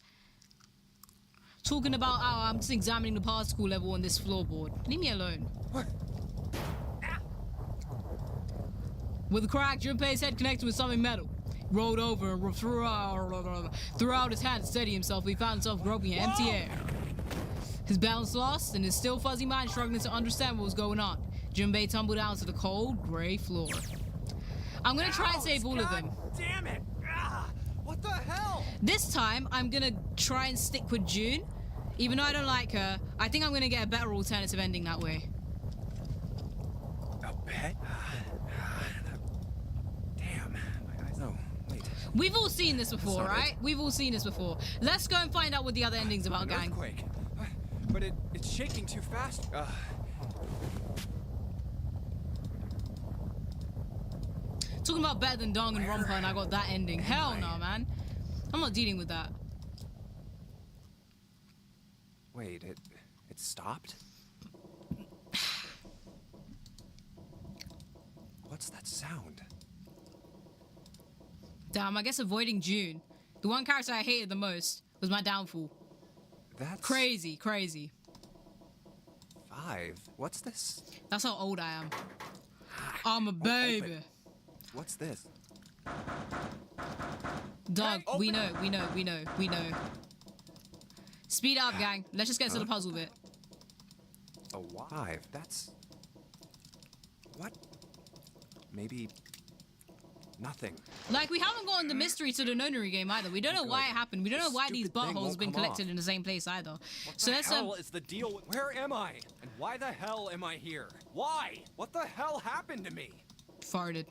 Talking about, oh, I'm just examining the particle level on this floorboard. Leave me alone.
What?
With a crack, Junpei's head connected with something metal. Rolled over and threw out his hand to steady himself. He found himself groping in empty air. His balance lost and his still fuzzy mind struggling to understand what was going on. Junpei tumbled down to the cold, grey floor. I'm gonna try and save all of them.
Damn it! What the hell?
This time, I'm gonna try and stick with June. Even though I don't like her, I think I'm gonna get a better alternative ending that way.
A pet? Damn. My eyes. No, wait.
We've all seen this before, right? We've all seen this before. Let's go and find out what the other ending's about, gang.
Earthquake. But it's shaking too fast.
Talking about better than Dong and Romper, and I got that ending. Hell no, man. I'm not dealing with that.
Wait, it stopped? What's that sound?
Damn, I guess avoiding June, the one character I hated the most, was my downfall.
That's...
Crazy, crazy.
5? What's this?
That's how old I am. I'm a baby.
Open. What's this?
Doug,
Hey,
we know. Speed up, gang. Let's just get to the puzzle bit.
A 5? That's... What? Maybe... nothing.
Like, we haven't gotten the mystery to the nonary game either. We don't know why it happened. We don't know why these buttholes have been collected in the same place either.
What the hell is the deal with... Where am I? And why the hell am I here? Why? What the hell happened to me?
Farted.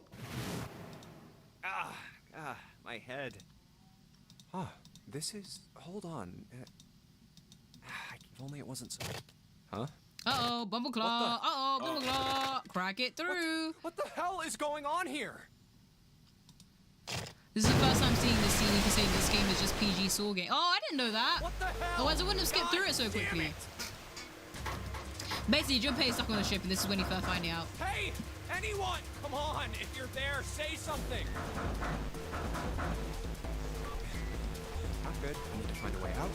My head. Huh. This is... Hold on. If only it wasn't so... Huh?
Uh-oh, Bumbleclaw. Uh-oh, Bumbleclaw. Crack it through.
What the hell is going on here?
This is the first time seeing this scene. You can say this game is just PG Saw game. Oh, I didn't know that.
What the hell?
Otherwise, I wouldn't have skipped through it so quickly. Basically, Junpei is stuck on the ship, and this is when he first finds out.
Hey! Anyone! Come on! If you're there, say something! Not good. I need to find a way out.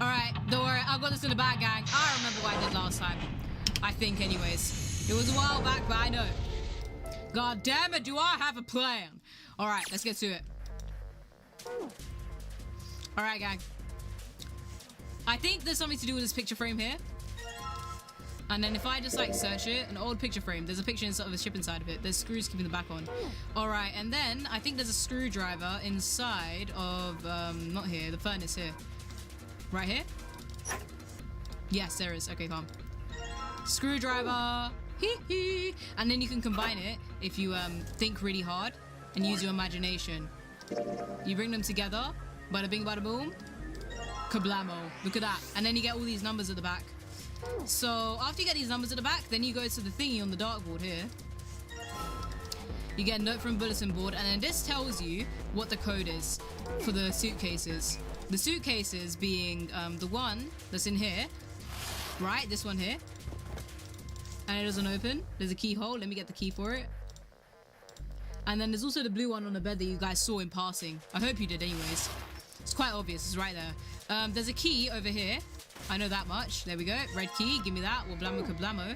Alright, don't worry. I've got this in the bag, gang. I remember what I did last time. I think, anyways. It was a while back, but I know. God damn it, do I have a plan? Alright, let's get to it. Alright, gang. I think there's something to do with this picture frame here. And then if I just like search it, an old picture frame, there's a picture of a ship inside of it. There's screws keeping the back on. Alright, and then I think there's a screwdriver inside of, not here, the furnace here. Right here? Yes, there is. Okay, calm. Screwdriver. Hee hee. And then you can combine it if you think really hard and use your imagination. You bring them together. Bada bing, bada boom. Kablamo. Look at that. And then you get all these numbers at the back. So after you get these numbers at the back, then you go to the thingy on the dartboard here. you get a note from bulletin board, and then this tells you what the code is for the suitcases. The suitcases being the one that's in here, right? This one here. And it doesn't open. There's a keyhole. Let me get the key for it. And then there's also the blue one on the bed that you guys saw in passing. I hope you did anyways. It's quite obvious. It's right there. There's a key over here. I know that much. There we go. Red key. Give me that. Wablamo kablamo.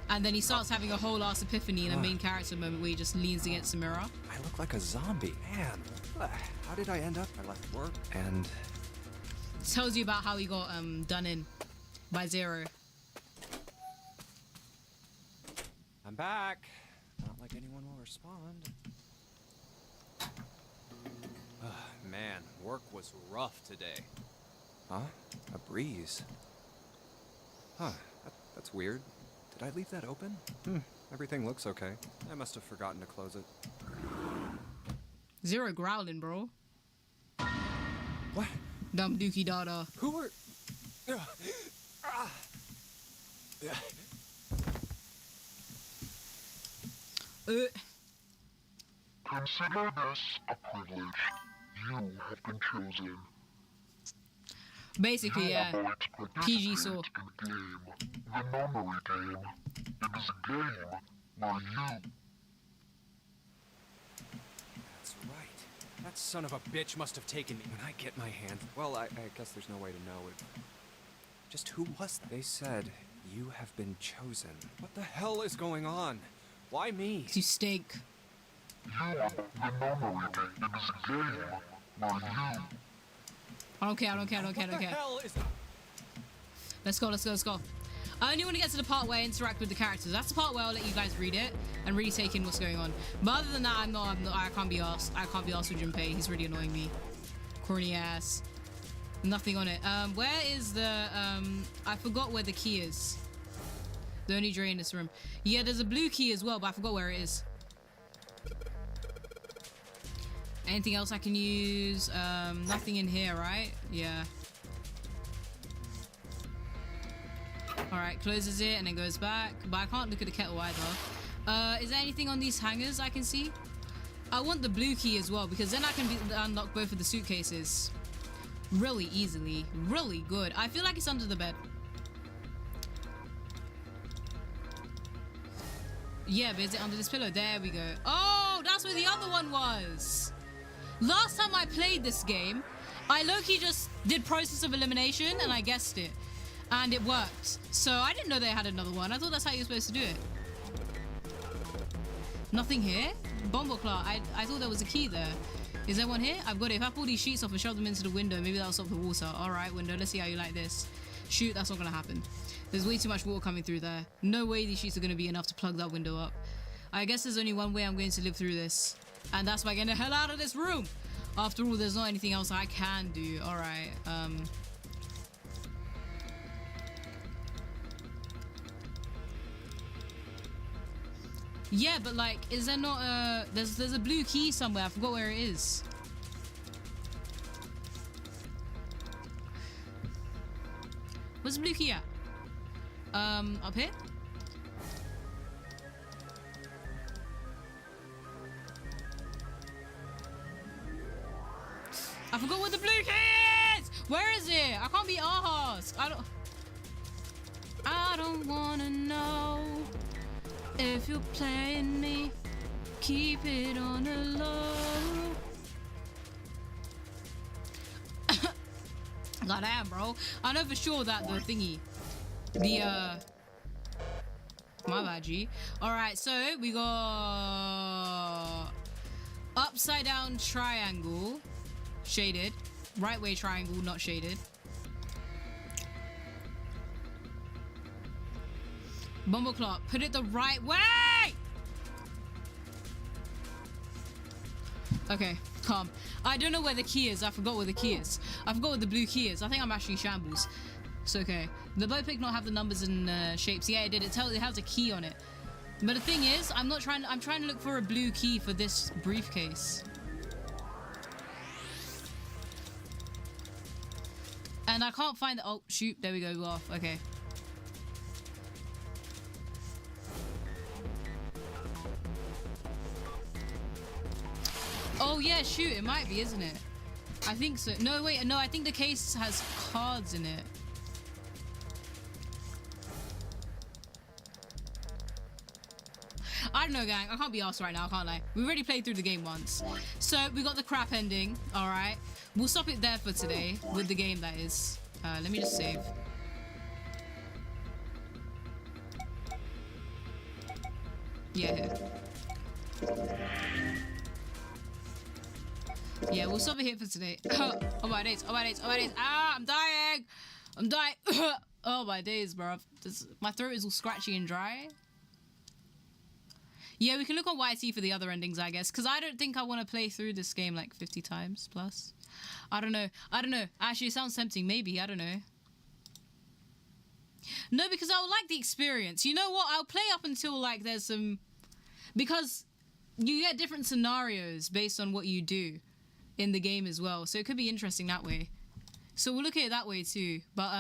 And then he starts having a whole ass epiphany in a main character moment where he just leans against the mirror.
I look like a zombie. Man, how did I end up? I left work and...
It tells you about how he got done in by Zero.
I'm back. Not like anyone will respond. Man, work was rough today. Huh? A breeze. Huh, that's weird. Did I leave that open? Everything looks okay. I must have forgotten to close it.
Zero growling, bro.
What?
Dumb dookie dada.
Who are...
Consider this a privilege. You have been chosen.
Basically, yeah. PG saw.
The game, the memory game. It is a game where you...
That's right. That son of a bitch must have taken me. When I get my hand... Well, I guess there's no way to know it. Just who was that? They said, you have been chosen. What the hell is going on? Why me?
You stink.
You are the memory game. It is a game where you...
I don't care.
What the hell is that?
Let's go. I only want to get to the part where I interact with the characters. That's the part where I'll let you guys read it and really take in what's going on. But other than that, I can't be asked. I can't be asked with Junpei. He's really annoying me. Corny ass. Nothing on it. Where is the, I forgot where the key is. The only drain in this room. Yeah, there's a blue key as well, but I forgot where it is. Anything else I can use? Nothing in here, right? Yeah. Alright, closes it and then goes back. But I can't look at the kettle either. Is there anything on these hangers I can see? I want the blue key as well, because then I can unlock both of the suitcases. Really easily. Really good. I feel like it's under the bed. Yeah, but is it under this pillow? There we go. Oh, that's where the other one was. Last time I played this game, I low-key just did process of elimination and I guessed it. And it worked. So I didn't know they had another one. I thought that's how you're supposed to do it. Nothing here? Bomboclat. I thought there was a key there. Is there one here? I've got it. If I pull these sheets off and shove them into the window, maybe that'll stop the water. Alright, window. Let's see how you like this. Shoot, that's not going to happen. There's way too much water coming through there. No way these sheets are going to be enough to plug that window up. I guess there's only one way I'm going to live through this. And that's by getting the hell out of this room. After all, there's not anything else I can do. Alright, yeah, but like, is there not a... There's a blue key somewhere. I forgot where it is. Where's the blue key at? Up here? I forgot what the blue key is! Where is it? I can't be asked. I don't wanna know if you're playing me. Keep it on the low. Goddamn, bro. I know for sure that the thingy, my bad, G. Alright, so we got upside down triangle, shaded. Right way triangle, not shaded. Bumbleclot, put it the right way! Okay, calm. I don't know where the key is. I forgot where the key is. I forgot where the blue key is. I think I'm actually shambles. It's okay. The bow pick not have the numbers and shapes. Yeah, it did. It has a key on it. But the thing is, I'm trying to look for a blue key for this briefcase. And I can't find the... Oh, shoot. There we go. Go off. Okay. Oh yeah, shoot, it might be, isn't it? I think so. No, wait, no, I think the case has cards in it. I don't know, gang. I can't be asked right now, can't I? We already played through the game once. So, we got the crap ending, alright? We'll stop it there for today, with the game, that is. Let me just save. Yeah, here. Yeah, we'll stop it here for today. Oh my days, oh my days, oh my days. Ah, I'm dying! I'm dying. Oh my days, bro. My throat is all scratchy and dry. Yeah, we can look on YT for the other endings, I guess. Because I don't think I want to play through this game like 50 times plus. I don't know. I don't know. Actually, it sounds tempting. Maybe. I don't know. No, because I would like the experience. You know what? I'll play up until like there's some... Because you get different scenarios based on what you do in the game as well. So it could be interesting that way. So we'll look at it that way too. But,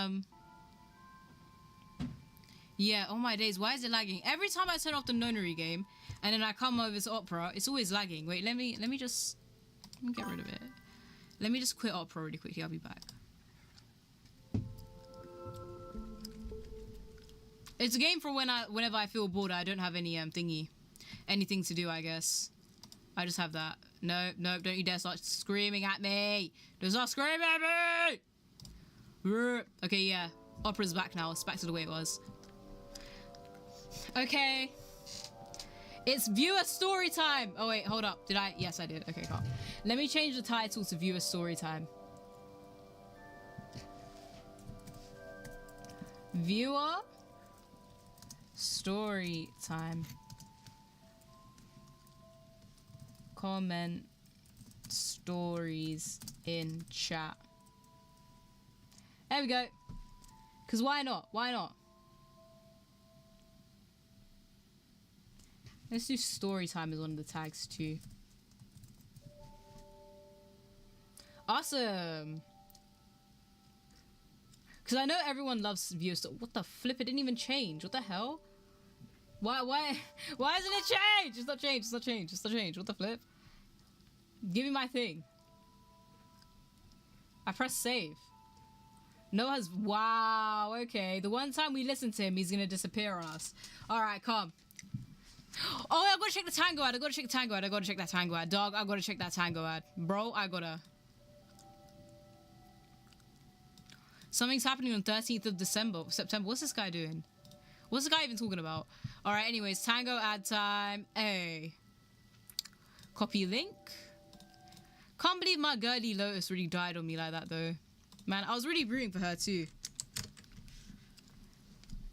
yeah, oh my days. Why is it lagging? Every time I turn off the nonary game and then I come over to Opera, it's always lagging. Wait, let me just... Let me get rid of it. Let me just quit Opera really quickly. I'll be back. It's a game for whenever I feel bored. I don't have any anything to do, I guess. I just have that. No, no, don't you dare start screaming at me. Don't start screaming at me. Okay, yeah. Opera's back now. It's back to the way it was. Okay. It's viewer story time. Oh wait, hold up. Did I? Yes, I did. Okay, cool. Let me change the title to viewer story time. Viewer story time. Comment stories in chat. There we go. Because why not? Why not? Let's do story time as one of the tags too. Awesome. Because I know everyone loves viewer story. What the flip? It didn't even change. What the hell? Why hasn't it changed? It's not changed. It's not changed. It's not changed. What the flip? Give me my thing. I press save. Noah's... Wow, okay. The one time we listen to him, he's gonna disappear on us. Alright, come. Oh, I gotta check the tango ad. I gotta check the tango ad. I gotta check that tango ad. Dog, I gotta check that tango ad. Bro, I gotta... Something's happening on 13th of September. What's this guy doing? What's this guy even talking about? Alright, anyways, tango ad time. Hey. Copy link. Can't believe my girly Lotus really died on me like that, though. Man, I was really rooting for her, too.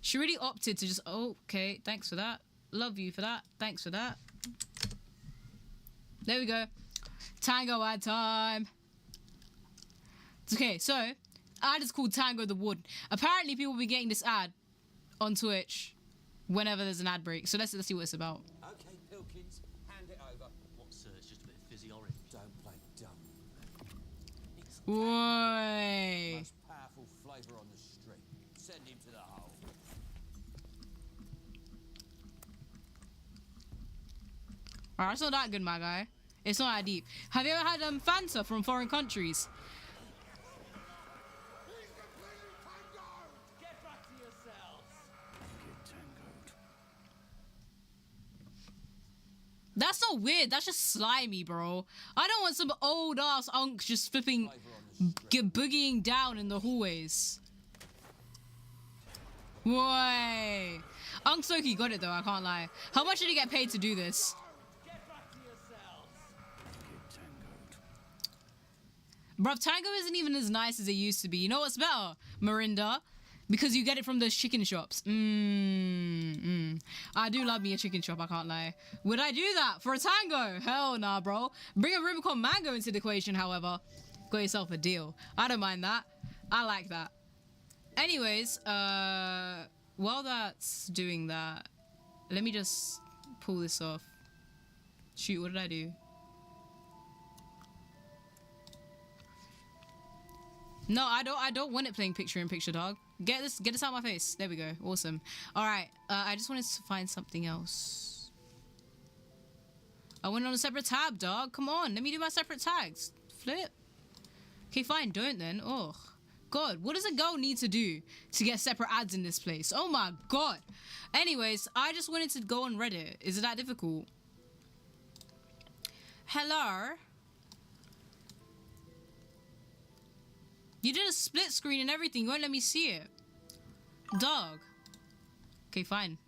She really opted to just... Oh, okay, thanks for that. Love you for that. Thanks for that. There we go. Tango ad time. Okay, so... Ad is called Tango the Wood. Apparently, people will be getting this ad on Twitch whenever there's an ad break. So let's see what it's about.
Okay, Pilkins, hand it over. What, sir? It's just a bit of fizzy orange. Don't play dumb. It's
Why?
most powerful flavour on the street. Send him to the hole.
Alright, it's not that good, my guy. It's not that deep. Have you ever had Fanta from foreign countries? That's not weird. That's just slimy, bro. I don't want some old ass unk just flipping, boogieing down in the hallways. Why? Unk Soki got it though. I can't lie. How much did he get paid to do this? Bruv, Tango isn't even as nice as it used to be. You know what's better? Mirinda. Because you get it from those chicken shops. I do love me a chicken shop, I can't lie. Would I do that for a tango? Hell nah, bro. Bring a Rubicon Mango into the equation, however. Got yourself a deal. I don't mind that. I like that. Anyways, while that's doing that, let me just pull this off. Shoot, what did I do? No, I don't want it playing picture in picture, dog. Get this out of my face. There we go. Awesome. All right. I just wanted to find something else. I went on a separate tab, dog. Come on, let me do my separate tags. Flip. Okay, fine, don't then. Oh, God, what does a girl need to do to get separate ads in this place? Oh my God. Anyways, I just wanted to go on Reddit. Is it that difficult? Hello? You did a split screen and everything. You won't let me see it. Dog. Okay, fine.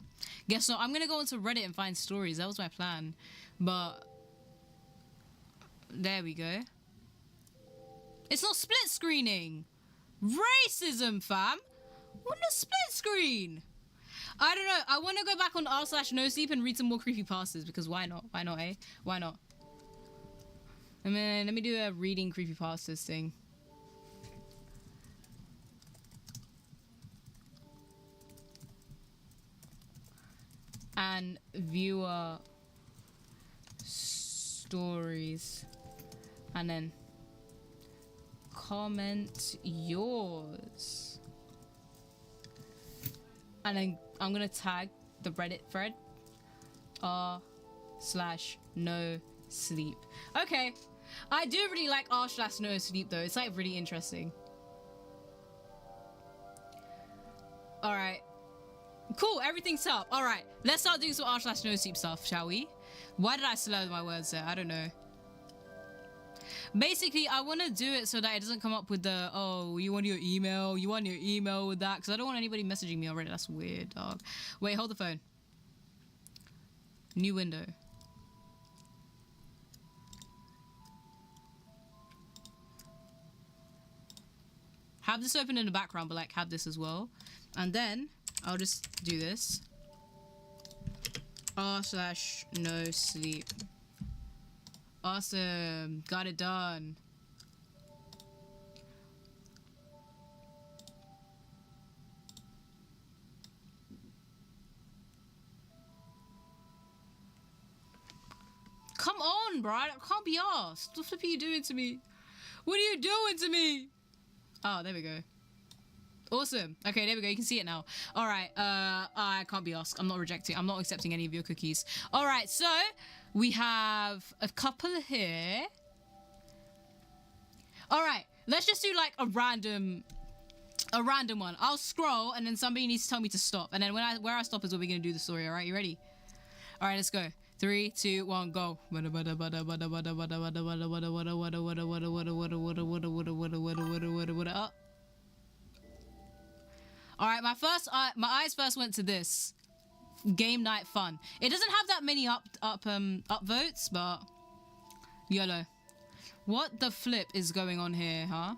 Guess not. I'm gonna go onto Reddit and find stories. That was my plan. But there we go. It's not split screening. Racism, fam. What a split screen? I don't know. I want to go back on r/nosleep and read some more creepypastas because why not? Why not, eh? Why not? And then let me do a reading creepypastas thing. And viewer stories. And then comment yours. And then I'm gonna tag the Reddit thread r/nosleep. Okay, I do really like r/nosleep though. It's like really interesting. All right, cool. Everything's up. All right, let's start doing some r/nosleep stuff, shall we? Why did I slur my words there? I don't know. Basically, I want to do it so that it doesn't come up with the, oh, you want your email with that, because I don't want anybody messaging me already. That's weird, dog. Wait, hold the phone. New window. Have this open in the background, but like have this as well. And then I'll just do this. r/nosleep. Awesome. Got it done. Come on, bro. I can't be asked. What the flip are you doing to me? What are you doing to me? Oh, there we go. Awesome. Okay, there we go. You can see it now. All right. I can't be asked. I'm not rejecting. I'm not accepting any of your cookies. All right. So we have a couple here. All right. Let's just do like a random one. I'll scroll and then somebody needs to tell me to stop. And then where I stop is where we're going to do the story. All right. You ready? All right. Let's go. 3, 2, 1, go. All right, my eyes first went to this game night fun. It doesn't have that many upvotes, but YOLO. What the flip is going on here, huh?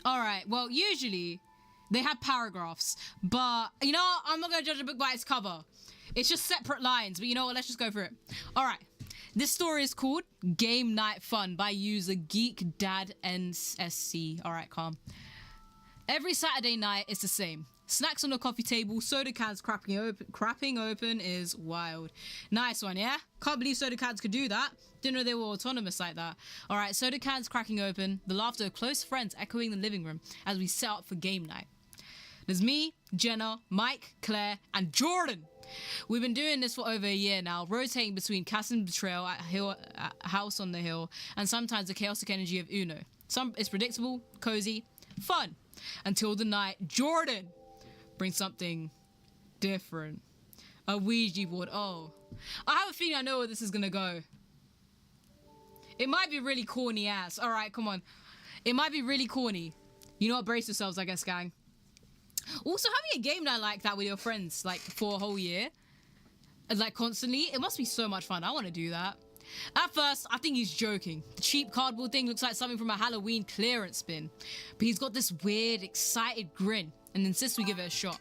All right, well, usually they have paragraphs, but you know what? I'm not gonna judge a book by its cover. It's just separate lines, but you know what? Let's just go for it. All right. This story is called Game Night Fun by user GeekDadNSC. All right, calm. Every Saturday night, it's the same. Snacks on the coffee table, soda cans crapping open is wild. Nice one, yeah? Can't believe soda cans could do that. Didn't know they were autonomous like that. All right, soda cans cracking open, the laughter of close friends echoing the living room as we set up for game night. There's me, Jenna, Mike, Claire, and Jordan. We've been doing this for over a year now, rotating between Castle Betrayal at House on the Hill and sometimes the chaotic energy of Uno. It's predictable, cozy, fun. Until the night Jordan brings something different. A Ouija board. Oh, I have a feeling I know where this is gonna go. It might be really corny ass. All right, come on. It might be really corny. You know what? Brace yourselves, I guess, gang. Also, having a game night like that with your friends, like, for a whole year, and, like, constantly, it must be so much fun. I want to do that. At first, I think he's joking. The cheap cardboard thing looks like something from a Halloween clearance bin. But he's got this weird, excited grin and insists we give it a shot.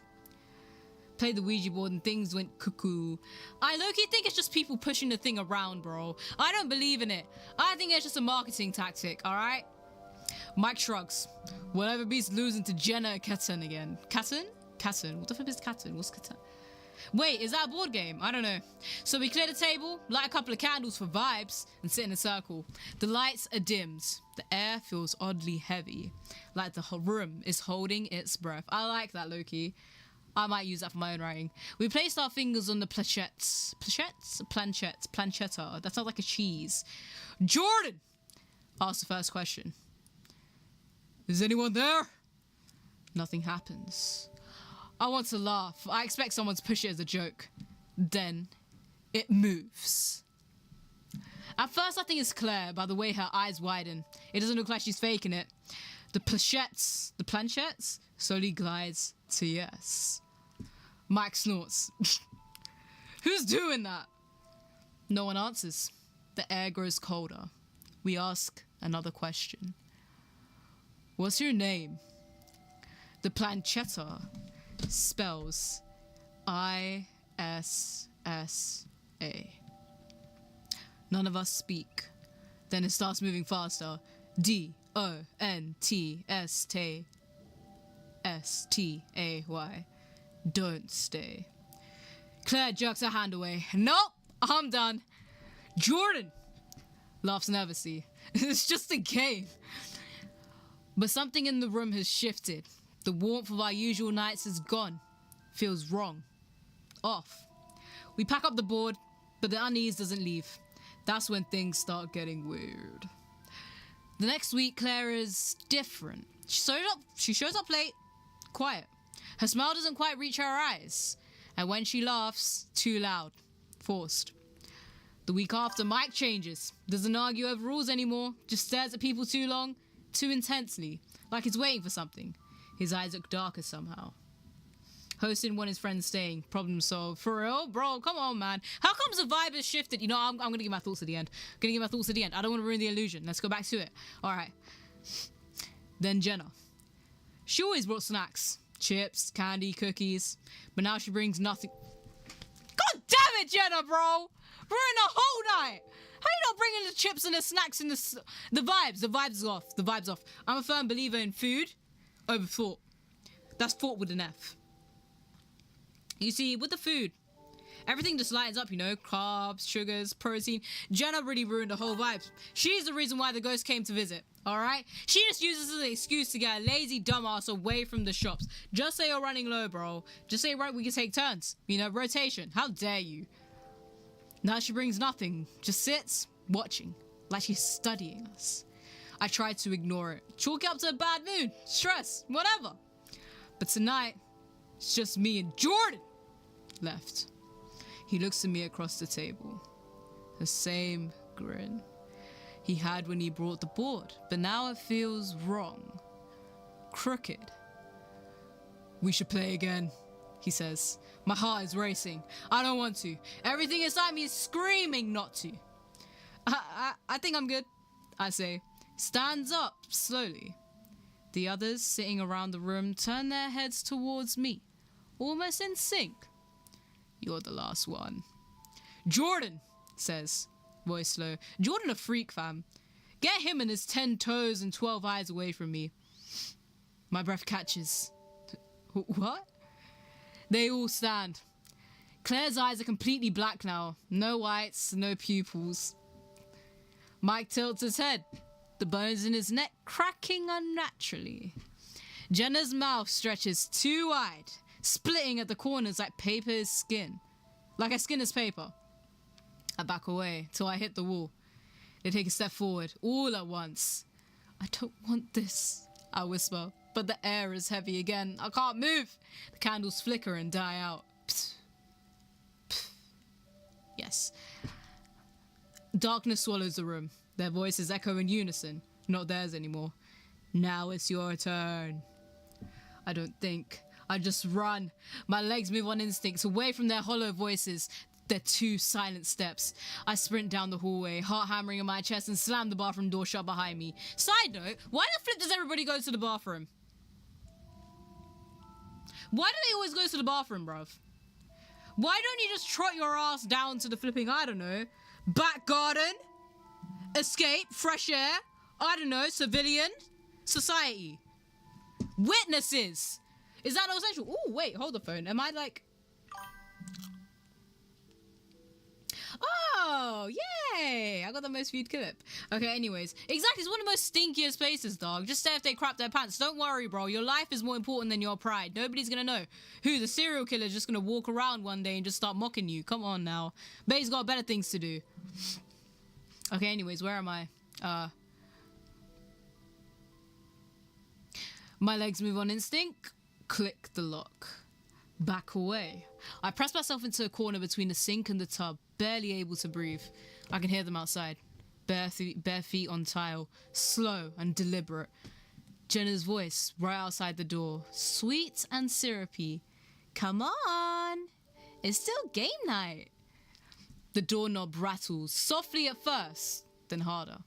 Played the Ouija board and things went cuckoo. I low-key think it's just people pushing the thing around, bro. I don't believe in it. I think it's just a marketing tactic, all right? Mike shrugs. Whatever beats losing to Jenna Katten again. Katten? What the flip is Katten? What's Katten? Wait, is that a board game? I don't know. So we clear the table, light a couple of candles for vibes, and sit in a circle. The lights are dimmed. The air feels oddly heavy, like the whole room is holding its breath. I like that, Loki. I might use that for my own writing. We placed our fingers on the planchettes. Planchetta. That sounds like a cheese. Jordan asked the first question. Is anyone there? Nothing happens. I want to laugh. I expect someone to push it as a joke. Then it moves. At first, I think it's Claire by the way her eyes widen. It doesn't look like she's faking it. The planchettes slowly glides to yes. Mike snorts. Who's doing that? No one answers. The air grows colder. We ask another question. What's your name? The planchetta spells I-S-S-A. None of us speak. Then it starts moving faster. D-O-N-T-S-T-S-T-A-Y. Don't stay. Claire jerks her hand away. Nope, I'm done. Jordan laughs nervously. It's just a game. But something in the room has shifted. The warmth of our usual nights is gone. Feels wrong. Off. We pack up the board, but the unease doesn't leave. That's when things start getting weird. The next week, Claire is different. She shows up late, quiet. Her smile doesn't quite reach her eyes. And when she laughs, too loud, forced. The week after, Mike changes. Doesn't argue over rules anymore. Just stares at people too long, too intensely, like he's waiting for something. His eyes look darker somehow. Hosting when his friend's staying. Problem solved. For real? Bro, come on, man. How comes the vibe has shifted? You know, I'm going to give my thoughts at the end. I don't want to ruin the illusion. Let's go back to it. All right. Then Jenna. She always brought snacks. Chips, candy, cookies. But now she brings nothing. God damn it, Jenna, bro. Ruin the whole night. How you not bringing the chips and the snacks and the vibes? The vibes is off. The vibes off. I'm a firm believer in food over thought. That's thought with an F. You see, with the food, everything just lightens up, you know, carbs, sugars, protein. Jenna really ruined the whole vibe. She's the reason why the ghost came to visit, alright? She just uses it as an excuse to get a lazy dumbass away from the shops. Just say you're running low, bro. Just say, right, we can take turns. You know, rotation. How dare you? Now she brings nothing. Just sits, watching, like she's studying us. I tried to ignore it. Chalk it up to a bad mood, stress, whatever. But tonight, it's just me and Jordan left. He looks at me across the table. The same grin he had when he brought the board, but now it feels wrong. Crooked. We should play again, he says. My heart is racing. I don't want to. Everything inside me is screaming not to. I think I'm good, I say. Stands up slowly. The others sitting around the room turn their heads towards me, almost in sync. You're the last one. Jordan, says, voice low. Jordan a freak, fam. Get him and his 10 toes and 12 eyes away from me. My breath catches. What? They all stand. Claire's eyes are completely black now. No whites, no pupils. Mike tilts his head, the bones in his neck cracking unnaturally. Jenna's mouth stretches too wide, splitting at the corners like paper is skin. Like a skin is paper. I back away till I hit the wall. They take a step forward, all at once. I don't want this, I whisper, but the air is heavy again. I can't move. The candles flicker and die out. Psst. Psst. Yes. Darkness swallows the room. Their voices echo in unison, not theirs anymore. Now it's your turn. I don't think. I just run. My legs move on instinct, away from their hollow voices, their 2 silent steps. I sprint down the hallway, heart hammering in my chest, and slam the bathroom door shut behind me. Side note, why the flip does everybody go to the bathroom? Why do they always go to the bathroom, bruv? Why don't you just trot your ass down to the flipping, I don't know, back garden? Escape, fresh air, I don't know, civilian, society. Witnesses. Is that not essential? Oh, wait, hold the phone. Am I like... Oh, yay! I got the most viewed clip. Okay, anyways. Exactly, it's one of the most stinkiest places, dog. Just say if they crap their pants. Don't worry, bro. Your life is more important than your pride. Nobody's gonna know. Who, the serial killer is just gonna walk around one day and just start mocking you. Come on now. Bet he's got better things to do. Okay, anyways, where am I? My legs move on instinct. Click the lock. Back away. I press myself into a corner between the sink and the tub, barely able to breathe. I can hear them outside. Bare feet on tile, slow and deliberate. Jenna's voice right outside the door, sweet and syrupy. Come on, it's still game night. The doorknob rattles, softly at first, then harder.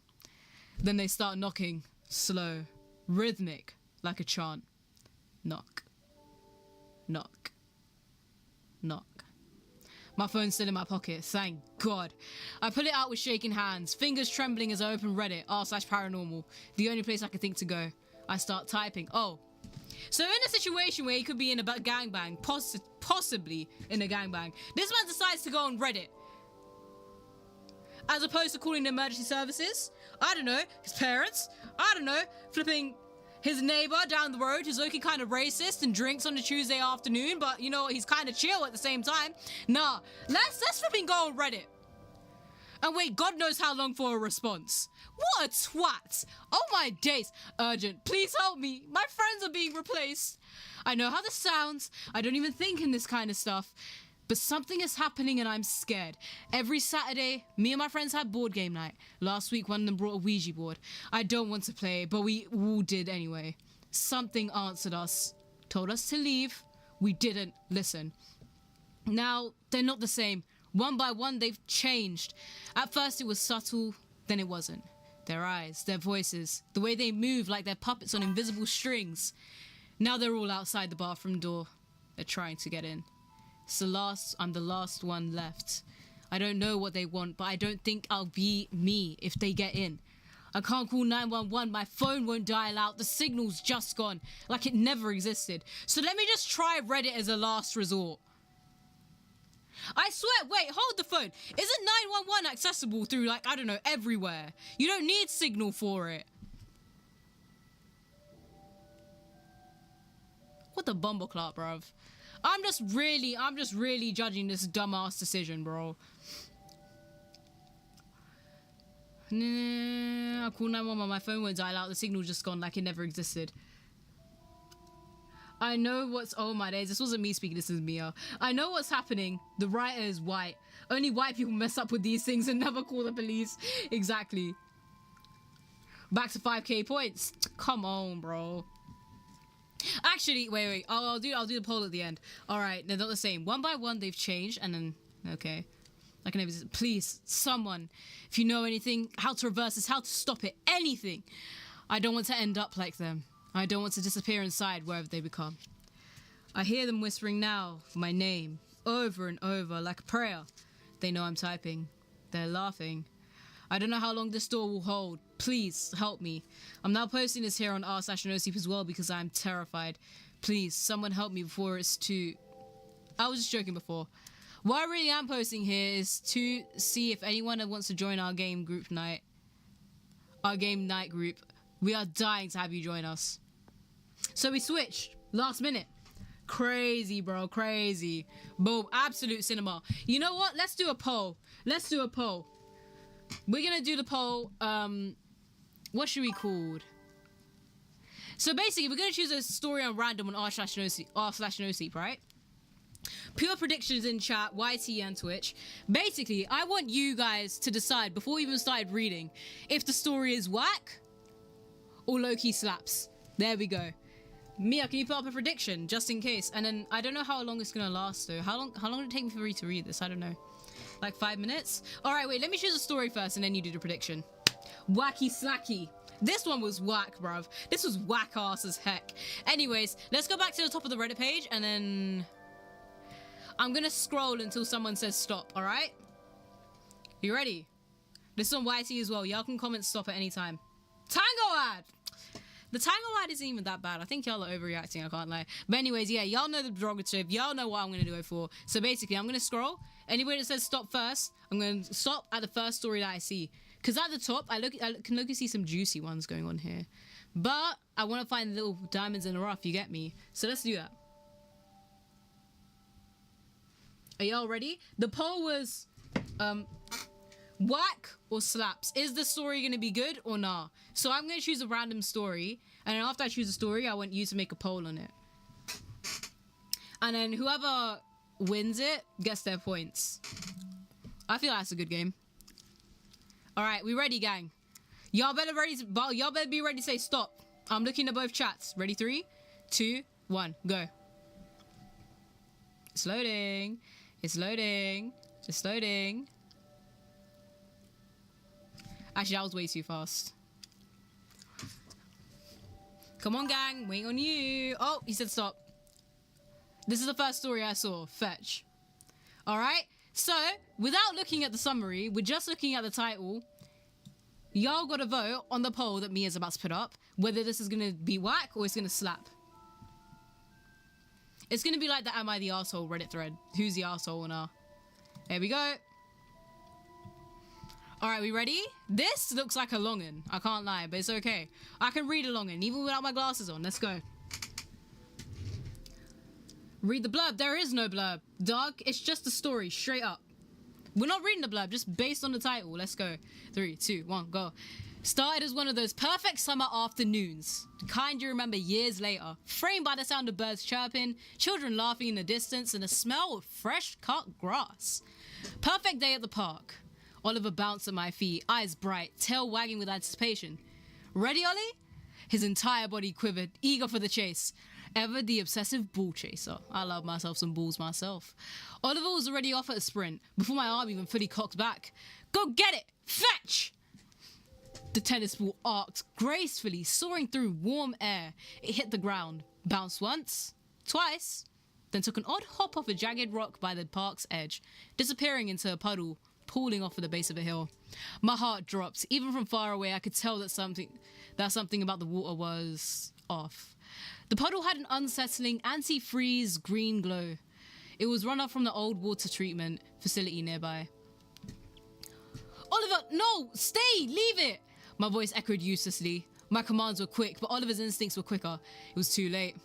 Then they start knocking, slow, rhythmic, like a chant. Knock. Knock. Knock. My phone's still in my pocket, thank God. I pull it out with shaking hands, fingers trembling as I open Reddit, r/paranormal, the only place I can think to go. I start typing. Oh. So in a situation where he could be in a gangbang, possibly in a gangbang, this man decides to go on Reddit. As opposed to calling the emergency services. I don't know, his parents. I don't know, flipping his neighbor down the road who's looking kind of racist and drinks on a Tuesday afternoon, but you know, he's kind of chill at the same time. Nah, let's flipping go on Reddit. And wait, God knows how long for a response. What a twat. Oh my days. Urgent, please help me. My friends are being replaced. I know how this sounds. I don't even think in this kind of stuff. But something is happening and I'm scared. Every Saturday, me and my friends had board game night. Last week, one of them brought a Ouija board. I don't want to play, but we all did anyway. Something answered us. Told us to leave. We didn't listen. Now, they're not the same. One by one, they've changed. At first, it was subtle, then it wasn't. Their eyes, their voices, the way they move like they're puppets on invisible strings. Now they're all outside the bathroom door. They're trying to get in. I'm the last one left. I don't know what they want, but I don't think I'll be me if they get in. I can't call 911, my phone won't dial out, the signal's just gone, like it never existed. So let me just try Reddit as a last resort. I swear, wait, hold the phone. Isn't 911 accessible through, like, I don't know, everywhere? You don't need signal for it. What the bumbleclap, bruv? I'm just really judging this dumbass decision, bro. Nah, I call 911, my phone won't dial out, the signal's just gone like it never existed. I know what's, oh my days, this wasn't me speaking, this is Mia. I know what's happening, the writer is white. Only white people mess up with these things and never call the police. Exactly. Back to 5k points. Come on, bro. Actually, wait. I'll do the poll at the end. All right, they're not the same. One by one, they've changed, and then okay. I can never. Please, someone, if you know anything, how to reverse this, how to stop it, anything. I don't want to end up like them. I don't want to disappear inside wherever they become. I hear them whispering now my name over and over like a prayer. They know I'm typing. They're laughing. I don't know how long this door will hold. Please, help me. I'm now posting this here on r/nosleep as well because I'm terrified. Please, someone help me before it's too... I was just joking before. What I really am posting here is to see if anyone wants to join our game night group. We are dying to have you join us. So we switched. Last minute. Crazy, bro. Crazy. Boom. Absolute cinema. You know what? Let's do a poll. We're gonna do the poll. What should we call? So basically, we're gonna choose a story on random on r/nosleep, right? Pure predictions in chat, YT and Twitch. Basically, I want you guys to decide before we even started reading if the story is whack or low-key slaps. There we go. Mia, can you put up a prediction just in case? And then I don't know how long it's gonna last though. How long did it take me for me to read this? I don't know. Like 5 minutes? Alright, wait, let me choose a story first and then you do the prediction. Wacky slacky. This one was whack, bruv. This was whack ass as heck. Anyways, let's go back to the top of the Reddit page and then I'm gonna scroll until someone says stop, alright? You ready? This is on YT as well. Y'all can comment stop at any time. Tango ad! The tango ad isn't even that bad. I think y'all are overreacting, I can't lie. But anyways, yeah, y'all know the derogative. Y'all know what I'm gonna do it for. So basically, I'm gonna scroll. Anybody that says stop first, I'm gonna stop at the first story that I see. Because at the top, I can look and see some juicy ones going on here. But I want to find little diamonds in the rough, you get me? So let's do that. Are y'all ready? The poll was whack or slaps. Is the story going to be good or nah? So I'm going to choose a random story. And then after I choose a story, I want you to make a poll on it. And then whoever wins it gets their points. I feel that's a good game. All right, we ready, gang? Y'all better be ready to say stop. I'm looking at both chats. Ready? 3, 2, 1, go. It's loading. It's loading. It's loading. Actually, that was way too fast. Come on, gang. Waiting on you. Oh, he said stop. This is the first story I saw. Fetch. All right. So, without looking at the summary, we're just looking at the title. Y'all got to vote on the poll that Mia's about to put up, whether this is going to be whack or it's going to slap. It's going to be like the Am I the Arsehole Reddit thread. Who's the arsehole and There we go. All right, we ready? This looks like a longin. I can't lie, but it's okay. I can read a longin, even without my glasses on. Let's go. Read the blurb. There is no blurb. Dog, it's just a story, straight up. We're not reading the blurb, just based on the title. Let's go. 3, 2, 1, go. Started as one of those perfect summer afternoons, the kind you remember years later, framed by the sound of birds chirping, children laughing in the distance, and the smell of fresh cut grass. Perfect day at the park. Oliver bounced at my feet, eyes bright, tail wagging with anticipation. Ready, Ollie? His entire body quivered, eager for the chase. Ever the obsessive bull chaser. I love myself some bulls myself. Oliver was already off at a sprint, before my arm even fully cocked back. Go get it! Fetch! The tennis ball arced gracefully, soaring through warm air. It hit the ground, bounced once, twice, then took an odd hop off a jagged rock by the park's edge, disappearing into a puddle, pooling off at the base of a hill. My heart dropped. Even from far away, I could tell that something about the water was off. The puddle had an unsettling anti-freeze green glow. It was run up from the old water treatment facility nearby. Oliver, no! Stay! Leave it! My voice echoed uselessly. My commands were quick, but Oliver's instincts were quicker. It was too late.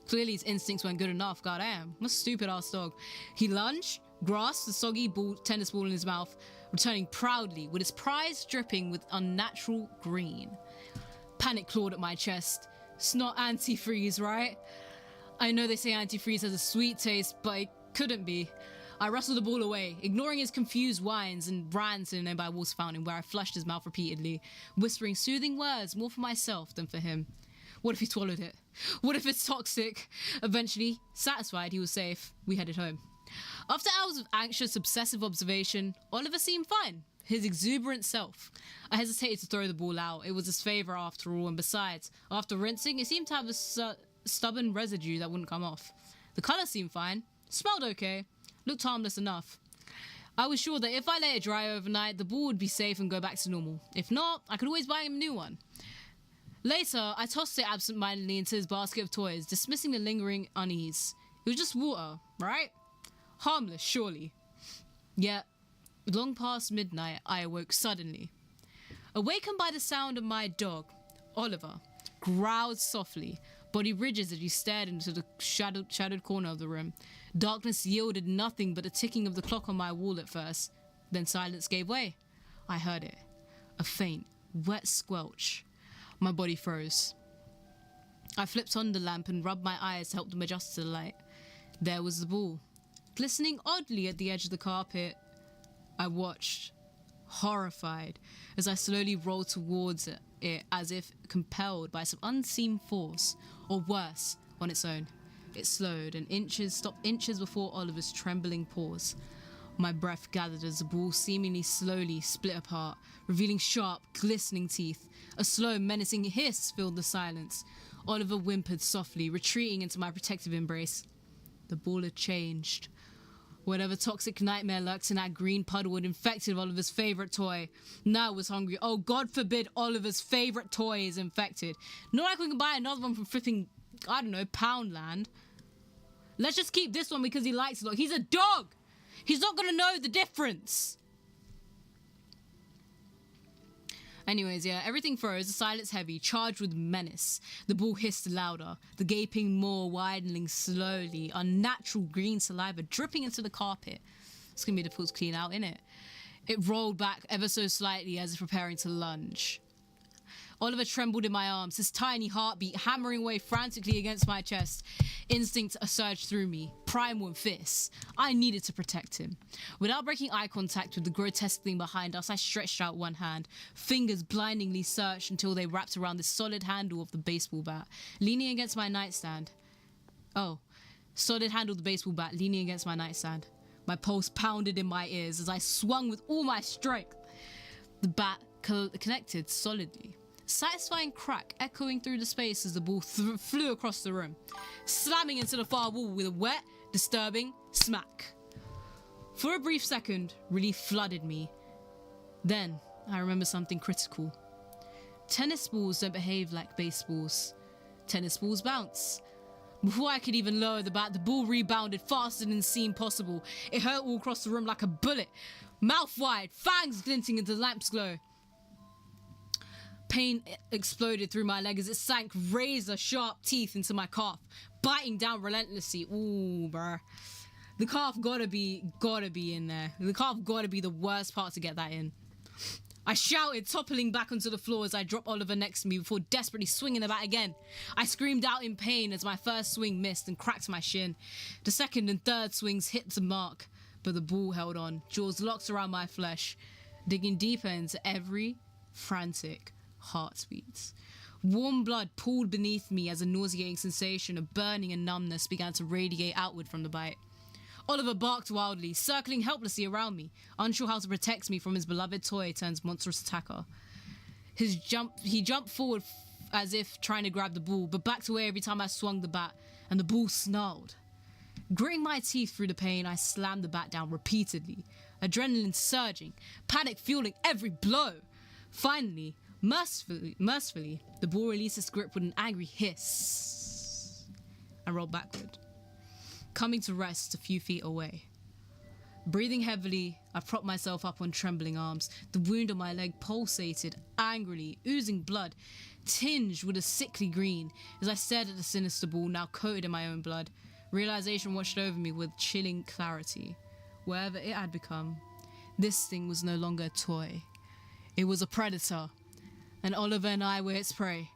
Clearly his instincts weren't good enough. Goddamn. What a stupid-ass dog. He lunged, grasped the soggy tennis ball in his mouth, returning proudly with his prize dripping with unnatural green. Panic clawed at my chest. It's not antifreeze, right? I know they say antifreeze has a sweet taste, but it couldn't be. I wrestled the ball away, ignoring his confused whines, and ran to the nearby water fountain where I flushed his mouth repeatedly, whispering soothing words more for myself than for him. What if he swallowed it? What if it's toxic? Eventually, satisfied he was safe, we headed home. After hours of anxious, obsessive observation, Oliver seemed fine. His exuberant self. I hesitated to throw the ball out. It was his favourite after all, and besides, after rinsing, it seemed to have a stubborn residue that wouldn't come off. The colour seemed fine. Smelled okay. Looked harmless enough. I was sure that if I let it dry overnight, the ball would be safe and go back to normal. If not, I could always buy him a new one. Later, I tossed it absent-mindedly into his basket of toys, dismissing the lingering unease. It was just water, right? Harmless, surely. Yet, long past midnight, I awoke suddenly. Awakened by the sound of my dog, Oliver, growled softly, body rigid as he stared into the shadowed corner of the room. Darkness yielded nothing but the ticking of the clock on my wall at first. Then silence gave way. I heard it. A faint, wet squelch. My body froze. I flipped on the lamp and rubbed my eyes to help them adjust to the light. There was the ball, glistening oddly at the edge of the carpet. I watched, horrified, as I slowly rolled towards it as if compelled by some unseen force, or worse, on its own. It slowed and stopped inches before Oliver's trembling paws. My breath gathered as the ball seemingly slowly split apart, revealing sharp, glistening teeth. A slow, menacing hiss filled the silence. Oliver whimpered softly, retreating into my protective embrace. The ball had changed. Whatever toxic nightmare lurked in that green puddle had infected Oliver's favourite toy. Now it was hungry. Oh, God forbid Oliver's favourite toy is infected. Not like we can buy another one from flipping, I don't know, Poundland. Let's just keep this one because he likes it a lot. He's a dog! He's not going to know the difference. Anyways, yeah, everything froze, the silence heavy, charged with menace. The ball hissed louder, the gaping maw widening slowly, unnatural green saliva dripping into the carpet. It's gonna be difficult to clean out, innit? It rolled back ever so slightly as if preparing to lunge. Oliver trembled in my arms, his tiny heartbeat hammering away frantically against my chest. Instinct surged through me, primal and fierce. I needed to protect him. Without breaking eye contact with the grotesque thing behind us, I stretched out one hand. Fingers blindingly searched until they wrapped around the solid handle of the baseball bat, leaning against my nightstand. Solid handle of the baseball bat, leaning against my nightstand. My pulse pounded in my ears as I swung with all my strength. The bat connected solidly. Satisfying crack echoing through the space as the ball flew across the room, slamming into the far wall with a wet, disturbing smack. For a brief second, relief flooded me. Then, I remember something critical. Tennis balls don't behave like baseballs. Tennis balls bounce. Before I could even lower the bat, the ball rebounded faster than seemed possible. It hurt all across the room like a bullet. Mouth wide, fangs glinting into the lamp's glow. Pain exploded through my leg as it sank razor-sharp teeth into my calf, biting down relentlessly. Ooh, bruh. The calf gotta be in there. The calf gotta be the worst part to get that in. I shouted, toppling back onto the floor as I dropped Oliver next to me before desperately swinging the bat again. I screamed out in pain as my first swing missed and cracked my shin. The second and third swings hit the mark, but the ball held on, jaws locked around my flesh, digging deeper into every frantic heartbeats. Warm blood pooled beneath me as a nauseating sensation of burning and numbness began to radiate outward from the bite. Oliver barked wildly, circling helplessly around me, unsure how to protect me from his beloved toy turned monstrous attacker. He jumped forward as if trying to grab the ball, but backed away every time I swung the bat, and the ball snarled. Gritting my teeth through the pain, I slammed the bat down repeatedly, adrenaline surging, panic fueling every blow. Finally, mercifully, the ball released its grip with an angry hiss and rolled backward, coming to rest a few feet away. Breathing heavily, I propped myself up on trembling arms. The wound on my leg pulsated angrily, oozing blood, tinged with a sickly green, as I stared at the sinister ball now coated in my own blood. Realization washed over me with chilling clarity. Wherever it had become, this thing was no longer a toy. It was a predator, and Oliver and I were its prey.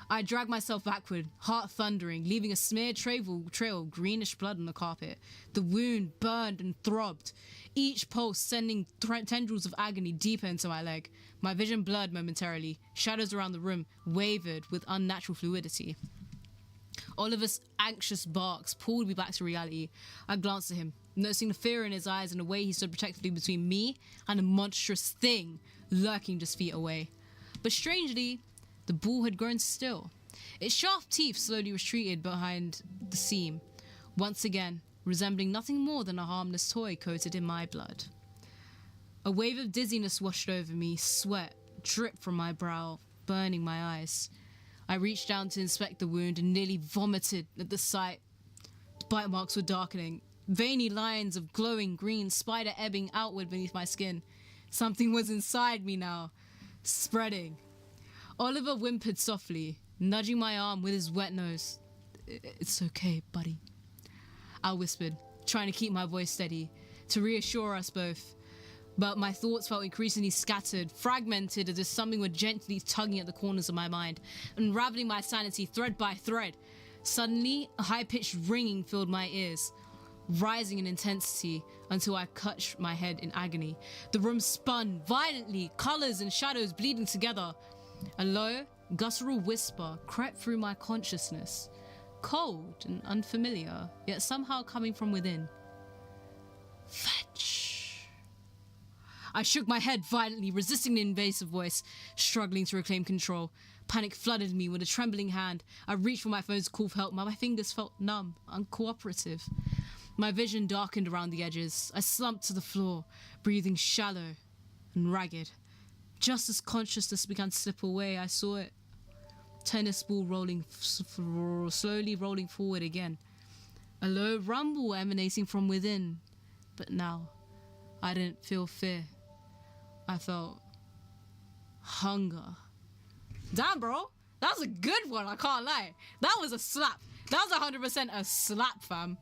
I dragged myself backward, heart thundering, leaving a smeared trail of greenish blood on the carpet. The wound burned and throbbed, each pulse sending tendrils of agony deeper into my leg. My vision blurred momentarily. Shadows around the room wavered with unnatural fluidity. Oliver's anxious barks pulled me back to reality. I glanced at him, noticing the fear in his eyes and the way he stood protectively between me and a monstrous thing lurking just feet away. But strangely, the ball had grown still. Its sharp teeth slowly retreated behind the seam, once again resembling nothing more than a harmless toy coated in my blood. A wave of dizziness washed over me, sweat dripped from my brow, burning my eyes. I reached down to inspect the wound and nearly vomited at the sight. The bite marks were darkening, veiny lines of glowing green spider ebbing outward beneath my skin. Something was inside me now, spreading. Oliver whimpered softly, nudging my arm with his wet nose. "It's okay, buddy," I whispered, trying to keep my voice steady, to reassure us both. But my thoughts felt increasingly scattered, fragmented, as if something were gently tugging at the corners of my mind, unraveling my sanity thread by thread. Suddenly, a high-pitched ringing filled my ears, rising in intensity until I clutched my head in agony. The room spun violently, colors and shadows bleeding together. A low, guttural whisper crept through my consciousness, cold and unfamiliar, yet somehow coming from within. "Fetch." I shook my head violently, resisting the invasive voice, struggling to reclaim control. Panic flooded me with a trembling hand. I reached for my phone to call for help, but my fingers felt numb, uncooperative. My vision darkened around the edges. I slumped to the floor, breathing shallow and ragged. Just as consciousness began to slip away, I saw it. Tennis ball slowly rolling forward again. A low rumble emanating from within. But now, I didn't feel fear. I felt Hunger. Damn, bro. That was a good one, I can't lie. That was a slap. That was 100% a slap, fam.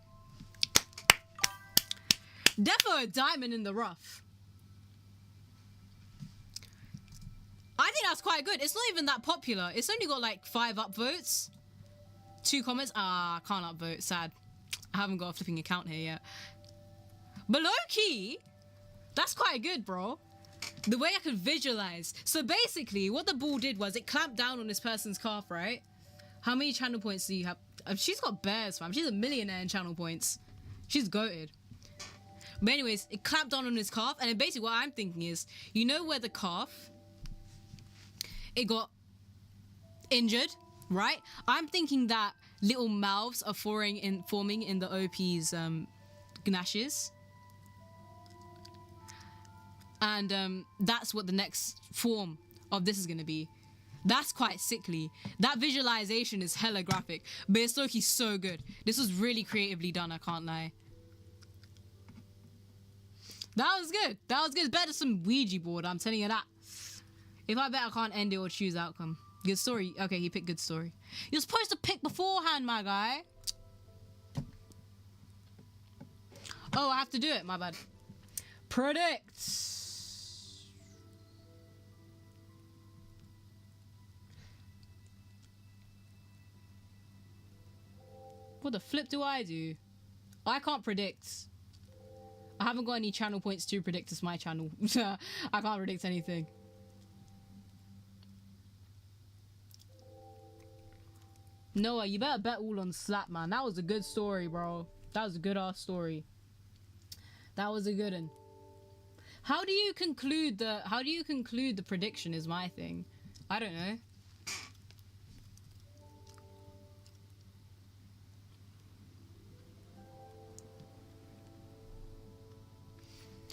Defo a diamond in the rough. I think that's quite good. It's not even that popular. It's only got like 5 upvotes. 2 comments. I can't upvote. Sad. I haven't got a flipping account here yet. But low key, that's quite good, bro. The way I could visualize. So basically, what the ball did was it clamped down on this person's calf, right? How many channel points do you have? She's got bears, fam. She's a millionaire in channel points. She's goated. But anyways, it clamped down on his calf. And then basically what I'm thinking is, you know where the calf, it got injured, right? I'm thinking that little mouths are forming in the OP's gnashes. And that's what the next form of this is going to be. That's quite sickly. That visualization is hella graphic. But it's low-key so good. This was really creatively done, I can't lie. That was good. That was good. It's better than some Ouija board, I'm telling you that. If I bet I can't end it or choose outcome. Good story. Okay, he picked good story. You're supposed to pick beforehand, my guy. Oh, I have to do it. My bad. Predict. What the flip do I do? I can't predict. I haven't got any channel points to predict. It's my channel. I can't predict anything. Noah, you better bet all on slap, man. That was a good story, bro. That was a good ass story. That was a good one. How do you conclude the prediction is my thing. I don't know.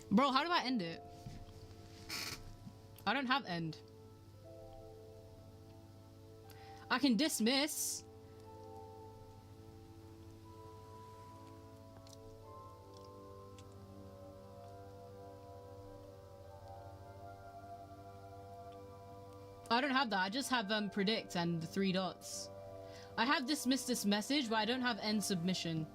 Bro, how do I end it? I don't have end. I can dismiss. I don't have that. I just have predict and the 3 dots. I have dismissed this message, but I don't have end submission.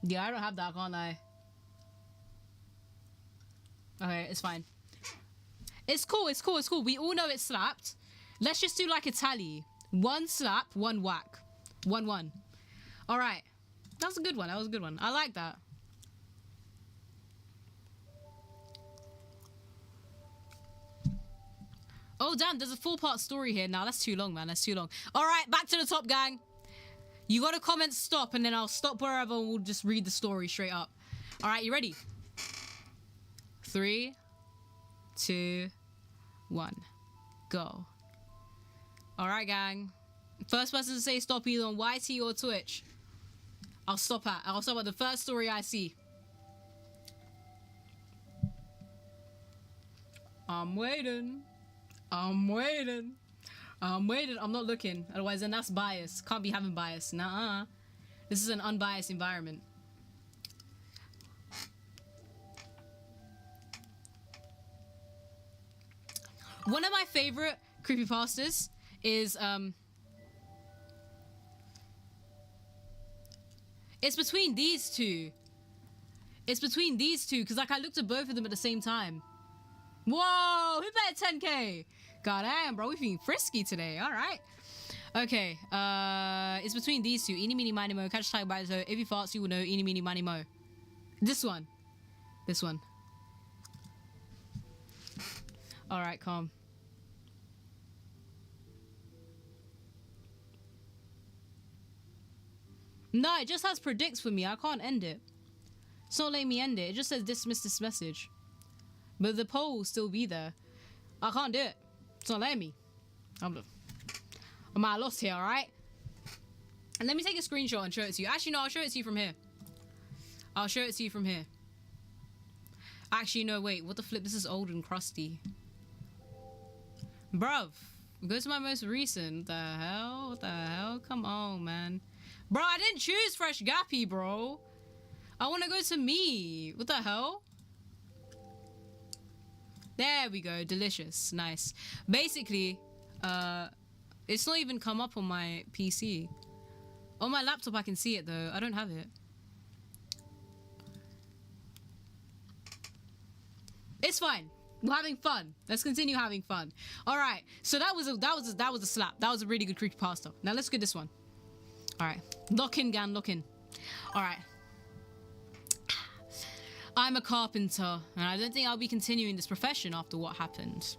Yeah, I don't have that. I can't lie. Okay, it's fine. It's cool. It's cool. It's cool. We all know it slapped. Let's just do like a tally. 1 slap, 1 whack. 1-1. All right. That was a good one. That was a good one. I like that. Oh, damn. There's a 4-part story here. Now, that's too long, man. That's too long. All right. Back to the top, gang. You got to comment stop, and then I'll stop wherever. We'll just read the story straight up. All right. You ready? 3, 2, 1. Go. All right, gang. First person to say stop either on YT or Twitch. I'll stop at the first story I see. I'm waiting. I'm waiting. I'm waiting. I'm not looking. Otherwise, then that's bias. Can't be having bias. Nuh-uh. This is an unbiased environment. One of my favorite creepypastas is it's between these two. It's between these two because like I looked at both of them at the same time. Whoa, who bet 10k? God damn, bro, we feeling frisky today. All right. Okay, it's between these two. Eeny, meeny, miny, mo. Catch a tiger by the toe. If he farts, you will know. Eeny, meeny, miny, mo. This one. This one. All right, calm. No, it just has predicts for me. I can't end it. It's not letting me end it. It just says dismiss this message. But the poll will still be there. I can't do it. It's not letting me. I'm at a loss here, alright? And let me take a screenshot and show it to you. Actually, no, I'll show it to you from here. I'll show it to you from here. Actually, no, wait. What the flip? This is old and crusty. Bruv. Go to my most recent. What the hell? What the hell? Come on, man. Bro, I didn't choose Fresh Gappy, bro. I want to go to me. What the hell? There we go. Delicious. Nice. Basically, it's not even come up on my PC. On my laptop, I can see it though. I don't have it. It's fine. We're having fun. Let's continue having fun. All right. So that was a slap. That was a really good creepypasta. Now let's get this one. All right. Lock in, Gan. Lock in. All right. I'm a carpenter, and I don't think I'll be continuing this profession after what happened.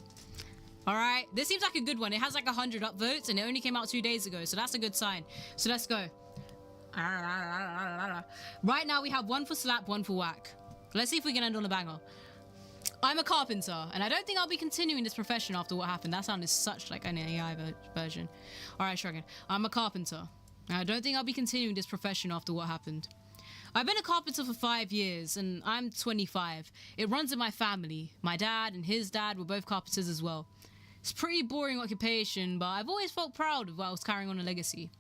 All right. This seems like a good one. It has like 100 upvotes, and it only came out 2 days ago, so that's a good sign. So let's go. Right now we have one for slap, one for whack. Let's see if we can end on a banger. I'm a carpenter, and I don't think I'll be continuing this profession after what happened. That sounded such like an AI version. All right, again. I'm a carpenter, and I don't think I'll be continuing this profession after what happened. I've been a carpenter for 5 years, and I'm 25. It runs in my family. My dad and his dad were both carpenters as well. It's a pretty boring occupation, but I've always felt proud of what I was carrying on a legacy.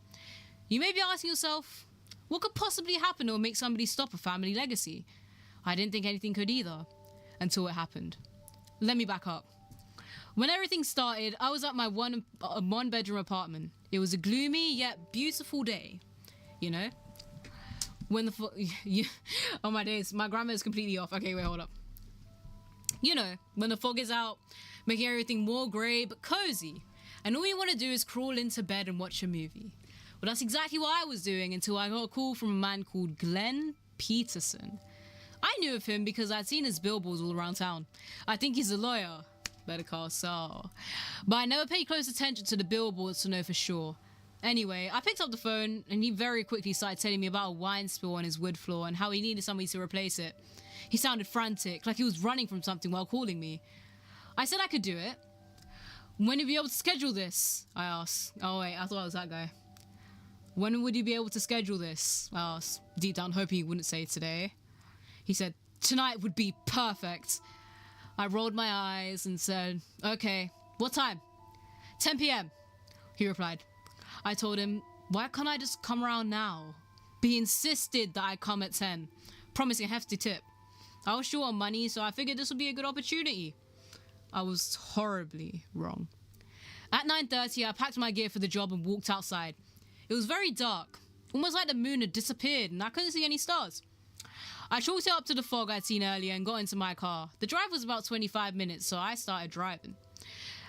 You may be asking yourself, what could possibly happen that will make somebody stop a family legacy? I didn't think anything could either. Until it happened. Let me back up. When everything started, I was at my one-bedroom apartment. It was a gloomy yet beautiful day. You know? When oh my days, my grammar is completely off. Okay, wait, hold up. You know, when the fog is out, making everything more grey but cozy. And all you want to do is crawl into bed and watch a movie. Well, that's exactly what I was doing until I got a call from a man called Glenn Peterson. I knew of him because I'd seen his billboards all around town. I think he's a lawyer. Better call Saul. But I never paid close attention to the billboards to know for sure. Anyway, I picked up the phone and he very quickly started telling me about a wine spill on his wood floor and how he needed somebody to replace it. He sounded frantic, like he was running from something while calling me. I said I could do it. When would you be able to schedule this? I asked. Oh wait, I thought I was that guy. When would you be able to schedule this? I asked, deep down hoping he wouldn't say today. He said, tonight would be perfect. I rolled my eyes and said, okay, what time? 10 p.m. He replied. I told him, why can't I just come around now? He insisted that I come at 10, promising a hefty tip. I was short on money, so I figured this would be a good opportunity. I was horribly wrong. At 9:30, I packed my gear for the job and walked outside. It was very dark, almost like the moon had disappeared and I couldn't see any stars. I chalked it up to the fog I'd seen earlier and got into my car. The drive was about 25 minutes, so I started driving.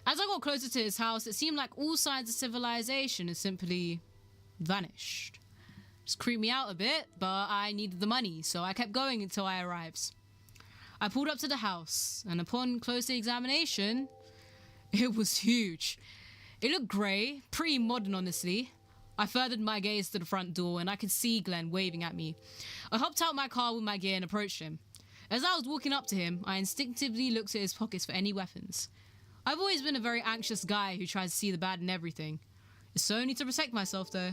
As I got closer to his house, it seemed like all signs of civilization had simply vanished. Just creeped me out a bit, but I needed the money, so I kept going until I arrived. I pulled up to the house, and upon closer examination, it was huge. It looked grey, pretty modern honestly. I furthered my gaze to the front door and I could see Glenn waving at me. I hopped out my car with my gear and approached him. As I was walking up to him, I instinctively looked at his pockets for any weapons. I've always been a very anxious guy who tries to see the bad in everything. It's only to protect myself though.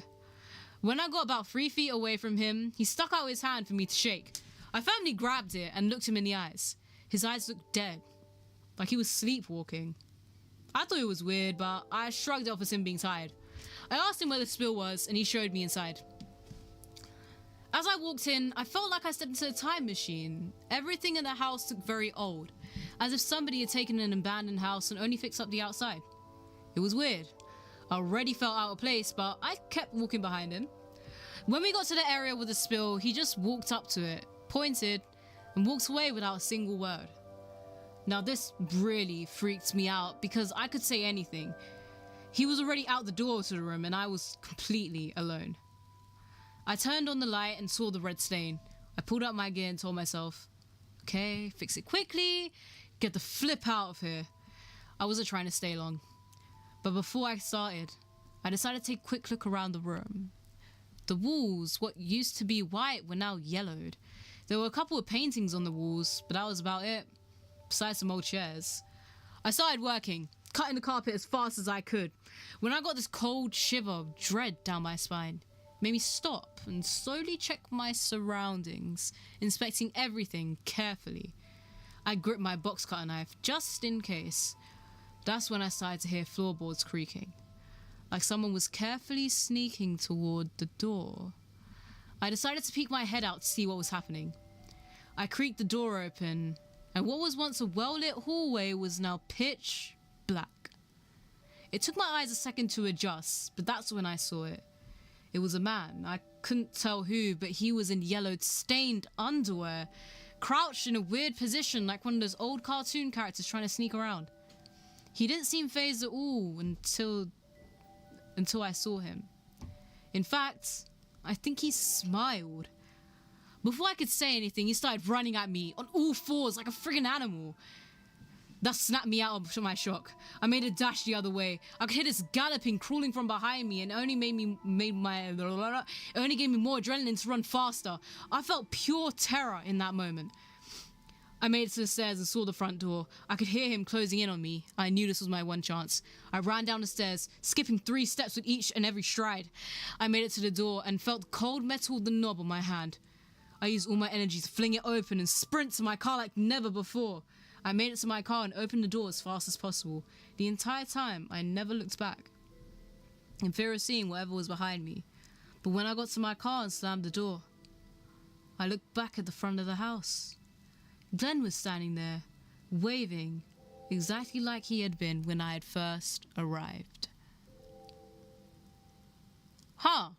When I got about 3 feet away from him, he stuck out his hand for me to shake. I firmly grabbed it and looked him in the eyes. His eyes looked dead, like he was sleepwalking. I thought it was weird, but I shrugged it off as him being tired. I asked him where the spill was, and he showed me inside. As I walked in, I felt like I stepped into a time machine. Everything in the house looked very old, as if somebody had taken an abandoned house and only fixed up the outside. It was weird. I already felt out of place, but I kept walking behind him. When we got to the area with the spill, he just walked up to it, pointed, and walked away without a single word. Now this really freaked me out because I could say anything. He was already out the door to the room and I was completely alone. I turned on the light and saw the red stain. I pulled out my gear and told myself, okay, fix it quickly, get the flip out of here. I wasn't trying to stay long. But before I started, I decided to take a quick look around the room. The walls, what used to be white, were now yellowed. There were a couple of paintings on the walls, but that was about it, besides some old chairs. I started working, cutting the carpet as fast as I could, when I got this cold shiver of dread down my spine. It made me stop and slowly check my surroundings, inspecting everything carefully. I gripped my box cutter knife, just in case. That's when I started to hear floorboards creaking, like someone was carefully sneaking toward the door. I decided to peek my head out to see what was happening. I creaked the door open, and what was once a well-lit hallway was now pitch black. It took my eyes a second to adjust, but that's when I saw it. It was a man. I couldn't tell who, but he was in yellowed, stained underwear, crouched in a weird position like one of those old cartoon characters trying to sneak around. He didn't seem fazed at all until I saw him. In fact, I think he smiled. Before I could say anything, he started running at me on all fours like a friggin' animal. That snapped me out of my shock. I made a dash the other way. I could hear this galloping, crawling from behind me, and it only gave me more adrenaline to run faster. I felt pure terror in that moment. I made it to the stairs and saw the front door. I could hear him closing in on me. I knew this was my one chance. I ran down the stairs, skipping 3 steps with each and every stride. I made it to the door and felt cold metal the knob on my hand. I used all my energy to fling it open and sprint to my car like never before. I made it to my car and opened the door as fast as possible. The entire time, I never looked back, in fear of seeing whatever was behind me. But when I got to my car and slammed the door, I looked back at the front of the house. Glenn was standing there, waving, exactly like he had been when I had first arrived. Huh.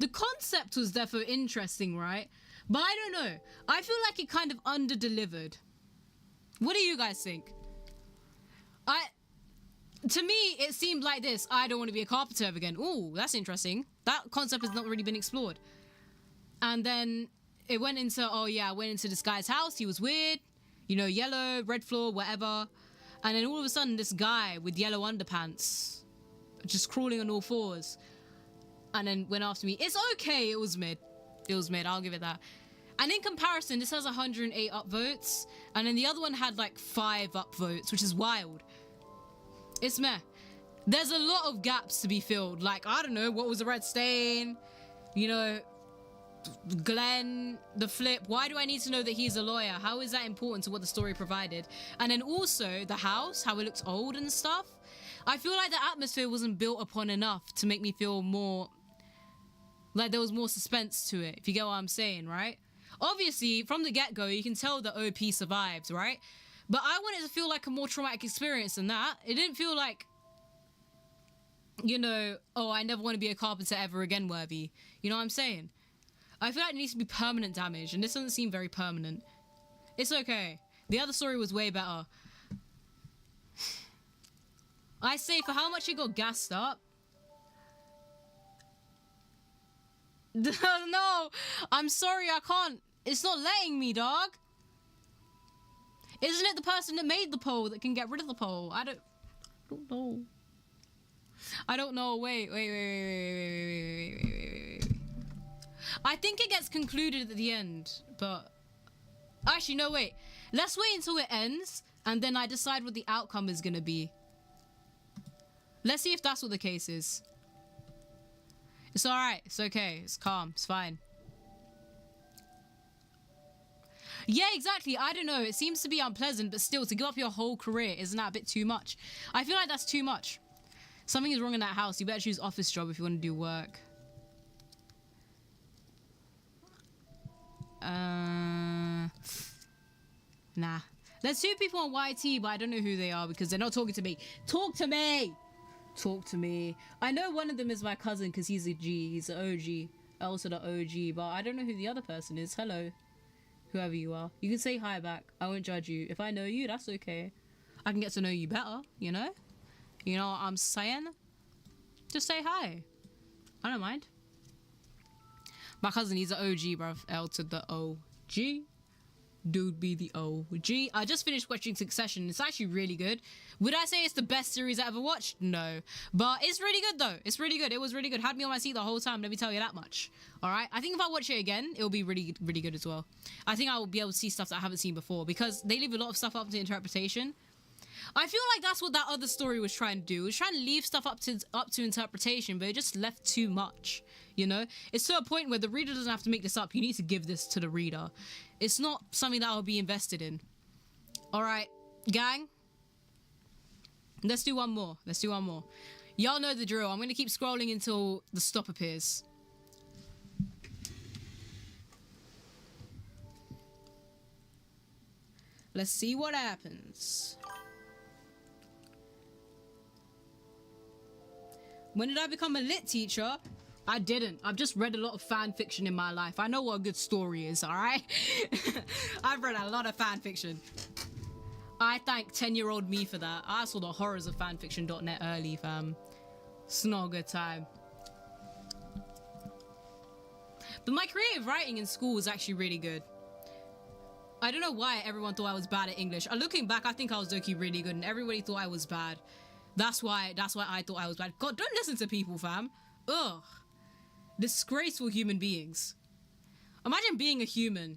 The concept was definitely interesting, right? But I don't know. I feel like it kind of under-delivered. What do you guys think? To me, it seemed like this. I don't want to be a carpenter ever again. Ooh, that's interesting. That concept has not really been explored. And then it went into, oh yeah, I went into this guy's house. He was weird. You know, yellow, red floor, whatever. And then all of a sudden, this guy with yellow underpants, just crawling on all fours, and then went after me. It's okay. It was mid. It was mid. I'll give it that. And in comparison, this has 108 upvotes, and then the other one had like 5 upvotes, which is wild. It's meh. There's a lot of gaps to be filled. Like, I don't know, what was the red stain? You know, Glenn, the flip. Why do I need to know that he's a lawyer? How is that important to what the story provided? And then also the house, how it looks old and stuff. I feel like the atmosphere wasn't built upon enough to make me feel more like there was more suspense to it, if you get what I'm saying, right? Obviously, from the get-go, you can tell that OP survived, right? But I wanted to feel like a more traumatic experience than that. It didn't feel like, you know, oh, I never want to be a carpenter ever again worthy. You know what I'm saying? I feel like it needs to be permanent damage, and this doesn't seem very permanent. It's okay. The other story was way better. I say, for how much it got gassed up, no, I'm sorry, I can't. It's not letting me, dog. Isn't it the person that made the poll that can get rid of the poll? I don't know. I don't know. Wait. I think it gets concluded at the end, but actually, no, wait. Let's wait until it ends, and then I decide what the outcome is gonna be. Let's see if that's what the case is. It's alright. It's okay. It's calm. It's fine. Yeah, exactly. I don't know. It seems to be unpleasant, but still, to give up your whole career, isn't that a bit too much? I feel like that's too much. Something is wrong in that house. You better choose office job if you want to do work. Nah. There's 2 people on YT, but I don't know who they are because they're not talking to me. Talk to me! Talk to me. I know one of them is my cousin because he's a G. He's an OG. Also the OG, but I don't know who the other person is. Hello. Whoever you are. You can say hi back. I won't judge you. If I know you, that's okay. I can get to know you better, you know? You know what I'm saying? Just say hi. I don't mind. My cousin, he's an OG, bruv. L to the OG. Dude be the OG. I just finished watching Succession. It's actually really good. Would I say it's the best series I ever watched? No. But it's really good, though. It's really good. It was really good. Had me on my seat the whole time. Let me tell you that much. All right? I think if I watch it again, it'll be really, really good as well. I think I will be able to see stuff that I haven't seen before because they leave a lot of stuff up to interpretation. I feel like that's what that other story was trying to do. It was trying to leave stuff up to interpretation, but it just left too much. You know, it's to a point where the reader doesn't have to make this up. You need to give this to the reader. It's not something that I'll be invested in. All right, gang. Let's do one more. Y'all know the drill. I'm going to keep scrolling until the stop appears. Let's see what happens. When did I become a lit teacher? I didn't. I've just read a lot of fan fiction in my life. I know what a good story is, alright? I've read a lot of fan fiction. I thank 10-year-old me for that. I saw the horrors of fanfiction.net early, fam. It's not a good time. But my creative writing in school was actually really good. I don't know why everyone thought I was bad at English. Looking back, I think I was low-key really good, and everybody thought I was bad. That's why I thought I was bad. God, don't listen to people, fam. Ugh. Disgraceful human beings. Imagine being a human.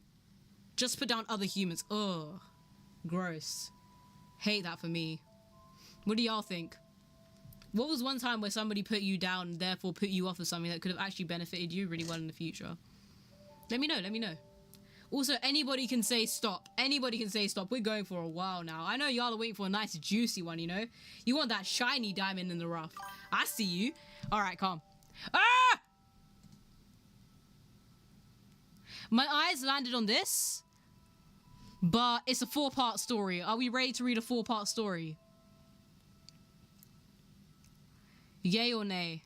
Just put down other humans. Ugh. Gross. Hate that for me. What do y'all think? What was one time where somebody put you down and therefore put you off of something that could have actually benefited you really well in the future? Let me know, let me know. Also, anybody can say stop. Anybody can say stop. We're going for a while now. I know y'all are waiting for a nice juicy one, you know? You want that shiny diamond in the rough. I see you. Alright, calm. Ah! My eyes landed on this, but it's a 4-part story. Are we ready to read a 4-part story? Yay or nay?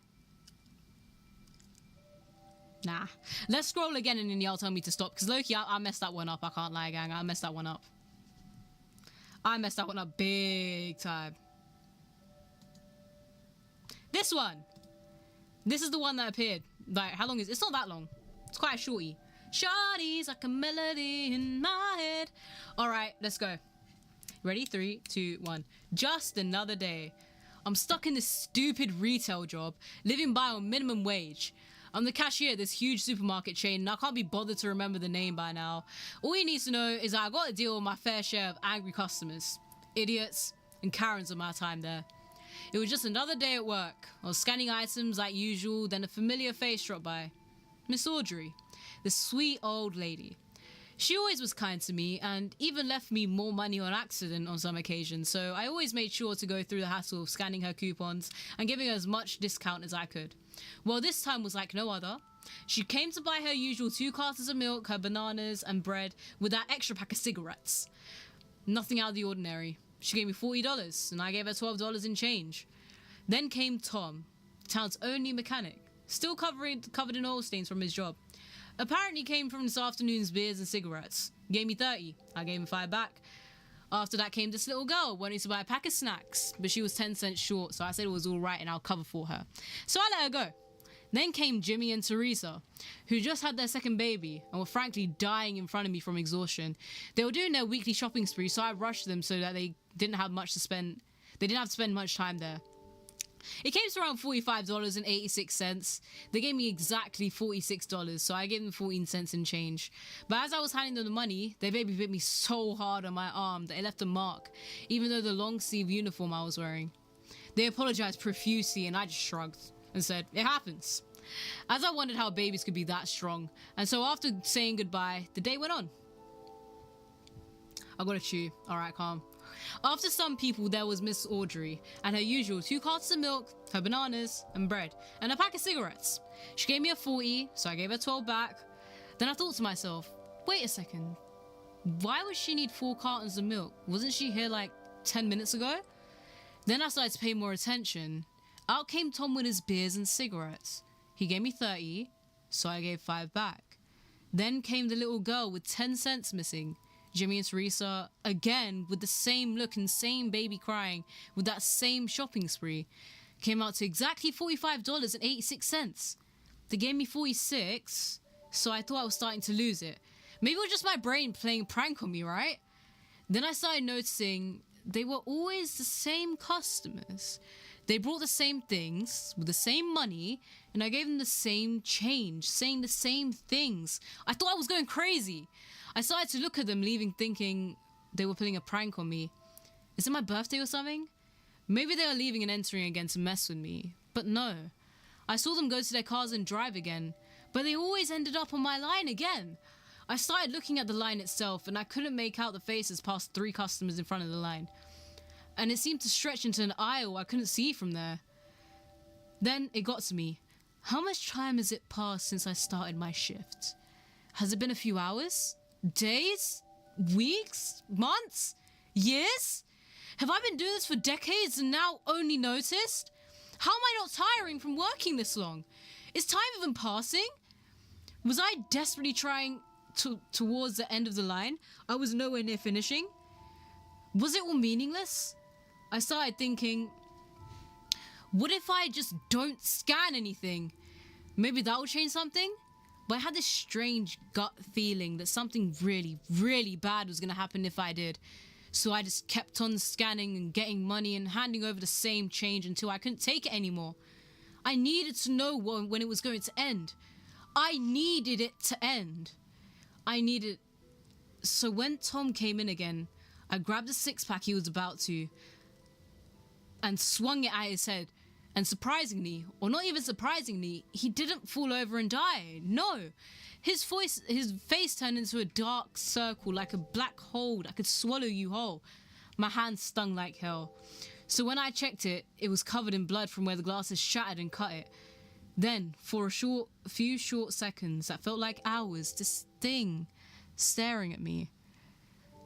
Nah. Let's scroll again and then y'all tell me to stop. Because low-key, I messed that one up. I can't lie, gang. I messed that one up. I messed that one up big time. This one. This is the one that appeared. Like, how long is it? It's not that long. It's quite a shorty. Shorty's like a melody in my head. Alright, let's go. Ready? 3, 2, 1. Just another day. I'm stuck in this stupid retail job, living by on minimum wage. I'm the cashier at this huge supermarket chain, and I can't be bothered to remember the name by now. All you need to know is that I got to deal with my fair share of angry customers, idiots, and Karens on my time there. It was just another day at work. I was scanning items like usual, then a familiar face dropped by. Miss Audrey, the sweet old lady. She always was kind to me and even left me more money on accident on some occasions, so I always made sure to go through the hassle of scanning her coupons and giving her as much discount as I could. Well, this time was like no other. She came to buy her usual 2 cartons of milk, her bananas and bread with that extra pack of cigarettes. Nothing out of the ordinary. She gave me $40 and I gave her $12 in change. Then came Tom, town's only mechanic, still covered in oil stains from his job. Apparently came from this afternoon's beers and cigarettes. Gave me 30. I gave him 5 back. After that came this little girl wanting to buy a pack of snacks, but she was 10 cents short, so I said it was all right and I'll cover for her. So I let her go. Then came Jimmy and Teresa, who just had their second baby and were frankly dying in front of me from exhaustion. They were doing their weekly shopping spree, so I rushed them so that they didn't have much to spend. They didn't have to spend much time there. It came to around $45.86. They gave me exactly $46, so I gave them 14 cents in change. But as I was handing them the money, their baby bit me so hard on my arm that it left a mark, even though the long sleeve uniform I was wearing. They apologized profusely and I just shrugged and said, it happens. As I wondered how babies could be that strong, and so after saying goodbye, the day went on. I gotta chew. Alright, calm. After some people, there was Miss Audrey and her usual 2 cartons of milk, her bananas and bread, and a pack of cigarettes. She gave me a 40, so I gave her 12 back. Then I thought to myself, wait a second, why would she need 4 cartons of milk? Wasn't she here like 10 minutes ago? Then I started to pay more attention. Out came Tom with his beers and cigarettes. He gave me 30, so I gave 5 back. Then came the little girl with 10 cents missing. Jimmy and Teresa, again, with the same look and same baby crying, with that same shopping spree, came out to exactly $45.86. They gave me 46, so I thought I was starting to lose it. Maybe it was just my brain playing a prank on me, right? Then I started noticing they were always the same customers. They brought the same things with the same money, and I gave them the same change, saying the same things. I thought I was going crazy. I started to look at them leaving thinking they were putting a prank on me. Is it my birthday or something? Maybe they were leaving and entering again to mess with me. But no. I saw them go to their cars and drive again. But they always ended up on my line again. I started looking at the line itself and I couldn't make out the faces past 3 customers in front of the line. And it seemed to stretch into an aisle I couldn't see from there. Then it got to me. How much time has it passed since I started my shift? Has it been a few hours? Days? weeks, months, years? Have I been doing this for decades and now only noticed? How am I not tiring from working this long? Is time even passing? Was I desperately trying towards the end of the line? I was nowhere near finishing. Was it all meaningless? I started thinking, what if I just don't scan anything? Maybe that will change something? But I had this strange gut feeling that something really, really bad was going to happen if I did. So I just kept on scanning and getting money and handing over the same change until I couldn't take it anymore. I needed to know when it was going to end. I needed it to end. So when Tom came in again, I grabbed the six-pack he was about to and swung it at his head. And surprisingly, or not even surprisingly, he didn't fall over and die. No. His face turned into a dark circle, like a black hole that could swallow you whole. My hand stung like hell. So when I checked it, it was covered in blood from where the glasses shattered and cut it. Then, for a few short seconds that felt like hours, this thing staring at me.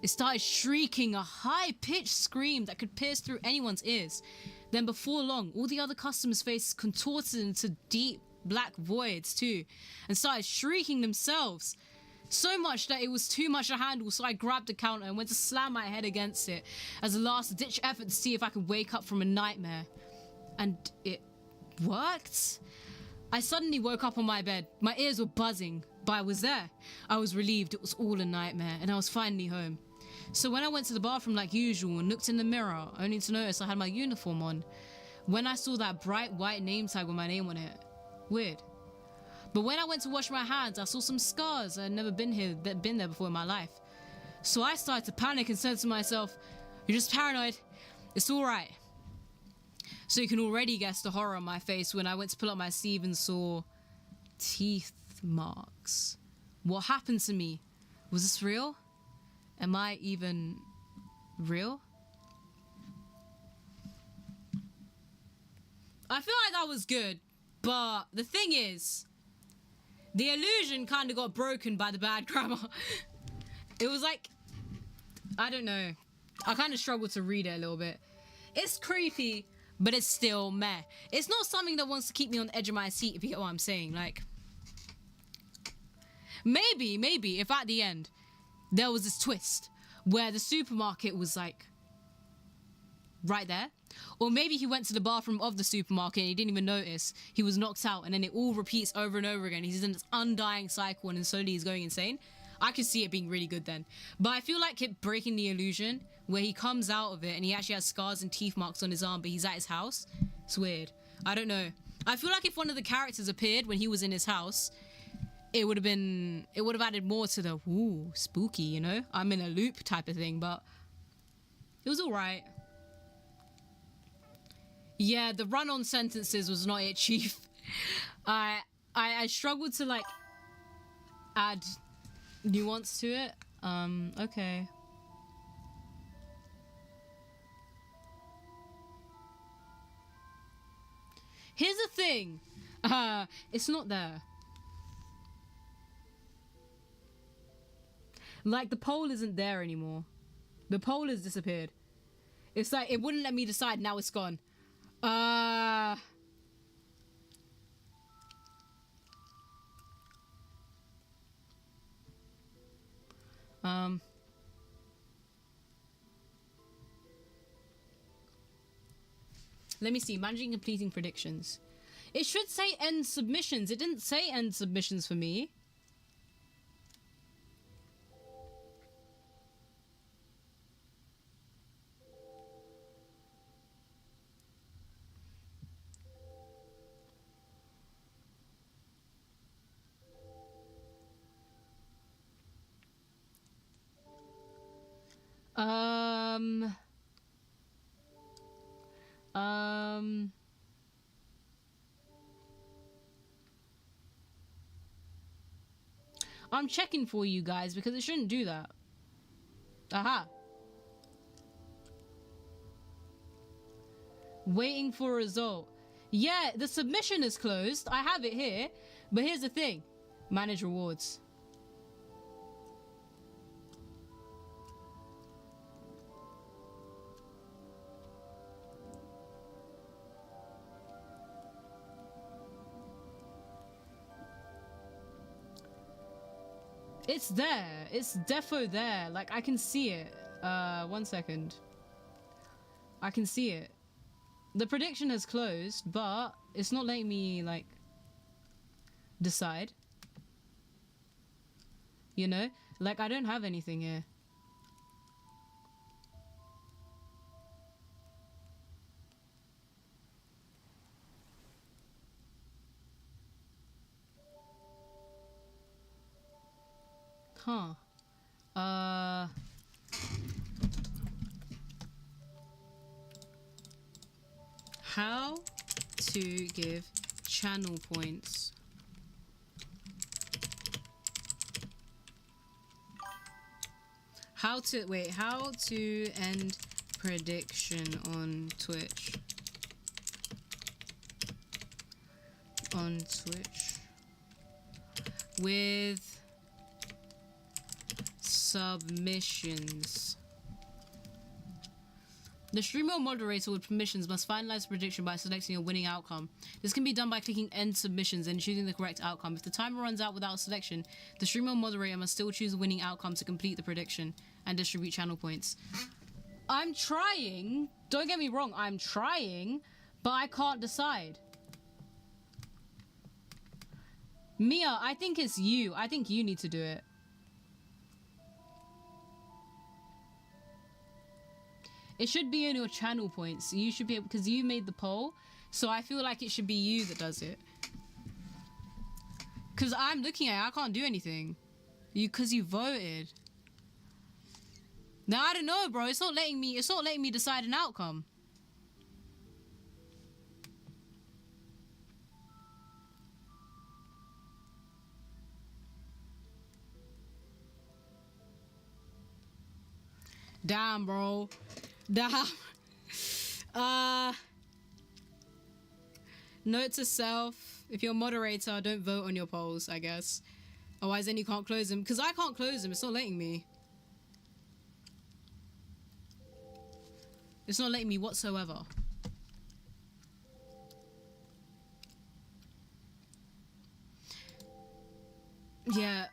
It started shrieking a high-pitched scream that could pierce through anyone's ears. Then before long, all the other customers' faces contorted into deep black voids too, and started shrieking themselves. So much that it was too much to handle, so I grabbed the counter and went to slam my head against it as a last-ditch effort to see if I could wake up from a nightmare. And it worked? I suddenly woke up on my bed. My ears were buzzing, but I was there. I was relieved it was all a nightmare, and I was finally home. So when I went to the bathroom like usual and looked in the mirror, only to notice I had my uniform on. When I saw that bright white name tag with my name on it, weird. But when I went to wash my hands, I saw some scars. I had never been there before in my life. So I started to panic and said to myself, "You're just paranoid. It's all right." So you can already guess the horror on my face when I went to pull up my sleeve and saw teeth marks. What happened to me? Was this real? Am I even real? I feel like that was good, but the thing is, the illusion kind of got broken by the bad grammar. It was like, I don't know. I kind of struggled to read it a little bit. It's creepy, but it's still meh. It's not something that wants to keep me on the edge of my seat, if you get what I'm saying. Like, maybe, if at the end, there was this twist where the supermarket was like right there, or maybe he went to the bathroom of the supermarket and he didn't even notice, he was knocked out, and then it all repeats over and over again. He's in this undying cycle and then slowly he's going insane. I could see it being really good then, but I feel like it breaking the illusion where he comes out of it and he actually has scars and teeth marks on his arm, but he's at his house. It's weird. I don't know. I feel like if one of the characters appeared when he was in his house, it would have added more to the ooh, spooky, you know? I'm in a loop type of thing, but it was all right. Yeah, the run-on sentences was not it, Chief. I struggled to like add nuance to it. Okay. Here's the thing. It's not there. Like, the poll isn't there anymore. The poll has disappeared. It's like, it wouldn't let me decide, now it's gone. Let me see, managing completing predictions. It should say end submissions. It didn't say end submissions for me. I'm checking for you guys because it shouldn't do that. Aha. Waiting for a result. Yeah, the submission is closed. I have it here. But here's the thing. Manage rewards. It's there. It's defo there. Like, I can see it. 1 second. I can see it. The prediction has closed, but it's not letting me, like, decide. You know? Like, I don't have anything here. Huh. How to give channel points. How to end prediction on Twitch. On Twitch. With submissions. The streamer or moderator with permissions must finalize the prediction by selecting a winning outcome. This can be done by clicking end submissions and choosing the correct outcome. If the timer runs out without a selection, the streamer or moderator must still choose a winning outcome to complete the prediction and distribute channel points. I'm trying, don't get me wrong, I'm trying, but I can't decide. Mia, I think it's you. I think you need to do it. It should be on your channel points. You should be able, because you made the poll, so I feel like it should be you that does it. Because I'm looking at it, I can't do anything. Because you voted. Now I don't know, bro. It's not letting me decide an outcome. Damn, bro. Damn. Note to self, if you're a moderator, don't vote on your polls, I guess. Otherwise then you can't close them. Because I can't close them, it's not letting me. It's not letting me whatsoever. Yeah.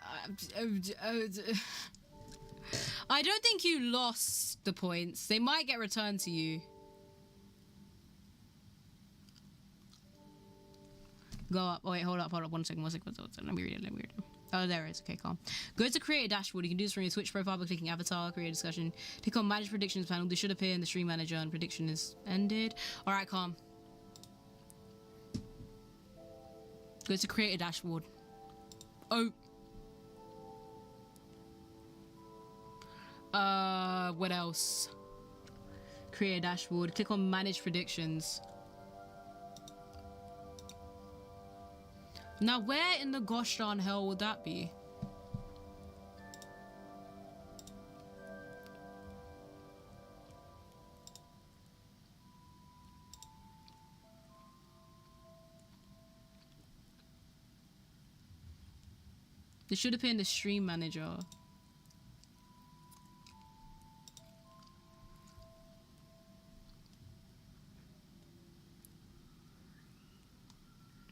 I don't think you lost the points. They might get returned to you. Go up. Oh, wait, hold up. 1 second. Let me read it. Oh, there it is. Okay, calm. Go to create a dashboard. You can do this from your Twitch profile by clicking avatar, create a discussion. Click on manage predictions panel. This should appear in the stream manager and prediction is ended. All right, calm. Go to create a dashboard. Oh. What else? Create a dashboard. Click on manage predictions. Now, where in the gosh darn hell would that be? This should appear in the stream manager.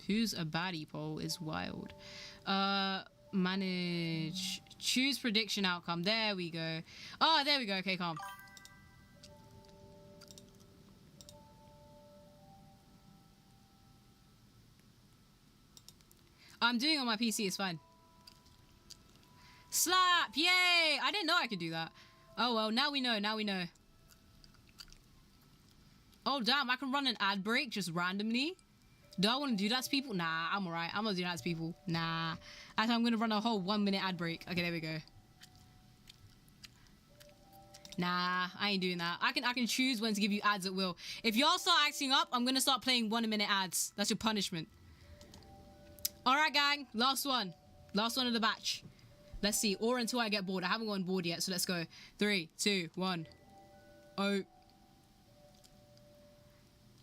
Who's a baddie poll is wild. Manage. Choose prediction outcome. There we go. Oh, there we go. Okay, calm. I'm doing it on my PC. It's fine. Slap! Yay! I didn't know I could do that. Oh, well, now we know. Now we know. Oh, damn. I can run an ad break just randomly. Do I want to do that to people? Nah, I'm alright. I'm not doing that to people. Nah. Actually, I'm going to run a whole 1 minute ad break. Okay, there we go. Nah, I ain't doing that. I can choose when to give you ads at will. If y'all start acting up, I'm going to start playing 1 minute ads. That's your punishment. Alright, gang. Last one. Last one of the batch. Let's see. Or until I get bored. I haven't gotten bored yet, so let's go. 3, 2, 1. Oh.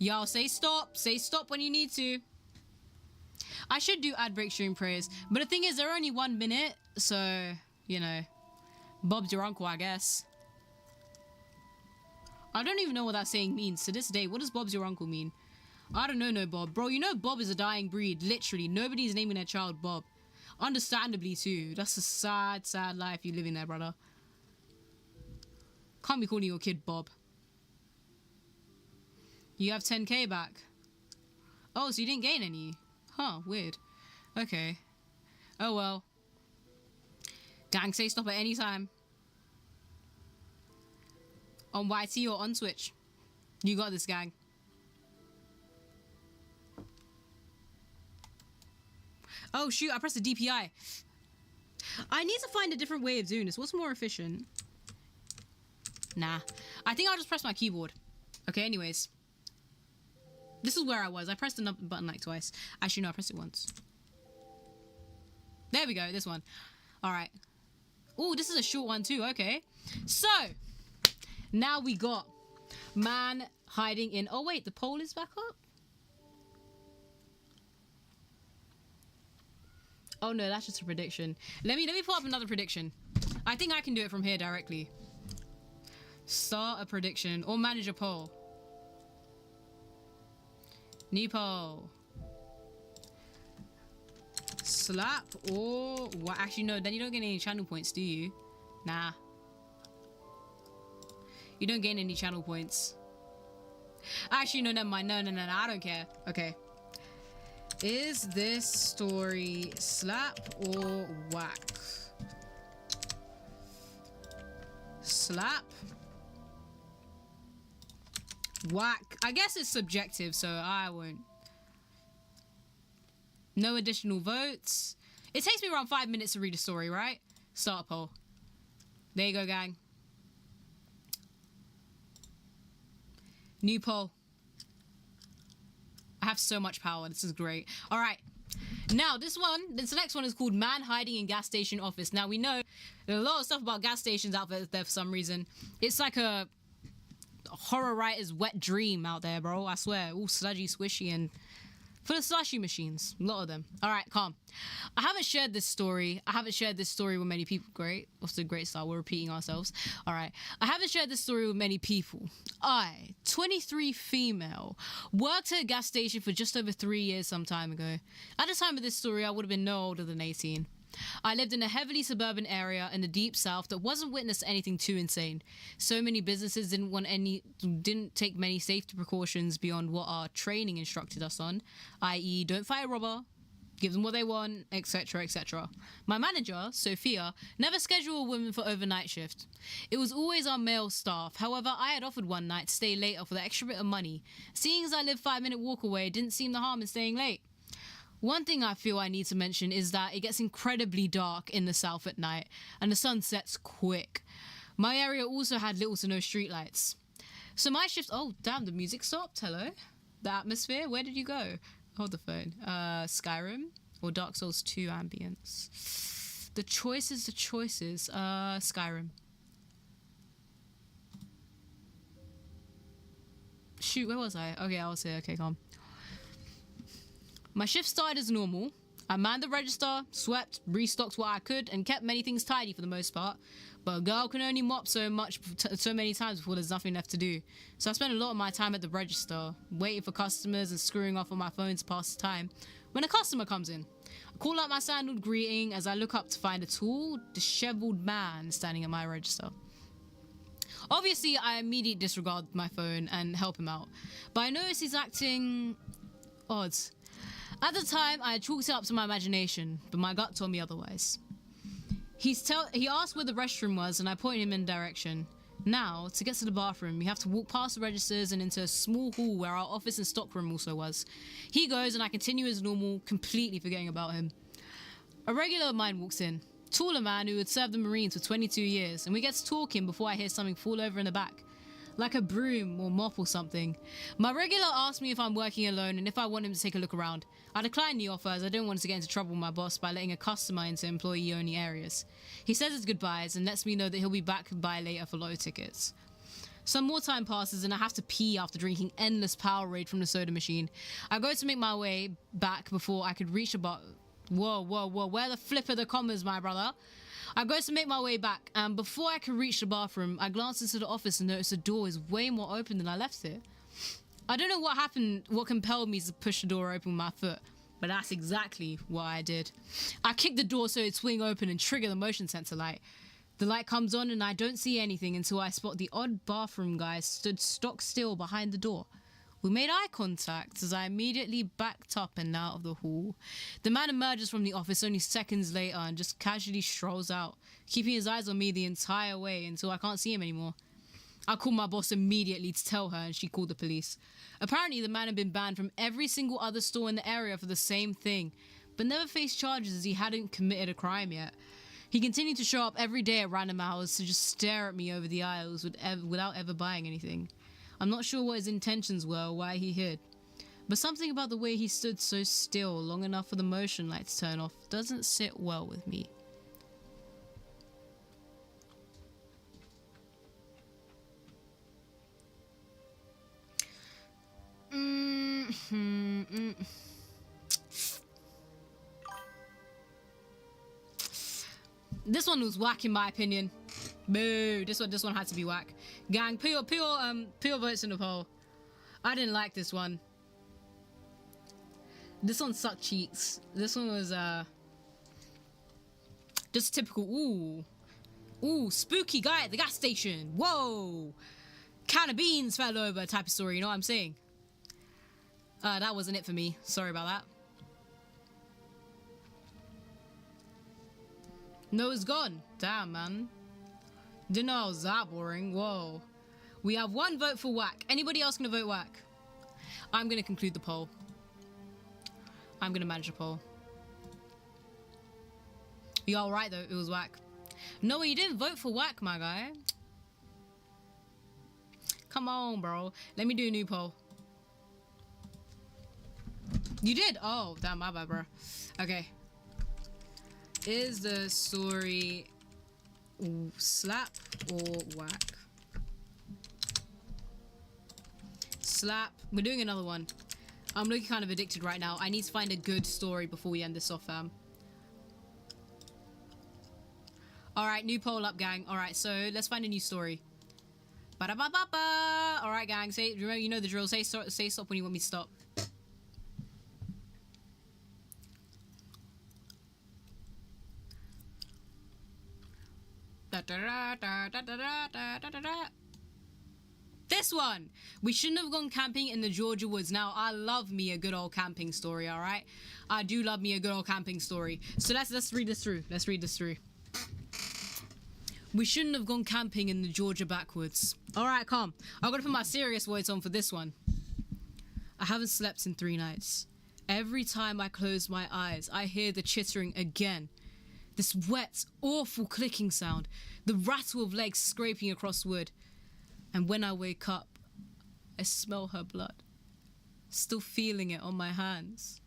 Y'all say stop. Say stop when you need to. I should do ad break stream prayers. But the thing is, they're only 1 minute. So, you know. Bob's your uncle, I guess. I don't even know what that saying means. To this day, what does Bob's your uncle mean? I don't know, no Bob. Bro, you know Bob is a dying breed. Literally. Nobody's naming their child Bob. Understandably too. That's a sad, sad life you living there, brother. Can't be calling your kid Bob. You have 10k back. Oh, so you didn't gain any. Huh, weird. Okay. Oh well. Gang, say stop at any time. On YT or on Switch. You got this, gang. Oh shoot, I pressed the DPI. I need to find a different way of doing this. What's more efficient? Nah. I think I'll just press my keyboard. Okay, anyways. This is where I was. I pressed the button like twice. Actually, no, I pressed it once. There we go, this one. Alright. Oh, this is a short one too, okay. So, now we got man hiding in... Oh wait, the poll is back up? Oh no, that's just a prediction. Let me pull up another prediction. I think I can do it from here directly. Start a prediction or manage a poll. New poll. Slap or what? Actually no, then you don't get any channel points, do you? Nah. You don't gain any channel points. Actually no, never mind. No, I don't care. Okay. Is this story slap or whack? Slap. Whack. I guess it's subjective, so I won't. No additional votes. It takes me around 5 minutes to read a story, right? Start a poll. There you go, gang. New poll. I have so much power. This is great. All right. Now, this next one is called Man Hiding in Gas Station Office. Now, we know there's a lot of stuff about gas stations out there for some reason. It's like a horror writer's wet dream out there, bro. I swear. All sludgy, squishy, and full of slushy machines. A lot of them. All right, calm. I haven't shared this story with many people. Great. What's the great start? We're repeating ourselves. All right. I haven't shared this story with many people. I, 23 female, worked at a gas station for just over 3 years some time ago. At the time of this story, I would have been no older than 18. I lived in a heavily suburban area in the deep south that wasn't witness to anything too insane. So many businesses didn't take many safety precautions beyond what our training instructed us on, i.e. don't fight a robber, give them what they want, etc, etc. My manager, Sophia, never scheduled a woman for overnight shift. It was always our male staff. However, I had offered one night to stay later for the extra bit of money. Seeing as I lived 5-minute walk away, didn't seem the harm in staying late. One thing I feel I need to mention is that it gets incredibly dark in the south at night, and the sun sets quick. My area also had little to no streetlights. So my shift... Oh, damn, the music stopped. Hello? The atmosphere? Where did you go? Hold the phone. Skyrim? Or Dark Souls 2 ambience? The choices. Skyrim. Shoot, where was I? Okay, I was here. Okay, calm. My shift started as normal. I manned the register, swept, restocked what I could, and kept many things tidy for the most part. But a girl can only mop so many times before there's nothing left to do. So I spent a lot of my time at the register, waiting for customers and screwing off on my phone to pass the time. When a customer comes in, I call out my sandaled greeting as I look up to find a tall, disheveled man standing at my register. Obviously, I immediately disregard my phone and help him out. But I notice he's acting odd. At the time, I had chalked it up to my imagination, but my gut told me otherwise. He asked where the restroom was, and I pointed him in the direction. Now, to get to the bathroom, you have to walk past the registers and into a small hall where our office and stockroom also was. He goes, and I continue as normal, completely forgetting about him. A regular of mine walks in. Taller man who had served the Marines for 22 years, and we get to talking before I hear something fall over in the back. Like a broom or mop or something. My regular asked me if I'm working alone and if I want him to take a look around. I declined the offer as I didn't want to get into trouble with my boss by letting a customer into employee-only areas. He says his goodbyes and lets me know that he'll be back by later for low tickets. Some more time passes and I have to pee after drinking endless Powerade from the soda machine. I go to make my way back before I could reach the bar. Whoa, where the flip are the commas, my brother? I go to make my way back, and before I can reach the bathroom, I glance into the office and notice the door is way more open than I left it. I don't know what happened, what compelled me to push the door open with my foot. But that's exactly what I did. I kicked the door so it'd swing open and trigger the motion sensor light. The light comes on and I don't see anything until I spot the odd bathroom guy stood stock still behind the door. We made eye contact as I immediately backed up and out of the hall. The man emerges from the office only seconds later and just casually strolls out, keeping his eyes on me the entire way until I can't see him anymore. I called my boss immediately to tell her and she called the police. Apparently the man had been banned from every single other store in the area for the same thing, but never faced charges as he hadn't committed a crime yet. He continued to show up every day at random hours to just stare at me over the aisles without ever buying anything. I'm not sure what his intentions were or why he hid, but something about the way he stood so still long enough for the motion light to turn off doesn't sit well with me. This one was whack in my opinion. Boo! This one had to be whack. Gang, put your votes in the poll. I didn't like this one. This one sucked cheeks. This one was just typical. Ooh, spooky guy at the gas station. Whoa, can of beans fell over type of story. You know what I'm saying? That wasn't it for me. Sorry about that. No, it's gone. Damn, man. Didn't know I was that boring. Whoa. We have one vote for whack. Anybody else gonna vote whack? I'm gonna conclude the poll. I'm gonna manage the poll. You all right though? It was whack. No, you didn't vote for whack, my guy. Come on, bro. Let me do a new poll. You did? Oh, damn, my bad, bro. Okay. Is the story slap or whack? Slap. We're doing another one. I'm looking kind of addicted right now. I need to find a good story before we end this off, fam. Alright, new poll up, gang. Alright, so let's find a new story. Ba-da-ba-ba-ba! Alright, gang. Say, remember, you know the drill. Say stop when you want me to stop. This one! We shouldn't have gone camping in the Georgia woods. Now, I love me a good old camping story, alright? I do love me a good old camping story. So let's read this through. Let's read this through. We shouldn't have gone camping in the Georgia backwoods. Alright, calm. I'm gonna put my serious voice on for this one. I haven't slept in 3 nights. Every time I close my eyes, I hear the chittering again. This wet, awful clicking sound. The rattle of legs scraping across wood. And when I wake up, I smell her blood. Still feeling it on my hands.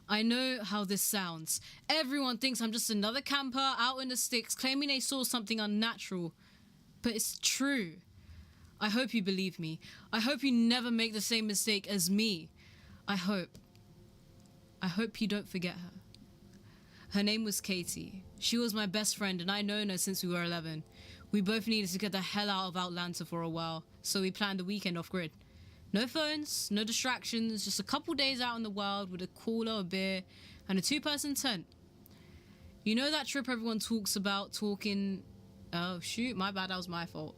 I know how this sounds. Everyone thinks I'm just another camper out in the sticks claiming they saw something unnatural. But it's true. I hope you believe me. I hope you never make the same mistake as me. I hope you don't forget her. Her name was Katie. She was my best friend and I'd known her since we were 11. We both needed to get the hell out of Atlanta for a while, so we planned a weekend off-grid. No phones, no distractions, just a couple days out in the wild with a cooler, a beer, and a 2-person tent. You know that trip everyone talks about talking... Oh, shoot, my bad, that was my fault.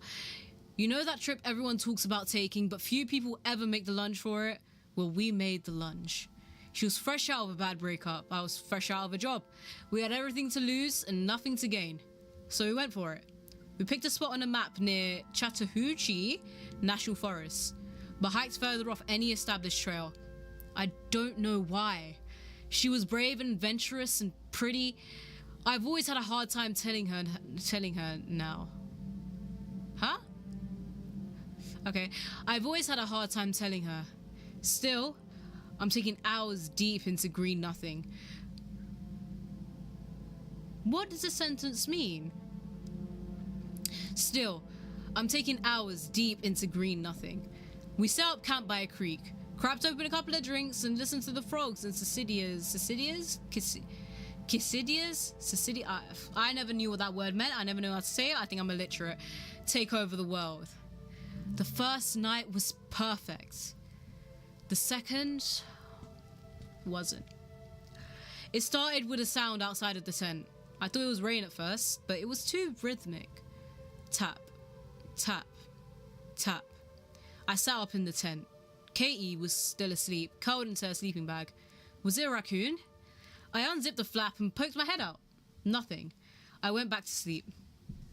You know that trip everyone talks about taking, but few people ever make the lunge for it? Well, we made the lunge. She was fresh out of a bad breakup. I was fresh out of a job. We had everything to lose and nothing to gain. So we went for it. We picked a spot on a map near Chattahoochee National Forest, but hiked further off any established trail. I don't know why. She was brave and adventurous and pretty. I've always had a hard time telling her now. Huh? Okay. I've always had a hard time telling her. Still, I'm taking hours deep into green nothing. What does the sentence mean? Still, I'm taking hours deep into green nothing. We set up camp by a creek, cracked open a couple of drinks, and listened to the frogs and cicadas. I never knew what that word meant. I never knew how to say it. I think I'm illiterate. Take over the world. The first night was perfect. The second wasn't. It started with a sound outside of the tent. I thought it was rain at first, but it was too rhythmic. Tap, tap, tap. I sat up in the tent. Katie was still asleep, curled into her sleeping bag. Was it a raccoon? I unzipped the flap and poked my head out. Nothing. I went back to sleep.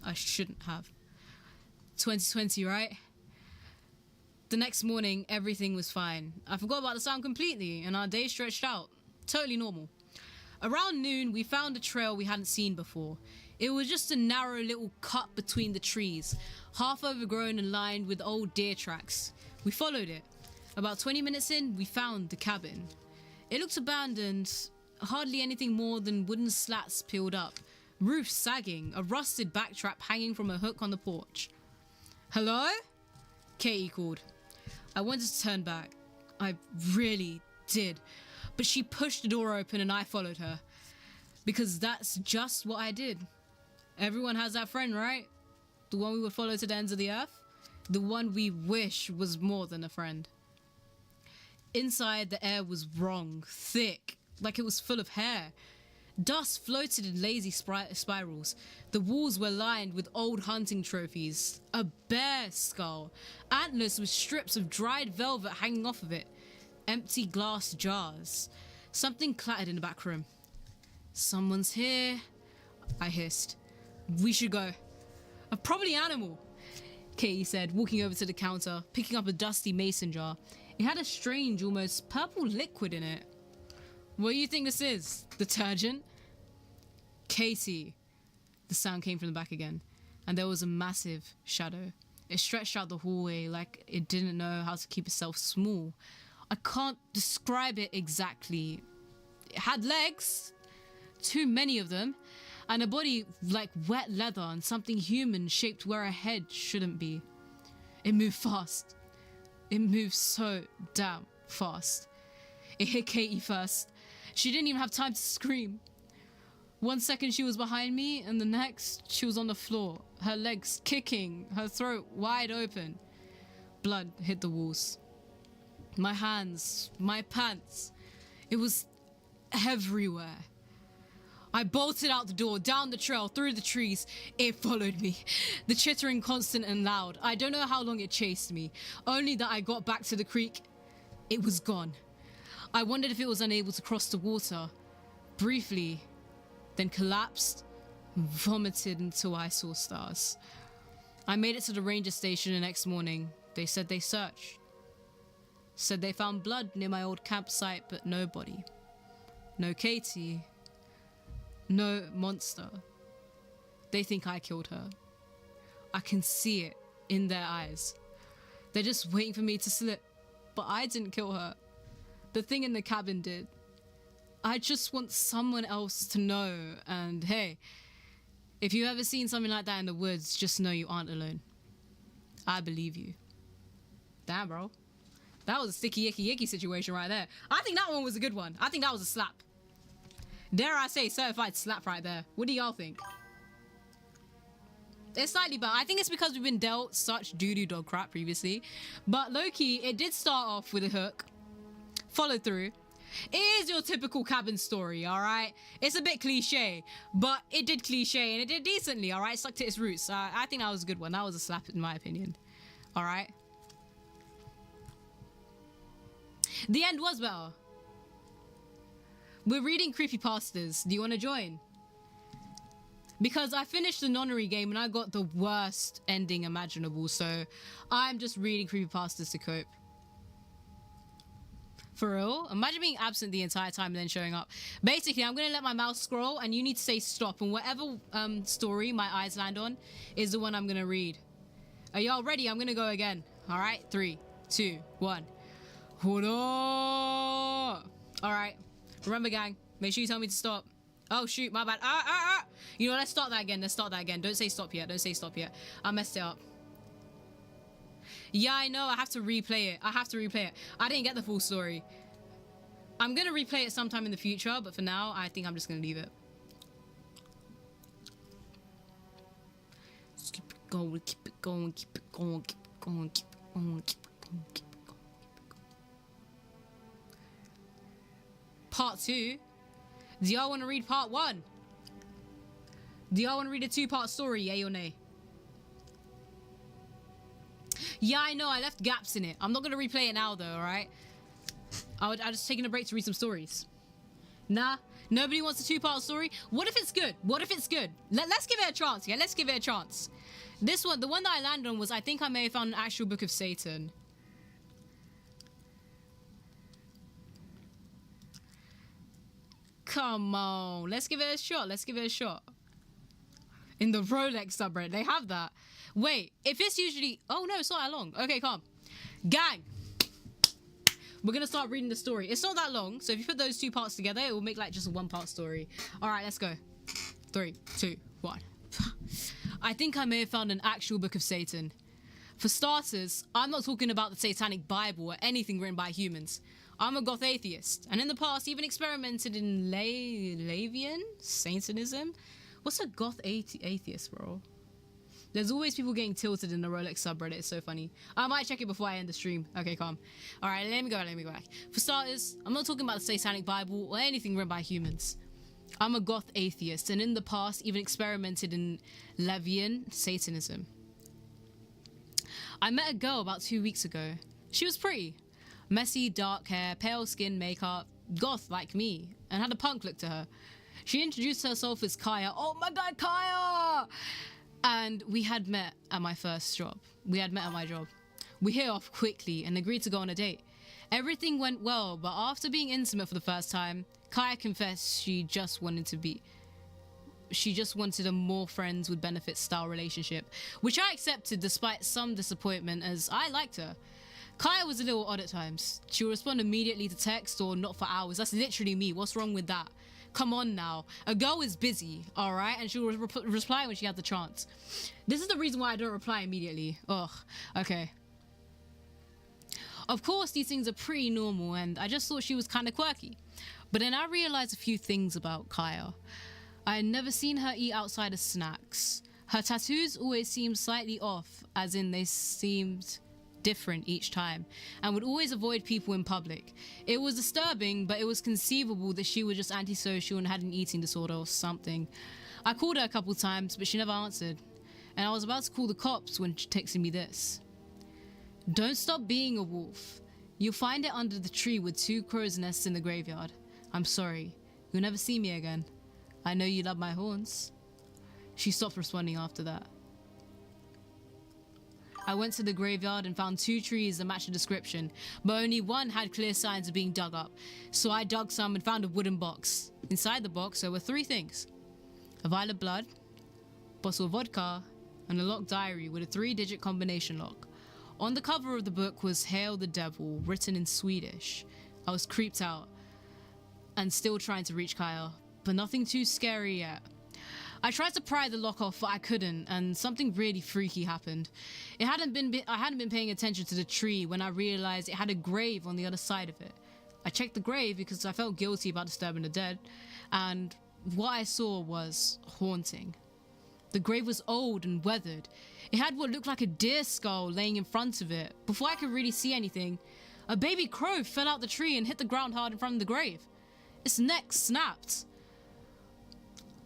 I shouldn't have. 2020, right? The next morning, everything was fine. I forgot about the sound completely, and our day stretched out. Totally normal. Around noon, we found a trail we hadn't seen before. It was just a narrow little cut between the trees, half overgrown and lined with old deer tracks. We followed it. About 20 minutes in, we found the cabin. It looked abandoned, hardly anything more than wooden slats peeled up, roof sagging, a rusted backstrap hanging from a hook on the porch. Hello? Katie called. I wanted to turn back. I really did. But she pushed the door open and I followed her. Because that's just what I did. Everyone has that friend, right? The one we would follow to the ends of the earth? The one we wish was more than a friend. Inside, the air was wrong, thick, like it was full of hair. Dust floated in lazy spirals. The walls were lined with old hunting trophies. A bear skull. Antlers with strips of dried velvet hanging off of it. Empty glass jars. Something clattered in the back room. Someone's here, I hissed. We should go. A probably animal, Katie said, walking over to the counter, picking up a dusty mason jar. It had a strange, almost purple liquid in it. What do you think this is? Detergent? Katie. The sound came from the back again, and there was a massive shadow. It stretched out the hallway like it didn't know how to keep itself small. I can't describe it exactly. It had legs, too many of them, and a body like wet leather and something human shaped where a head shouldn't be. It moved fast. It moved so damn fast. It hit Katie first. She didn't even have time to scream. 1 second she was behind me, and the next she was on the floor, her legs kicking, her throat wide open. Blood hit the walls. My hands, my pants. It was everywhere. I bolted out the door, down the trail, through the trees. It followed me, the chittering constant and loud. I don't know how long it chased me, only that I got back to the creek. It was gone. I wondered if it was unable to cross the water. Briefly, then collapsed and vomited until I saw stars. I made it to the ranger station the next morning. They said they searched. Said they found blood near my old campsite, but no body. No Katie. No monster. They think I killed her. I can see it in their eyes. They're just waiting for me to slip. But I didn't kill her. The thing in the cabin did. I just want someone else to know. And hey, if you've ever seen something like that in the woods, just know you aren't alone. I believe you. Damn, bro. That was a sticky, icky situation right there. I think that one was a good one. I think that was a slap. Dare I say, certified slap right there. What do y'all think? It's slightly better. I think it's because we've been dealt such doo-doo dog crap previously. But low-key, it did start off with a hook. Followed through. It is your typical cabin story, alright? It's a bit cliche, but it did cliche and it did decently, alright? Stuck to its roots. I think that was a good one. That was a slap in my opinion. Alright? The end was better. We're reading creepypastas. Do you want to join? Because I finished the nonary game and I got the worst ending imaginable, so I'm just reading creepypastas to cope. For real? Imagine being absent the entire time and then showing up. Basically, I'm going to let my mouse scroll and you need to say stop, and whatever story my eyes land on is the one I'm going to read. Are y'all ready? I'm going to go again. All right? 3, 2, 1. Hold on. All right. Remember, gang, make sure you tell me to stop. Oh, shoot, my bad. You know, let's start that again. Let's start that again. Don't say stop yet. Don't say stop yet. I messed it up. Yeah, I know. I have to replay it. I didn't get the full story. I'm going to replay it sometime in the future, but for now, I think I'm just going to leave it. Just keep it going, keep it going, keep it going, keep it going, keep it going, keep it going, keep it going. Part 2. Do y'all want to read part 1? Do y'all want to read a 2-part story, yay or nay? Yeah, I know, I left gaps in it. I'm not going to replay it now, though, alright? I just taking a break to read some stories. Nah, nobody wants a 2-part story? What if it's good? What if it's good? Let's give it a chance, yeah? Let's give it a chance. This one, the one that I landed on was I think I may have found an actual book of Satan. Come on, let's give it a shot. Let's give it a shot. In the Rolex subreddit, they have that. Wait, if it's usually... Oh, no, it's not that long. Okay, calm. Gang. We're going to start reading the story. It's not that long, so if you put those 2 parts together, it will make like just a 1-part story. All right, let's go. 3, 2, 1. I think I may have found an actual book of Satan. For starters, I'm not talking about the Satanic Bible or anything written by humans. I'm a goth atheist, and in the past even experimented in Lavian Satanism. What's a goth atheist, bro? There's always people getting tilted in the Rolex subreddit. It's so funny. I might check it before I end the stream. Okay, calm. All right, let me go back. For starters, I'm not talking about the Satanic Bible or anything written by humans. I'm a goth atheist, and in the past even experimented in Lavian Satanism. I met a girl about 2 weeks ago. She was pretty. Messy, dark hair, pale skin, makeup, goth like me, and had a punk look to her. She introduced herself as Kaya. Oh my god, Kaya! And we had met at my first job. We had met at my job. We hit off quickly and agreed to go on a date. Everything went well, but after being intimate for the first time, Kaya confessed she just wanted a more friends with benefits style relationship, which I accepted despite some disappointment as I liked her. Kaya was a little odd at times. She would respond immediately to text or not for hours. That's literally me. What's wrong with that? Come on now. A girl is busy, alright? And she will reply when she has the chance. This is the reason why I don't reply immediately. Ugh, okay. Of course, these things are pretty normal, and I just thought she was kind of quirky. But then I realized a few things about Kaya. I had never seen her eat outside of snacks. Her tattoos always seemed slightly off, as in they seemed different each time, and would always avoid people in public. It was disturbing, but it was conceivable that she was just antisocial and had an eating disorder or something. I called her a couple times, but she never answered, and I was about to call the cops when she texted me this. Don't stop being a wolf. You'll find it under the tree with 2 crow's nests in the graveyard. I'm sorry. You'll never see me again. I know you love my horns. She stopped responding after that. I went to the graveyard and found 2 trees that matched the description, but only one had clear signs of being dug up. So I dug some and found a wooden box. Inside the box there were 3 things. A vial of blood, bottle of vodka, and a locked diary with a 3-digit combination lock. On the cover of the book was Hail the Devil, written in Swedish. I was creeped out and still trying to reach Kaya, but nothing too scary yet. I tried to pry the lock off, but I couldn't, and something really freaky happened. I hadn't been paying attention to the tree when I realized it had a grave on the other side of it. I checked the grave because I felt guilty about disturbing the dead, and what I saw was haunting. The grave was old and weathered. It had what looked like a deer skull laying in front of it. Before I could really see anything, a baby crow fell out the tree and hit the ground hard in front of the grave. Its neck snapped.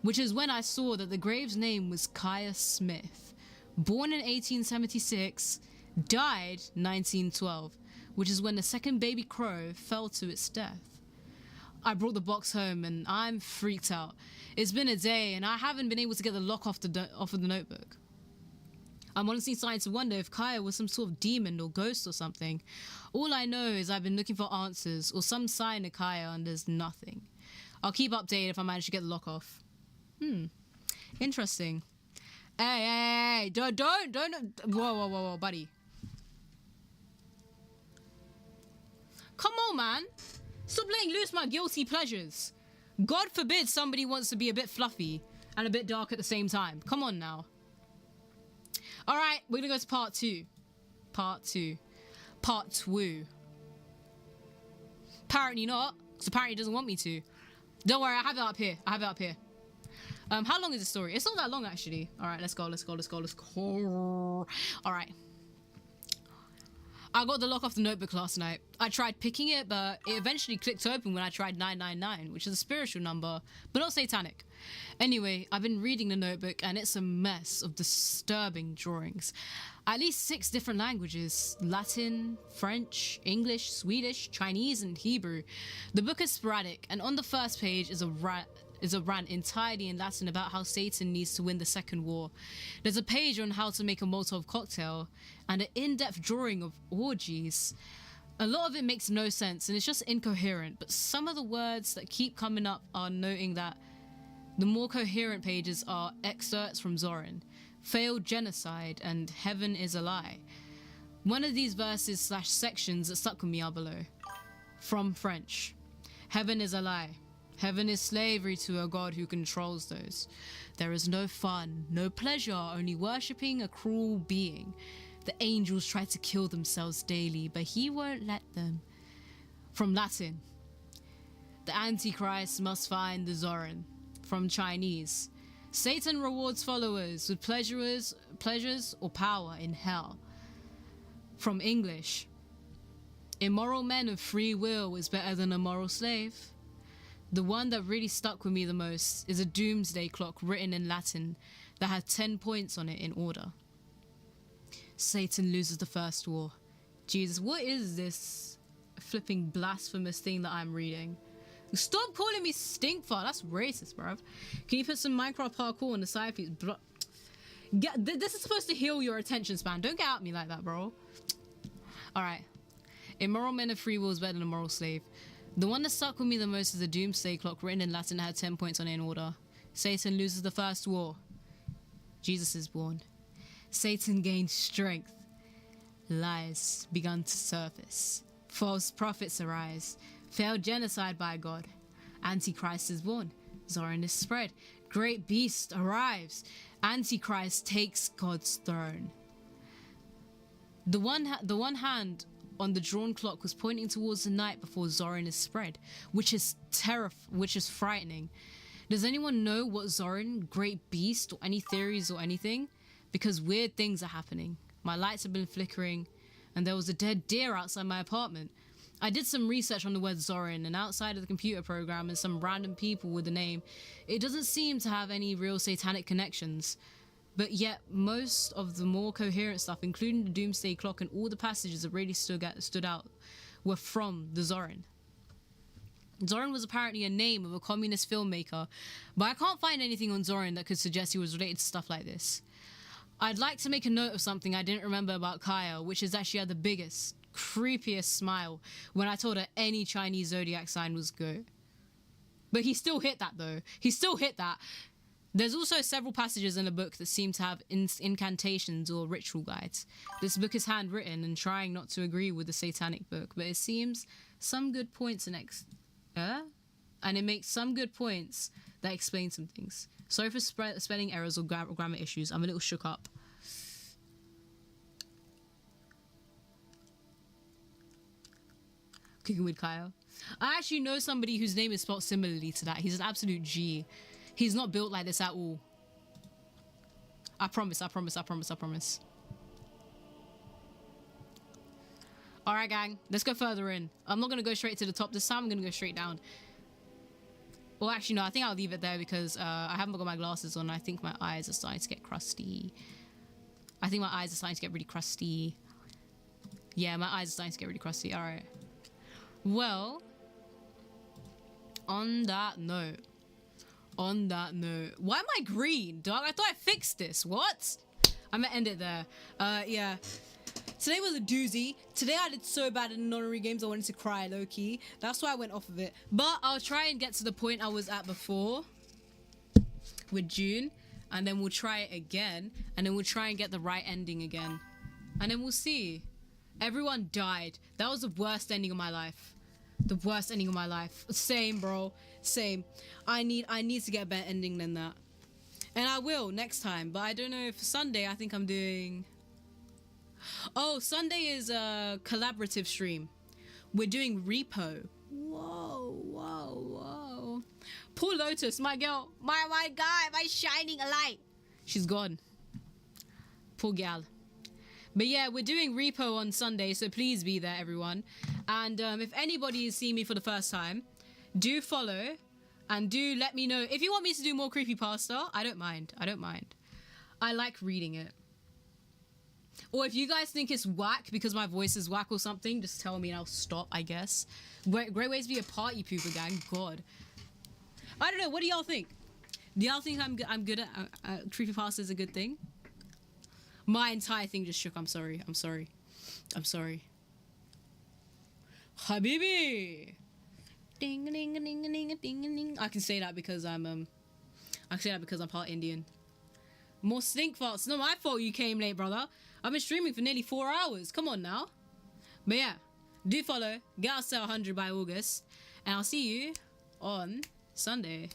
Which is when I saw that the grave's name was Kaya Smith. Born in 1876, died 1912, which is when the second baby crow fell to its death. I brought the box home and I'm freaked out. It's been a day and I haven't been able to get the lock off of the notebook. I'm honestly starting to wonder if Kaya was some sort of demon or ghost or something. All I know is I've been looking for answers or some sign of Kaya and there's nothing. I'll keep updated if I manage to get the lock off. Interesting. Hey, don't. Whoa, buddy. Come on, man. Stop letting loose my guilty pleasures. God forbid somebody wants to be a bit fluffy and a bit dark at the same time. Come on now. All right, we're gonna go to part 2. Part 2. Apparently not, because apparently it doesn't want me to. Don't worry, I have it up here. How long is the story? It's not that long, actually. All right, let's go. All right. I got the lock off the notebook last night. I tried picking it, but it eventually clicked open when I tried 999, which is a spiritual number, but not satanic. Anyway, I've been reading the notebook, and it's a mess of disturbing drawings. At least 6 different languages: Latin, French, English, Swedish, Chinese, and Hebrew. The book is sporadic, and on the first page is a rant entirely in Latin about how Satan needs to win the second war. There's a page on how to make a Molotov cocktail, and an in-depth drawing of orgies. A lot of it makes no sense, and it's just incoherent, but some of the words that keep coming up are noting that the more coherent pages are excerpts from Zorin, failed genocide, and heaven is a lie. One of these verses / sections that stuck with me are below. From French: heaven is a lie. Heaven is slavery to a God who controls those. There is no fun, no pleasure, only worshipping a cruel being. The angels try to kill themselves daily, but he won't let them. From Latin: the Antichrist must find the Zorin. From Chinese: Satan rewards followers with pleasures or power in hell. From English: immoral men of free will is better than a moral slave. The one that really stuck with me the most is a doomsday clock written in Latin that had 10 points on it in order. Satan loses the first war. Jesus, what is this flipping blasphemous thing that I'm reading? Stop calling me stinkfart. That's racist, bruv. Can you put some Minecraft parkour on the side, please? This is supposed to heal your attention span. Don't get at me like that, bro. Alright. Immoral men of free will is better than a moral slave. The one that stuck with me the most is the doomsday clock written in Latin that had 10 points on it in order. Satan loses the first war. Jesus is born. Satan gains strength. Lies begun to surface. False prophets arise. Failed genocide by God. Antichrist is born. Zorin is spread. Great beast arrives. Antichrist takes God's throne. The one hand on the drawn clock was pointing towards the night before Zorin is spread, which is frightening. Does anyone know what Zorin, great beast, or any theories or anything? Because weird things are happening. My lights have been flickering, and there was a dead deer outside my apartment. I did some research on the word Zorin, and outside of the computer program and some random people with the name, it doesn't seem to have any real satanic connections. But yet, most of the more coherent stuff, including the Doomsday Clock and all the passages that really stood out, were from the Zorin. Zorin was apparently a name of a communist filmmaker, but I can't find anything on Zorin that could suggest he was related to stuff like this. I'd like to make a note of something I didn't remember about Kaya, which is that she had the biggest, creepiest smile when I told her any Chinese zodiac sign was good. But he still hit that, though. He still hit that. There's also several passages in the book that seem to have incantations or ritual guides. This book is handwritten and trying not to agree with the satanic book, but it seems some good points and it makes some good points that explain some things. Sorry for spelling errors or grammar issues. I'm a little shook up. Cooking with Kyle. I actually know somebody whose name is spelled similarly to that. He's an absolute G. He's not built like this at all. I promise. Alright, gang. Let's go further in. I'm not going to go straight to the top this time. I'm going to go straight down. Well, actually, no. I think I'll leave it there because I haven't got my glasses on. I think my eyes are starting to get crusty. Yeah, my eyes are starting to get really crusty. Alright. Well, on that note, why am I green, dog? I thought I fixed this. What? I'm gonna end it there. Yeah. Today was a doozy. Today I did so bad in the non-re games I wanted to cry low-key. That's why I went off of it. But I'll try and get to the point I was at before with June. And then we'll try it again. And then we'll try and get the right ending again. And then we'll see. Everyone died. That was the worst ending of my life. The worst ending of my life. Same, bro. Same. I need to get a better ending than that. And I will next time. But I don't know if Sunday I think I'm doing... Oh, Sunday is a collaborative stream. We're doing Repo. Whoa. Poor Lotus, my girl. My guy, my shining light. She's gone. Poor gal. But yeah, we're doing repo on Sunday, so please be there, everyone. And if anybody has seen me for the first time, do follow and do let me know. If you want me to do more creepypasta, I don't mind. I don't mind. I like reading it. Or if you guys think it's whack because my voice is whack or something, just tell me and I'll stop, I guess. Great way to be a party pooper, gang. God. I don't know. What do y'all think? Do y'all think I'm good at creepypasta is a good thing? My entire thing just shook. I'm sorry. I'm sorry. I'm sorry. Habibi. Ding ding ding ding ding ding ding. I can say that because I'm part Indian. More stink farts. Not my fault you came late, brother. I've been streaming for nearly 4 hours. Come on now. But yeah, do follow. Get us to 100 by August. And I'll see you on Sunday.